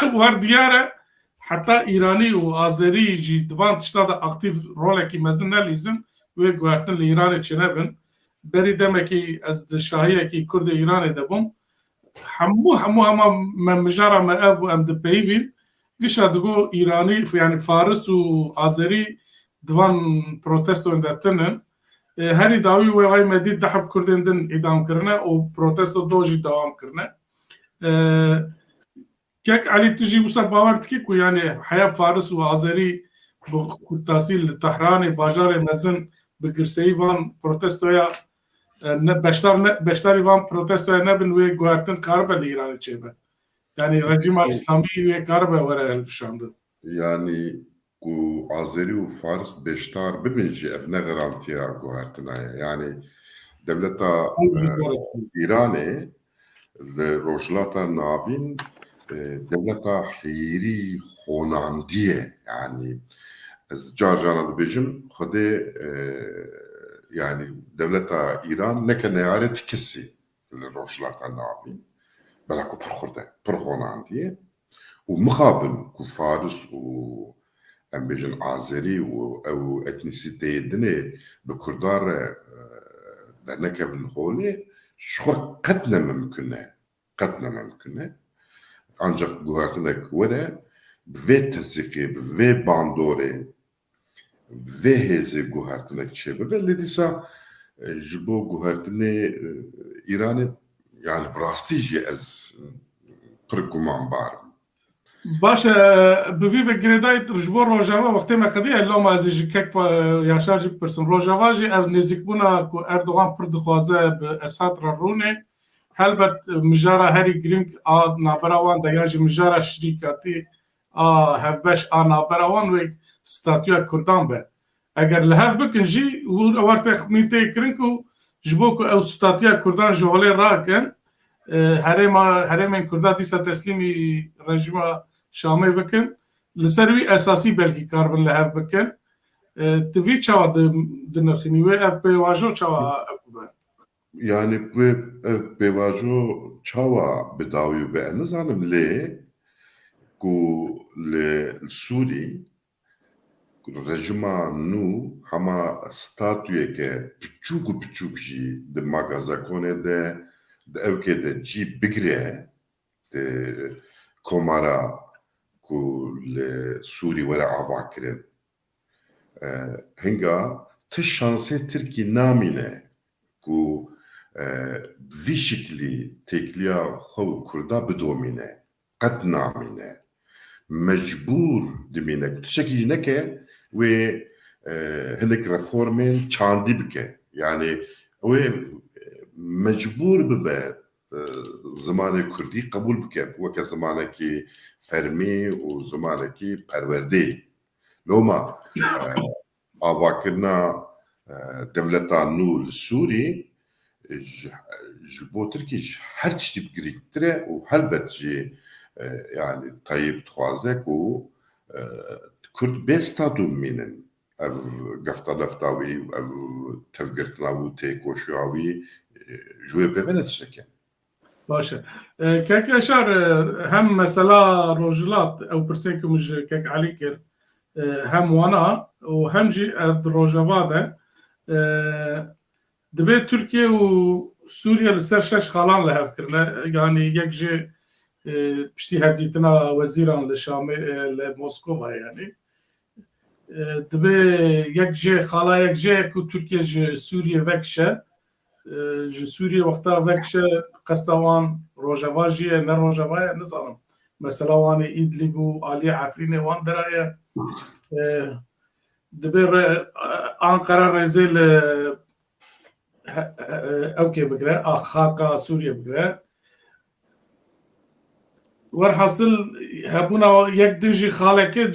wer diyar e heta Îranî û Azerî jî di van tişta de aktiv rolekî mezin nelîzin wê guhertin li Îranê çênebin berî demekî ez di şahiyekî Kurdê Îranê de bûm hemû me mijara me ev û em dipeyivîn gişa digo Îranî yani Faris û Azerî di van protestoên de tinin herî dawî wê ay me dît dehep Kurdên din îdam kirine û protesto do jî dewam kirine kek Elî tu jî wisa bawer dikî ku yani heya Faris û Azerî bi Kurtasî li Tehranê bajarê mezin bi girseyî van protestoya beşdarî van protestoya nebin wê guhertin karibe li Îranê çêbe yani rejîma İslamî wê karibe were hilfişandin yani ku Azerî û Fars beşdar bibin jî ev ne garantiya guhertina ye yani devleta Îranê li rojhilata navîn devleta hêrî xonandî ye yani ez car cana dibêjim Xwedê yani devleta İran neke neyaret kesî الروشلاتا نافي بلاكو برخونا دي ومخابل كفارس و ام بيجن عازري او اتنيسيتي دني بكردار دنك بالهولي شخور قدنا ممكنه ancak guhartinek were ve teziki ve bandore ve heze guhartinek çebibe ledisa jibo guhartine İran'ı yani brastiji ez pırguman bar. باش ببي بگریدای رجبور روجاوا وقتی ما قضیه لوم از جکک یاشار جی پرسن روجاوا جی او نزیک بونا کو اردوغان پر دخوازه به اسات رونه هلبت مجارا هری گرینگ ا نابراوان دیاج مجارا شریکاتی ا هفبش ا نابراوان و ستاتیا کردان به اگر لهف بکن جی و ورت خمیته کرینکو جبوکو او ستاتیا کردان جوله راکن هرم کردان دیسا تسلیمی رژیم شامل بکن لسروی اساسی بلکی کاربن لهف بکن تفی چاوا دنرخینی و اف پی واجو چاوا Yani bu bevajo çava bedavi be nizanım le ku le Suri rejima nu hama statüye ke küçük ji de magazakone de evke de ji bigre de komara ku le Suri wera avakirin hinga te şanse Türkiye namine ku vî şeklî tekliya xwe Kurda bidomîne, qet namîne, mecbûr dimîne ku tiştekî jî neke wê hinek reformên çandî bike. Yani wê mecbûr bibe zimanê Kurdî qebûl bike weke zimanekî fermî û zimanekî perwerdeyî. Loma avakirina devleta nû li Sûrî ji bo Tirkî ji her tiştî girîktire û helbet jî yani Tayyip dixwaze ku Kurd bê statû bimînin ev gefta lefta wî ev tevgirtina wî têkoşiya wî ji wê pê ve ne tişteke. باشه کک اشار هم مثلا روجلات او پرسین که مج کک علی کر هم وانا و هم جی روجوا ده دبی ترکیه و سوریه لسر شش خالان له کرنه yani یک جی پشتی هدیتنا وزیران لشام لمسکو yani دبی یک جی خالا یک جی کو ترکیه جی سوریه وکشه ji Sûriye wexta vekşe qestewan rojava jî ye ne rojava ye nizanim mesela wanê İdlib û Aliyê Efrînê wan diraye dibe Ankara rêzê li ewkê bigire xaka Sûriye bigire werhasıl hebûna yek din jî xalekê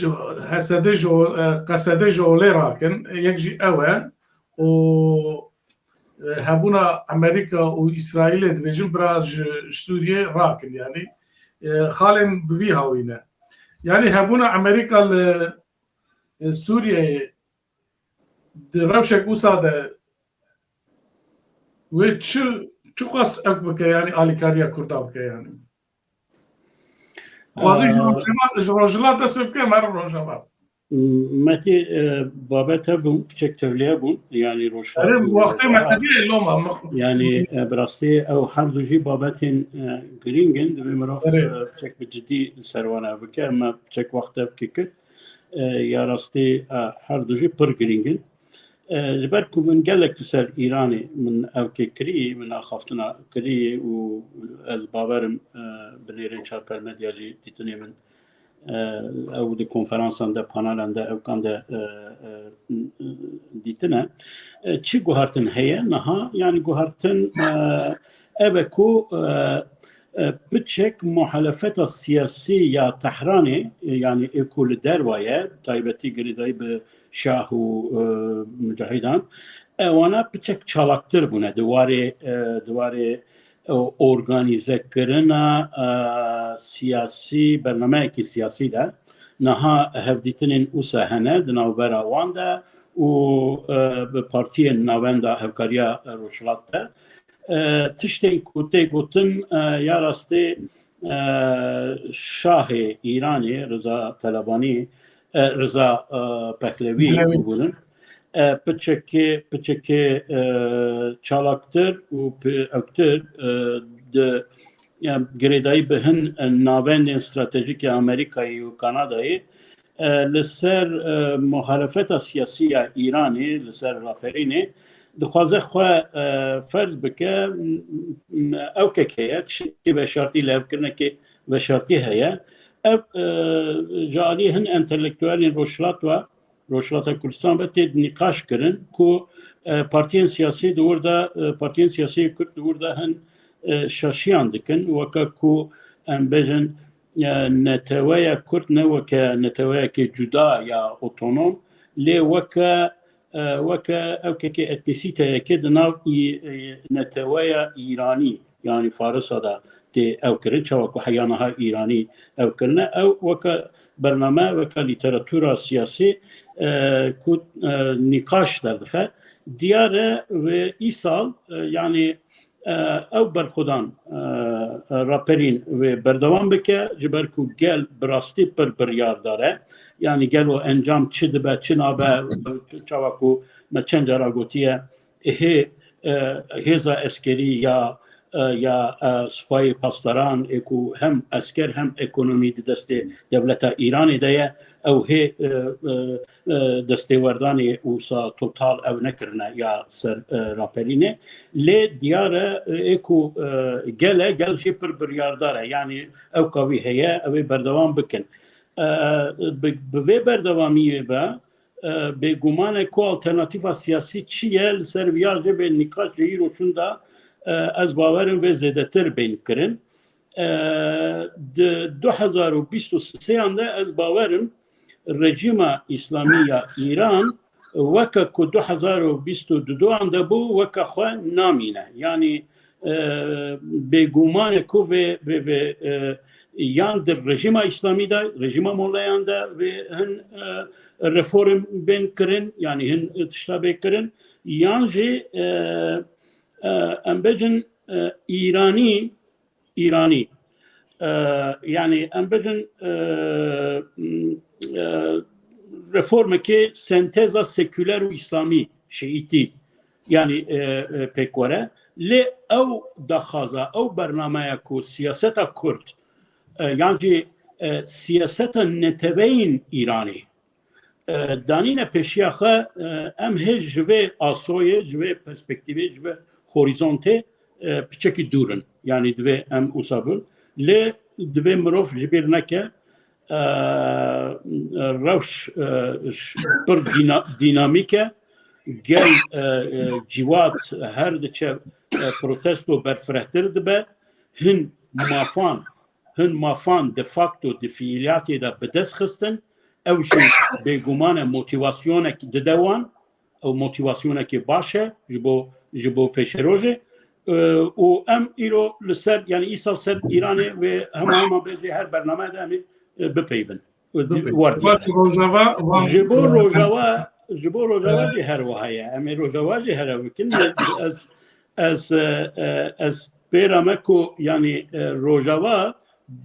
qesedê ji olê rakin yek jî ew e û hebûna Amerika û İsraîlê dibêjin bira ji Sûriyê rakin yani xalên bi vî hawîne yani hebûna Amerika li Sûriyeyê di rewşek wisa de wê çi xas ew bike yani alîkariya Kurda bike yani xwazî ji Rojhilat dest pê bike mer Rojava متى بابتها بشكل توليه بون يعني روشات وقتی محتاجه لوما يعني براستي او حرض جي بابتين جرينجن بمراف بشكل بجدي سروانا بك اما بشكل وقتها بكيكت يا راستي حرض جي بر جرينجن جبركم من قالك تسال ايراني من او كري من اخافتنا كري و از بابرم بنيرن شابر ميديا جي تيتني من او د کنفرانسان د پانالان د او کان د دیتنه چی گوهرتن هيا نها يعني گوهرتن ابكو بتشك محالفات السياسية يا تحراني يعني اكل دروايا تايبتي قريداي بشاه ومجاهدان وانا بتشك چالاكتر بونه دواري organize کرنا سیاسی برنامه کی سیاسی ده نها هفدیتنین اوسه هنه دناوبرا وانده و به پارتی ناونده هفکاریا روشلات ده تشتین کوته گوتن یا راسته شاه ایرانی رضا طلبانی رضا پهلوی بودن پچکی چالاکتر و اکتر گریدایی به هن ناوند استراتژیک آمریکایی و کانادایی لسر محارفت سیاسی ایرانی لسر راپرینی دخوازه خواه فرض بکه او که که به شرطی لعب کرنه که به شرطی هیا جالی هن انتلیکتوالین روشلات کردستان بتید نقاش کرن که پارتیین سیاسی دورده پارتیین سیاسی کرد دورده هن شاشیان دکن وکا که بجن نتوای کرد نه وکا نتوای که جدا یا اتونوم لی وکا او که اتسیته که دناو نتوای ایرانی یعنی فارس دا تی او کرن چاوکو حیانها ایرانی او کرنه او وکا برنامه وکا لیتراتورا سیاسی کود نقاش در دفعه دیاره و ای سال یعنی او برخودان راپرین و بردوام بکه جبر کو گل براستی پر بریار داره یعنی گل و انجام چه دبه چه نابه چاوکو مچن جارا گوتیه هیزا اسکری یا سپای پاسداران اکو هم اسکر هم اکونومی دست دولت ایرانی ده او هی دستیوردانی اوسا توتال او نکرنه یا سر راپرینه لی دیاره اکو گل شی پر بریارداره یعنی او قوی هیا او بردوام بکن به بردوامیه با به گمان کو آلترناتیو سیاسی چیه لسر ویاجه به نقاش جهی روشون دا از باورم و زیده تر بین کرن 2023 انده از باورم رژیم اسلامی ایران وکا که 2022 انده بو وکا خواه نامینه یعنی به گمان که به یان در رژیم اسلامی ده رژیم مولایان ده و هن رفورم بین کرن یعنی هن تشتابه کرن یان جه ام بجن ایرانی یعنی ام بجن رفورم که سنتزا سکولر و اسلامی شیعیتی یعنی پکوره لی او دخازه او برنامه کو سیاست کرد یعنی سیاست نتوین ایرانی دانین پیشیاخه ام هج جوه آسویه جوه پرسپکتیوه جوه هوریزونته پیچکی دورن یعنی دوه ام اوسابل لی دوه مروف جبیر نکه روش پر دینامیکه گل جوات هر دچه پروتستو برفرهتر دبه هن مافان دفاکتو دفیلیاتی دا بدست خستن او جی بگومان موتیواسیونه که ددوان او موتیواسیونه که باشه جبو پیش روژه و ام ایرو لسر یعنی ای سال سر ایرانه و همه بیزی هر برنامه ده همی بپیبن جبو روژاوا جی هر وحایه امی روژاوا جی هر وکن از پیرامه کو یعنی روژاوا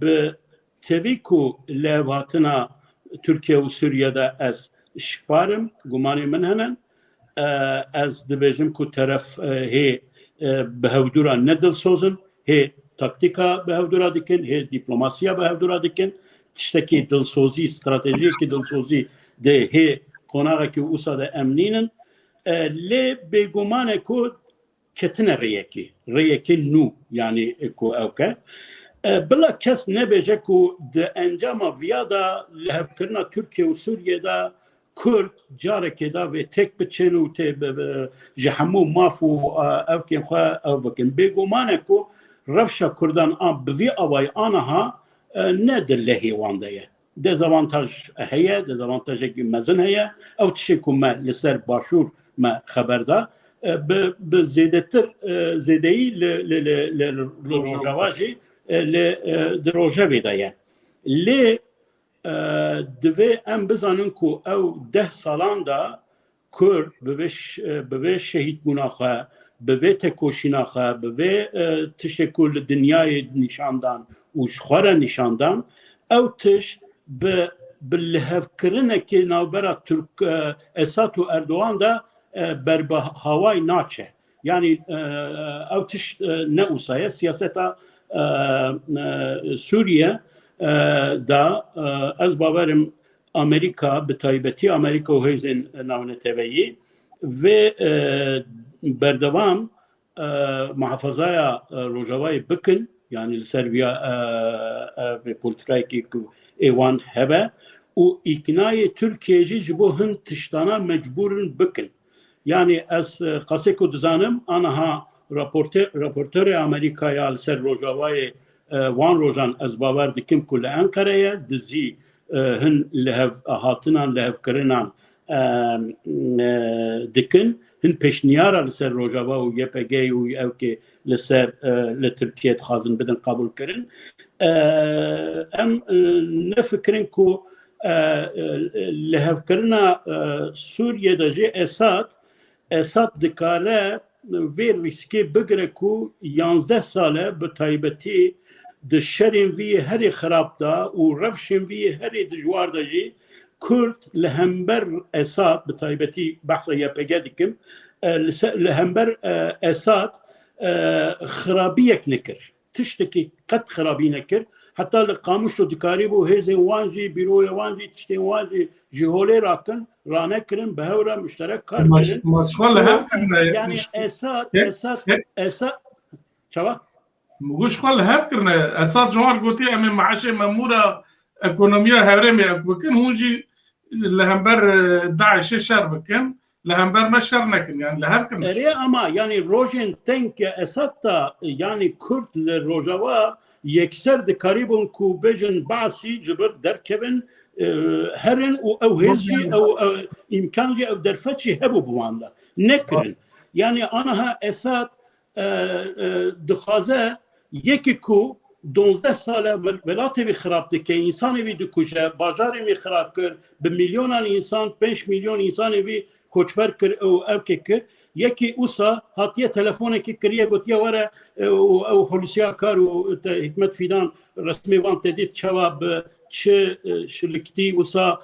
به تیویکو لیواتنا ترکیه و سوریه ده از شکارم گمانی من هنن از دبیجم که طرف هی به هودورا ندل سوزن هی تاکتیکا به هودورا دکن هی دیپلوماسیا به هودورا دکن تشتکی دلسوزی استراتژی که دلسوزی ده هی قناعه که اوسا ده امنینن لی بگمانه که کتنه ریکی نو یعنی که اوکه بلا کس نبیجه که ده انجام ویادا لحب کرنا ترکیه و سوریه ده کرد جاره که دا و تک بچن و جهمو مافو او کن خواه او بکن بگمانه که رفشا کردن آن بوی آوای آنها نه دلهی وانده یه دزاوانتاج هیه دزاوانتاج که مزن هیه او تشه که ما لسر باشور ما خبر ده به زیدهی لروژاواجی لروژاوی ده یه لی دوی ام بزنن که او 10 سالان دا کرد به شهید بونا خواه بوی تکوشیناخه بوی تشکل دنیای نشاندان و شخوره نشاندان او تش باللهف کرنه که نوبرا ترک اساد و اردوان دا بر به هوای ناچه یعنی او تش نوسایه سیاستا سوریه دا از باورم امریکا به تایبەتی امریکا و هیزن ناونەتەوەیی و بەردەوام محافظای ڕۆژاوای بکن یعنی لەسەر پۆلیتیکایەکی ئێوان هەبە و ئیکنای تورکیەجی ji بۆ هەند تشتانە مەجبورن بکن یعنی ئەس قەسێک و دزانم ئانەها راپۆرتۆری ئەمریکایا لەسەر ڕۆژاوای وان ڕۆژان ئەس باوەڕ dikim ku li Enqereyê dizî هن لهف هاتنان لهف کرنان دکن هن پیشنیارا لسر روجاوا و یپگی و او که لسر لترکیه خازن بدن قبول کرن ام نفکرن کو لهف کرنا سوریه دجی اساد دکاره وی ریسکی بگره کو 11 ساله به تایبتی د شرین وی هری خراب دا و رفشن وی هری دجوار دا جی کرد لهمبر اساد به تایبتی بحث یپگی دکم لهمبر اساد خرابیک نکر تشتکی قد خرابی نکر حتی لقاموش رو دکاری بو هیزن وانجی بیروی وانجی تشتین وانجی جهولی راکن رانه کرن به هورا مشترک کار کرن مشغول هف یعنی اساد چوا؟ مگوش خال هف کرنه اساد جوار گوتی امی معاش ممورا اکونومیا هورمی بکن هونجی لهمبر داعش شر بکن لهمبر ما شر نکن یعنی لهف کرنه اما یعنی روژن تنک اساد تا یعنی کرد لروجاوا یکسر دکاریبون کو بجن بعثی جبر درکبن هرن او هزی او امکانجی او درفتشی هبو بوانده نکرن یعنی آنها اساد دخوازه یکی کو 12 ساله ولاتی بی خراب دکه انسانی بی دکوشه باجاری بی خراب کرد به میلیونان انسان 5 میلیون انسانی بی کوچبر کرد او که کرد یکی اوسا هاتیه تلفونه که کریه گوتیه وره او پلیسیا کار و حکمت فیدان رسمی وان تدید چواب چه شلکتی اوسا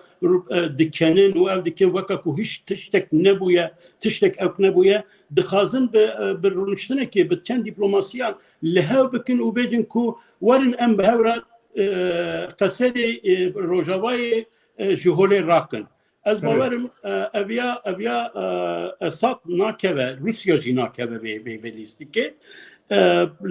دکنن و او دکن وکا که هیچ تشتک نبویه تشتک اوک نبویه دخازن به رونشتنه که به چند دیپلوماسیان لهو بکن و بیجن که ورن ام به هورا قصد روجاوای جهولی راکن از باورم اویا اساد ناکوه روسیا جی ناکوه به لیستی که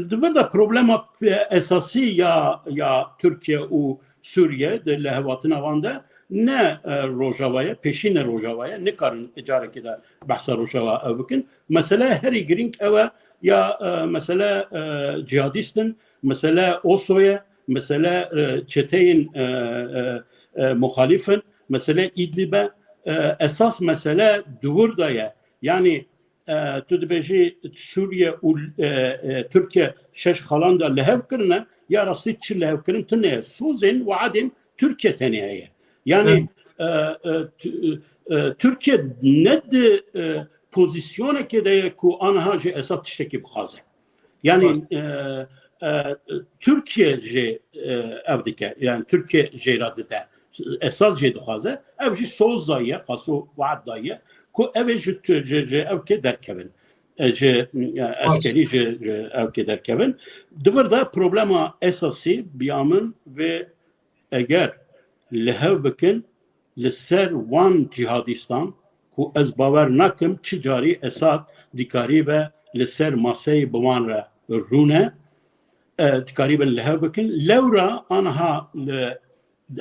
دوباره پروبلم اساسی یا ترکیه و سوریه در لحواتن وانده نه روجاوایه پیشین روجاوایه نکارن اجاره که در بحث روجاوا بکن مثلا هری گرینگ اوه یا مثلا جهادیستن مثلا اوسویه مثلا چتین مخالفن مثلا ایدلیبه اساس مسئله دور دایه یعنی تو دبیجی سوریه و ترکیه شش خالان دا لهو کرنه یا راستی چی لهو کرن تنه سوزن و عدم ترکیه تنهیه یعنی ترکیه ند پوزیسیونه که ده که آنها جه اساد تشتکی بخوازه یعنی ترکیه جه او دیگه یعنی ترکیه جه را ده اساد جه دخوازه او جه سوز دایه قاسو وعد دایه که او جه او که درکبن جه اسکری جه او که درکبن دوبر ده پروبلما اساسی بیامن و اگر لهو بکن لسر وان جهادیستان که از باور نکم چی جاری اساد دیکاری به لسر ماسه بوان را رونه دیکاری به لهو بکن لورا آنها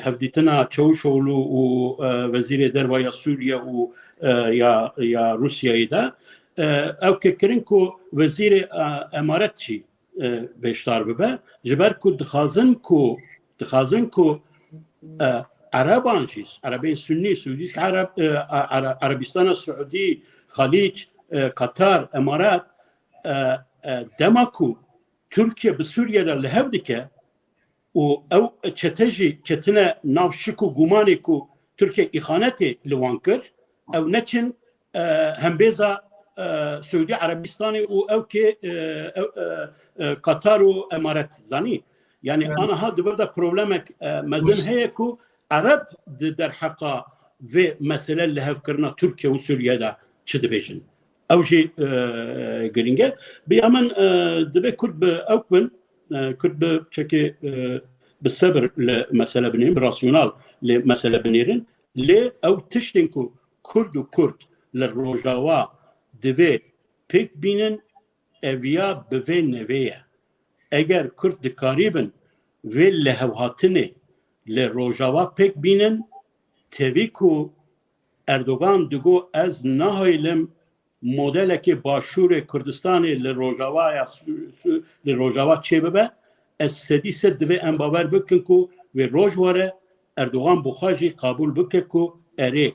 هفدیتنا چوشولو و وزیر دربای سوریه و یا روسیه ده او که کرن که وزیر امارت چی بیشتر ببه جبر که دخازن که عربان چیز عربی سنی سعودی عربستان سعودی خلیج قطر امارات دماکو ترکیه به سوریه را لهو دکه و او چتجی کتنه ناو شکو گمانی کو ترکیه اخانتی لوان کرد او نچن هم بیزا سعودی عربستان و او که قطر و امارات زنی يعني انا هذا بدا بروبلمك مازن هي كو عرب در حقا في مساله اللي هفكرنا تركيا وسوريا دا تشد بيجن او شيء جرينجا بيامن دبي كرب اوبن كرب بشكل بالصبر لمساله بنين براسيونال لمساله بنيرن لي او تشتنكو كرد وكرد للروجاوا دبي بيك بينن evya beve neveye eğer Kürt dikaribin ve lehevhatini le rojava pek binin tevi ku Erdoğan digo ez nahaylim modeleki başure Kürdistan'ı le rojava çebebe ez sedise dive en baver bikin ku ve rojvare Erdoğan buhaji kabul bikin ku eri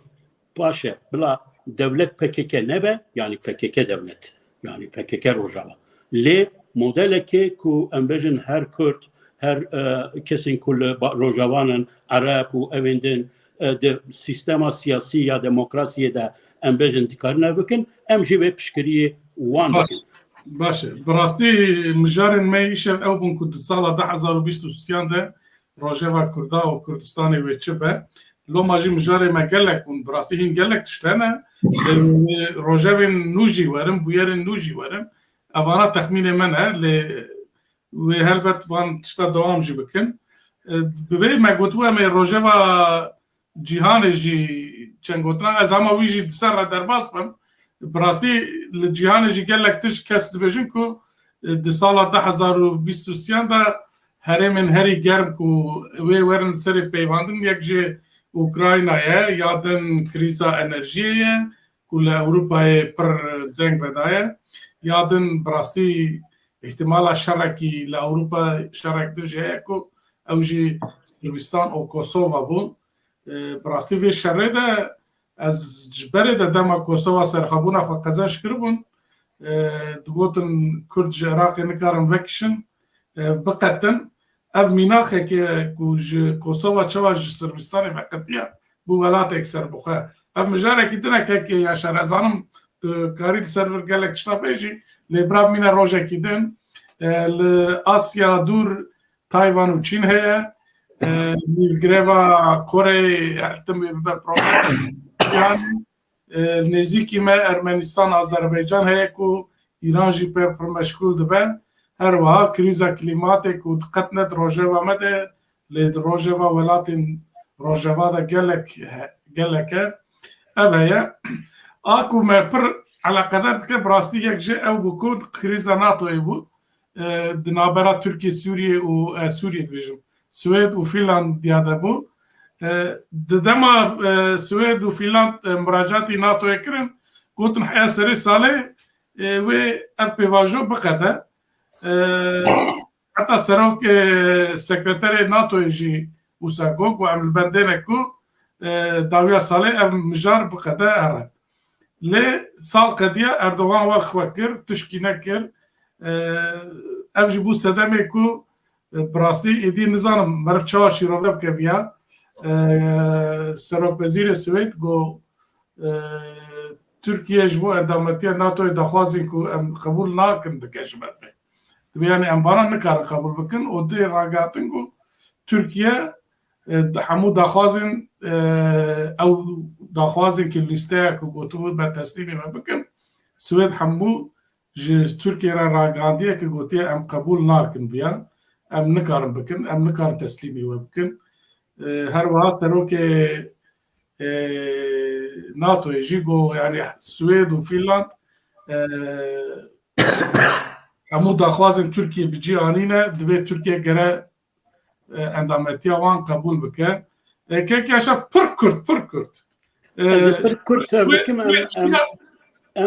paşa bila devlet PKK nebe yani PKK devlet yani PKK rojava le modeleki ku embejin her Kürt her kesin kulle rojavanın Arap u evindin de sistema siyasi ya demokrasiye de embejin dikarına bakın emji ve pişkiriye wan باشه براستی مجارن می ایشه او بون کد سال 2023 ده روجوا کردا و کردستان و چبه لو ماجی مجاره ما گلک بون براستی هین گلک تشتنه روجوین نوجی ورم بویرن نوجی ورم اوانا تخمین منه ل و هلبت وان تشتا دوام جی بکن ببی ما گوتو ام روجوا جهان جی چنگوتنا از همه ویجی سر در باس بم براستی لجهان جی گلک تش کس دبیجن کو دی سال 2023 ده هرمن هری گرم کو وی ورن سری پیواندن یک جی اوکراینایه یادن کریزا انرژیه کل اروپای پر دنگ بدایه یادن براستی احتمال شرکی لاوروپا شرک درجه کو اوجی سربستان او کوسووا بون براستی وی شره ده از جبره ده دما کوسووا سرخبونه خو قزاش کربون دوتن کرد عراق نکارن وکشن بقتن اف میناخه که کوسووا چواج سربستان وقتیا بو ولات اکثر بخه اف مجاره کیتنا که یا شرزانم کاری سرور گلک شتابیجی لبراب مینا روزه کیدن آسیا دور تایوان و چین هیا نیوگریوا کره احتمالی به پروژه یعنی نزدیکی ما ارمنستان آذربایجان هیا کو ایران جی پر مشغول دبن هر وها کریزا کلیماتی کو دقت روزه و مده لید روزه و ولاتین روزه و دا گلک اویا آکو ما پر على قدر که براستی یک جه او بکن کریزا ناتوی بود دنابرا ترکیه سوریه و سوریه دیجم سوئد و فنلاند دیاده بود دما سوئد و فنلاند مراجعتی ناتوی کردن گفتن حیا سری ساله و اف پیواجو بقده حتی سروک سکرتر ناتوی جی وساگوگ و عمل بندنه کو داویا ساله اف مجار بقده اره لی سال قدیه اردوغان وقت وکر تشکینه کرد اوج بو صدمه کو براستی ایدی نظام مرف چهار شیروده بکویا سروک وزیر سوئد گو ترکیه جبو ادامتی ناتوی دخوازین کو قبول ناکن دکشمت بی یعنی امبانا نکار قبول بکن و دی راگاتن کو ترکیه همو دخوازن او دخوازن که لیسته که گوتو به تسلیمی بکن سوئد همو جز ترکیه را راگاندیه که گوتیه ام قبول ناکن بیان ام نکارم بکن ام نکار تسلیمی بکن هر وها سرو که ناتو جیگو یعنی سوئد و فنلاند همو دخوازن ترکیه بجی آنینه دبی ترکیه گره اندامتی وان قبول بکن که کاشا پر کرد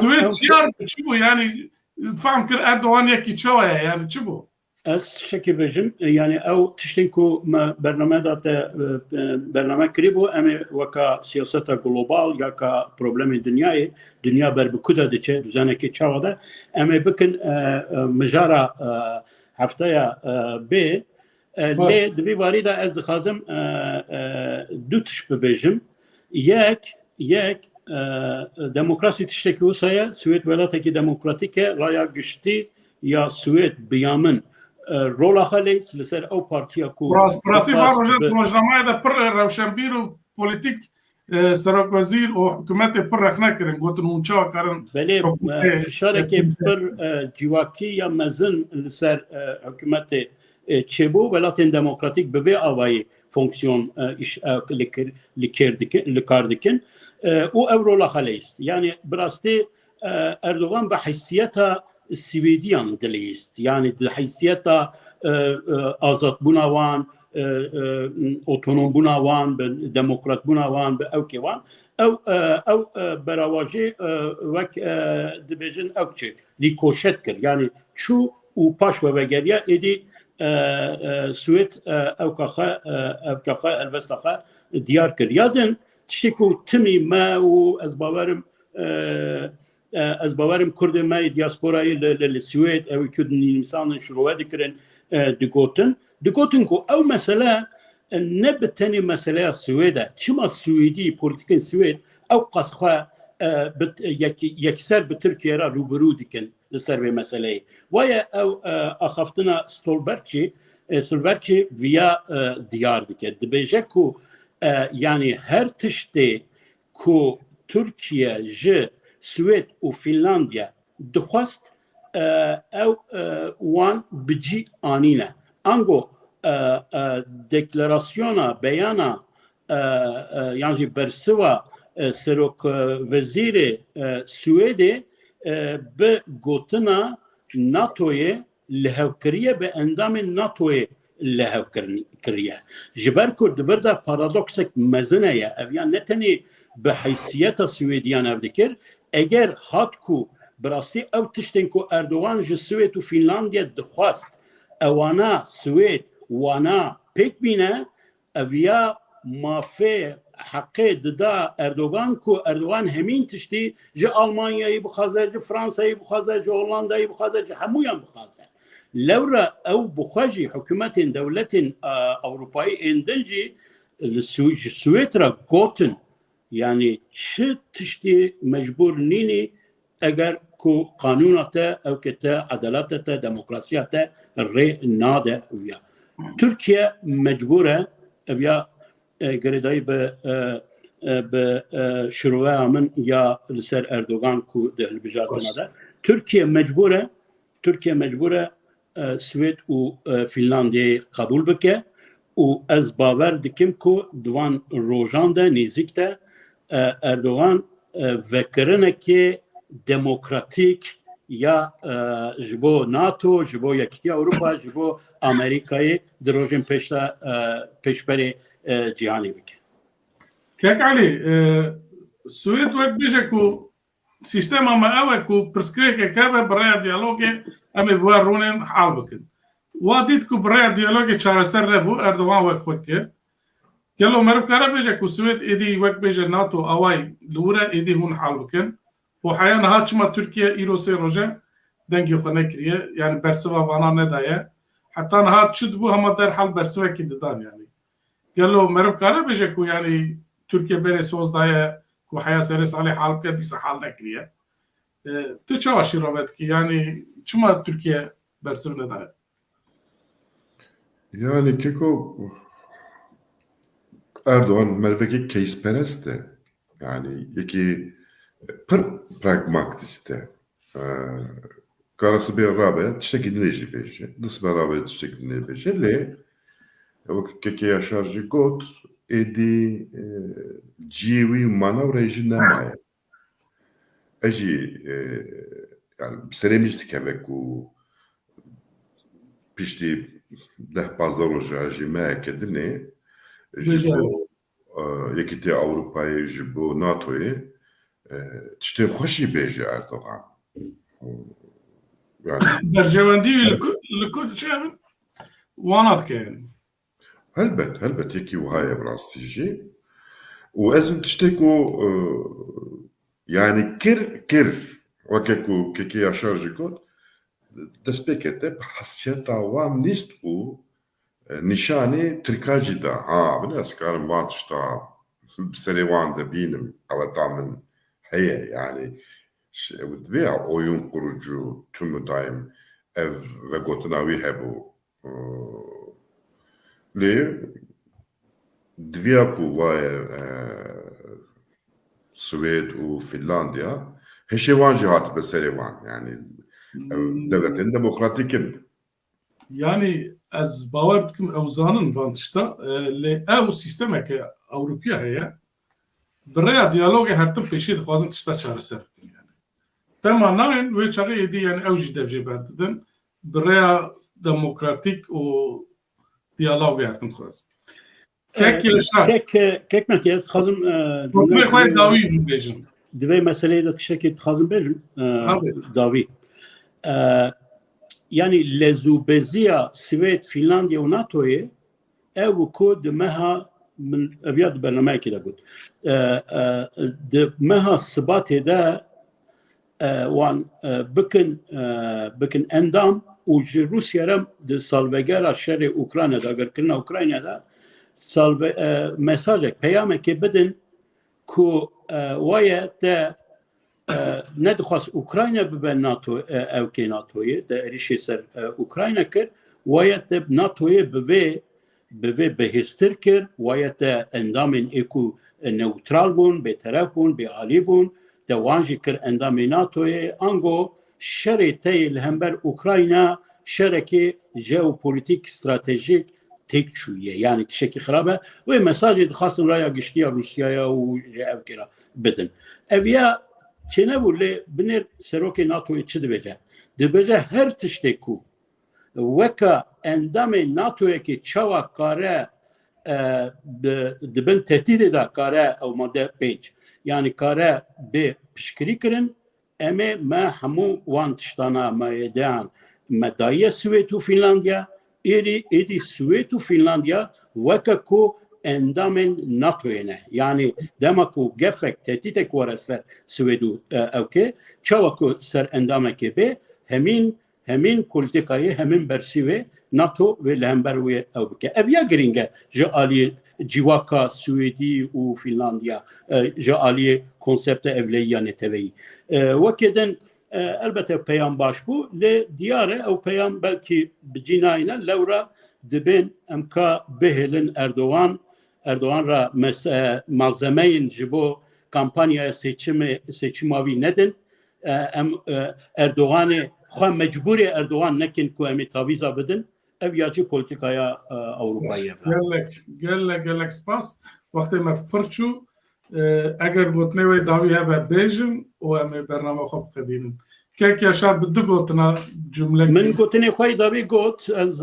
سوئد سيار شبو يعني فهم كر اردوغان يكي تشوه يعني شبو از شکی بجم يعني او تشتنكو ما برنامه كريبو امي وكا سياسة global يا كا problem دنيا بر بكودا دچه düzeneki çavada امي بكن مجارا هفتايا بي لي دبي واريدا از خازم دو تش ببجم يك demokrasi tiştekî wisa Swêd welatekî demokratîk e raya giştî ya Swêd biyamın rola xwe li ser ew partiya ku Rastî var roja rojnamaya da pir rewşenbîr û politik serokwezîr û hikûmetê pir rexne kirin gotin hûn çawa karin belê fişarekê pir civakî ya mezin li ser hikûmetê çêbû welatên demokratîk bi vê awayî fonksiyon li kar dikin û ew rola xwe lêst. Yani bi rastî Erdogan bi heysiyeta Swêdiyan dilîst. Yani di heysiyeta azadbûna wan, otonombûna wan, demokratbûna wan, bi ewkê wan ew berawajê wek dibêjin ew çi lîkoşet kir. Yani çû û paş ve vegeriya êdî Swêd evka xwe elbesta xwe diyar kir. Yadin tiştê ku timî me û ez bawerim Kurdê me diasporayê li Swêd ew ku nîvisanin şîrove dikirin digotin ku ew mesele ne bi tenê meseleya Swêd e çima Swêdî polîtikên Swêd ew qas xwe yekser bi Tirkiye re rûbirû dikin li ser vê meseleyê. Waya ew axaftina Stolbergî viya diyar dike. Dibêje ku yani her tiştê ku Türkiye ji Swêd û Finlandiya dixwast ew wan bicî anîne. Ango deklarasyona beyana yani jî bersiva Serokvezîrê Swêdê bi gotina NATOyê lihevkiriye bi endamên NATOyê lihevkiriye. Ji ber ku di vir de paradoksek mezin heye ev yan ne tenê bi heysiyeta Swêdiyan ev dikir eger hat ku bi rastî ew tiştên ku Erdogan ji Swêd û Finlandiya dixwast ewana Swêd wana pêk bîne ev ya mafê heqê dida Erdogan ku Erdogan hemîn tiştî ji Almanyayê bixwaze, ji Fransayê bixwaze, ji Hollandayê bixwaze, ji hemûyan bixwaze. Lewra ew bixwe jî hikûmetên dewletên Ewropayî ên din jî ji Swêd re gotin yani çi tiştî mecbûr nînî eger ku qanûna te ew te adalata te demokrasiya te rê nade ew ya. Türkiye mecbûr e ev ya girêdayî bi şîroveya min ya li ser Erdogan ku di hilbijartina de Türkiye mecbûr e Swêd û Finlandiyayê qebûl bike û ez bawer dikim ku di van rojan de nêzik de Erdogan vekirinekê demokratîk ya ji bo NATO, ji bo Yekîtiya Ewropa, ji bo Amerîkayê di rojên pêşberê cihanê bike. Kek Elî, Swêd wek bêje ku sîstema me ew e ku pirsgirêkek hebe bi rêya diyalogê em ê bi we rûnên hal bikin. Wa dît ku bi rêya diyalogê çareser nebû Erdogan wek xwe kir. Gelo meriv kare bêje ku Swêd êdî wek bêje NATO away li wir e êdî hûn hal bikin. û heya niha çima Tirkiye îro sê roje dengê xwe nekiriye yani bersiva vana nedaye. Heta niha çi dibû hema derhal bersivekî didan yani. Gelo meriv kare bêje ku yani Türkiye berê soz daye ku heya serê salê hal bike dîsa hal nekiriye. Tu çawa şîrove dikî yani çima Türkiye bersiv nedaye? Yani keko Erdoğan mervekê keysperest e. Yani yekî pir pragmatist e. Karası bê rabe tiştekî dinê jî bêje. Dis beraber tiştekî dinê bêje lê wek kekê Yaşar jî got êdî cîwî manewrê jî nemaye. Ez jî yani serê min jî dikeve ku piştî 10-15 roja jî me heke dinê ji bo Yekîtiya Ewropayê ji bo NATOyê tiştên xwe jî bêje Erdogan. Yani Berjewendî li ku çi hebin? Wana dike yani. Helbet yekî wiha ye bi rastî jî. û ez tiştê ku yani kir weke ku kekê Yaşar jî got destpêkê te bi hesiyeta wan nîst û nîşanê tirka jî da. Ha min ez karim van tişta bi serê wan de bînim eweta min heye yani veya oyun kurucu tümü daim ev ve gotunavi hebu li dvia ku vay Swed u Finlandiya heşevan cihat beserevan yani devletin demokratikin Yani az bawer dikim ew zanin van tişta lê ew sîstemeke Ewropiya heye bi rêya diyalogê her tim pêşî dixwazin tişta çareser bikin yani. Dema nayên wê çaxê êdî yani ew jî dev jê berdidin bi rêya demokratîk û diyalogê her tim dixwazin. Kek yaşar. Kek merkez xazım Doktorê xwe dawî bêjim. divê meseleyê de tiştekî dixazim bêjim dawî. Yani lezûbeziya Swêd, Finlandiya û NATOyê ew ku di meha min eviya di bernameyekê de got. Di meha Sibatê de wan bikin endam û ji Rûsya re di salvegera şerê Ukraynada agirkirina Ukraynada mesajek peyamekê bidin ku waye te nedixwast Ukrayna bibe NATO evkê NATOyê de êrişê ser Ukrayna kir waye te NATOyê bivê bihêztir kir waye te endamên êku newtral bûn bêteref bûn bêalî bûn de wan jî kir endamê NATOyê ango şerê tê li hember Ukrayna şerekê jeopolitîk stratejîk têk çûye yani tişekî xirab e wê mesajê dixwastin raya giştiya Rûsyaya û ji evkê re bidin. Ev ya çênebû lê binêr serokê NATOyê çi dibêje? Dibêje her tiştê ku weka endamê NATOyekê çawa kare dibin tehdîdê de kare ew made 5 yani kare bê piştgirî kirin em ê me hemû wan tiştana me deyan me daye Swêd û Finlandiya êdî Swêd û Finlandiya weke ku endamên NATOyê ne yani dema ku gefek tehdîtek were ser Swêd û evkê çawa ku ser endamekê bê hemîn polîtikayê hemîn bersîvê NATO ve li hember wê ew bike. Ev ya giring e ji aliyê civaka Swêdî û Finlandiya ji aliyê konsepta evleyiya neteweyî. Wekê din elbette peyam baş bû lê diyar e ew peyam belkî bi cînayî ne lewra dibên em ka bihêlin Erdoğan ra malzemeyên ji bo kampanyaya seçima wî nedin. Em Erdoğanê xwe mecbûrê Erdoğan nekin ku em ê tavîza bidin. Ev ya jî polîtikaya Ewropayê e. Gelek spas. Wextê me pir çû eger gotinê wê dawî hebe bêjin û em ê bername xwe bixedînin. Kek yaşar bi du gotina cümle. Min gotinê xwe dawî got ez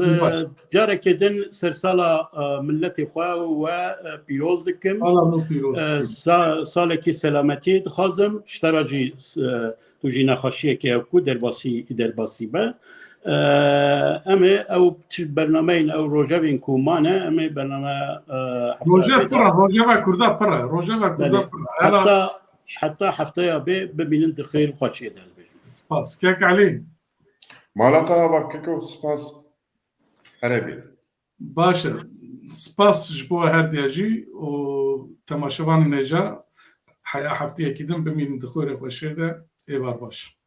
carekê din sersala milletê xwe we pîroz dikim. Salekî selametî dixwazim ji te re jî tu jî nexweşiyekê ew ku derbasî be. Em ê ew bernameyên ew rojevên ku mane em ê bername rojeva Kurda pira rojeva Kurda pira heta heftaya bê bibînin dixêr xweçiyê de spas kek Elî malata bak keko spas herebî baş e spas ji bo her diya jî û temaşevanên ne ja heya hefteyekî din bimînin dixêrê xweşiyê de êvar baş.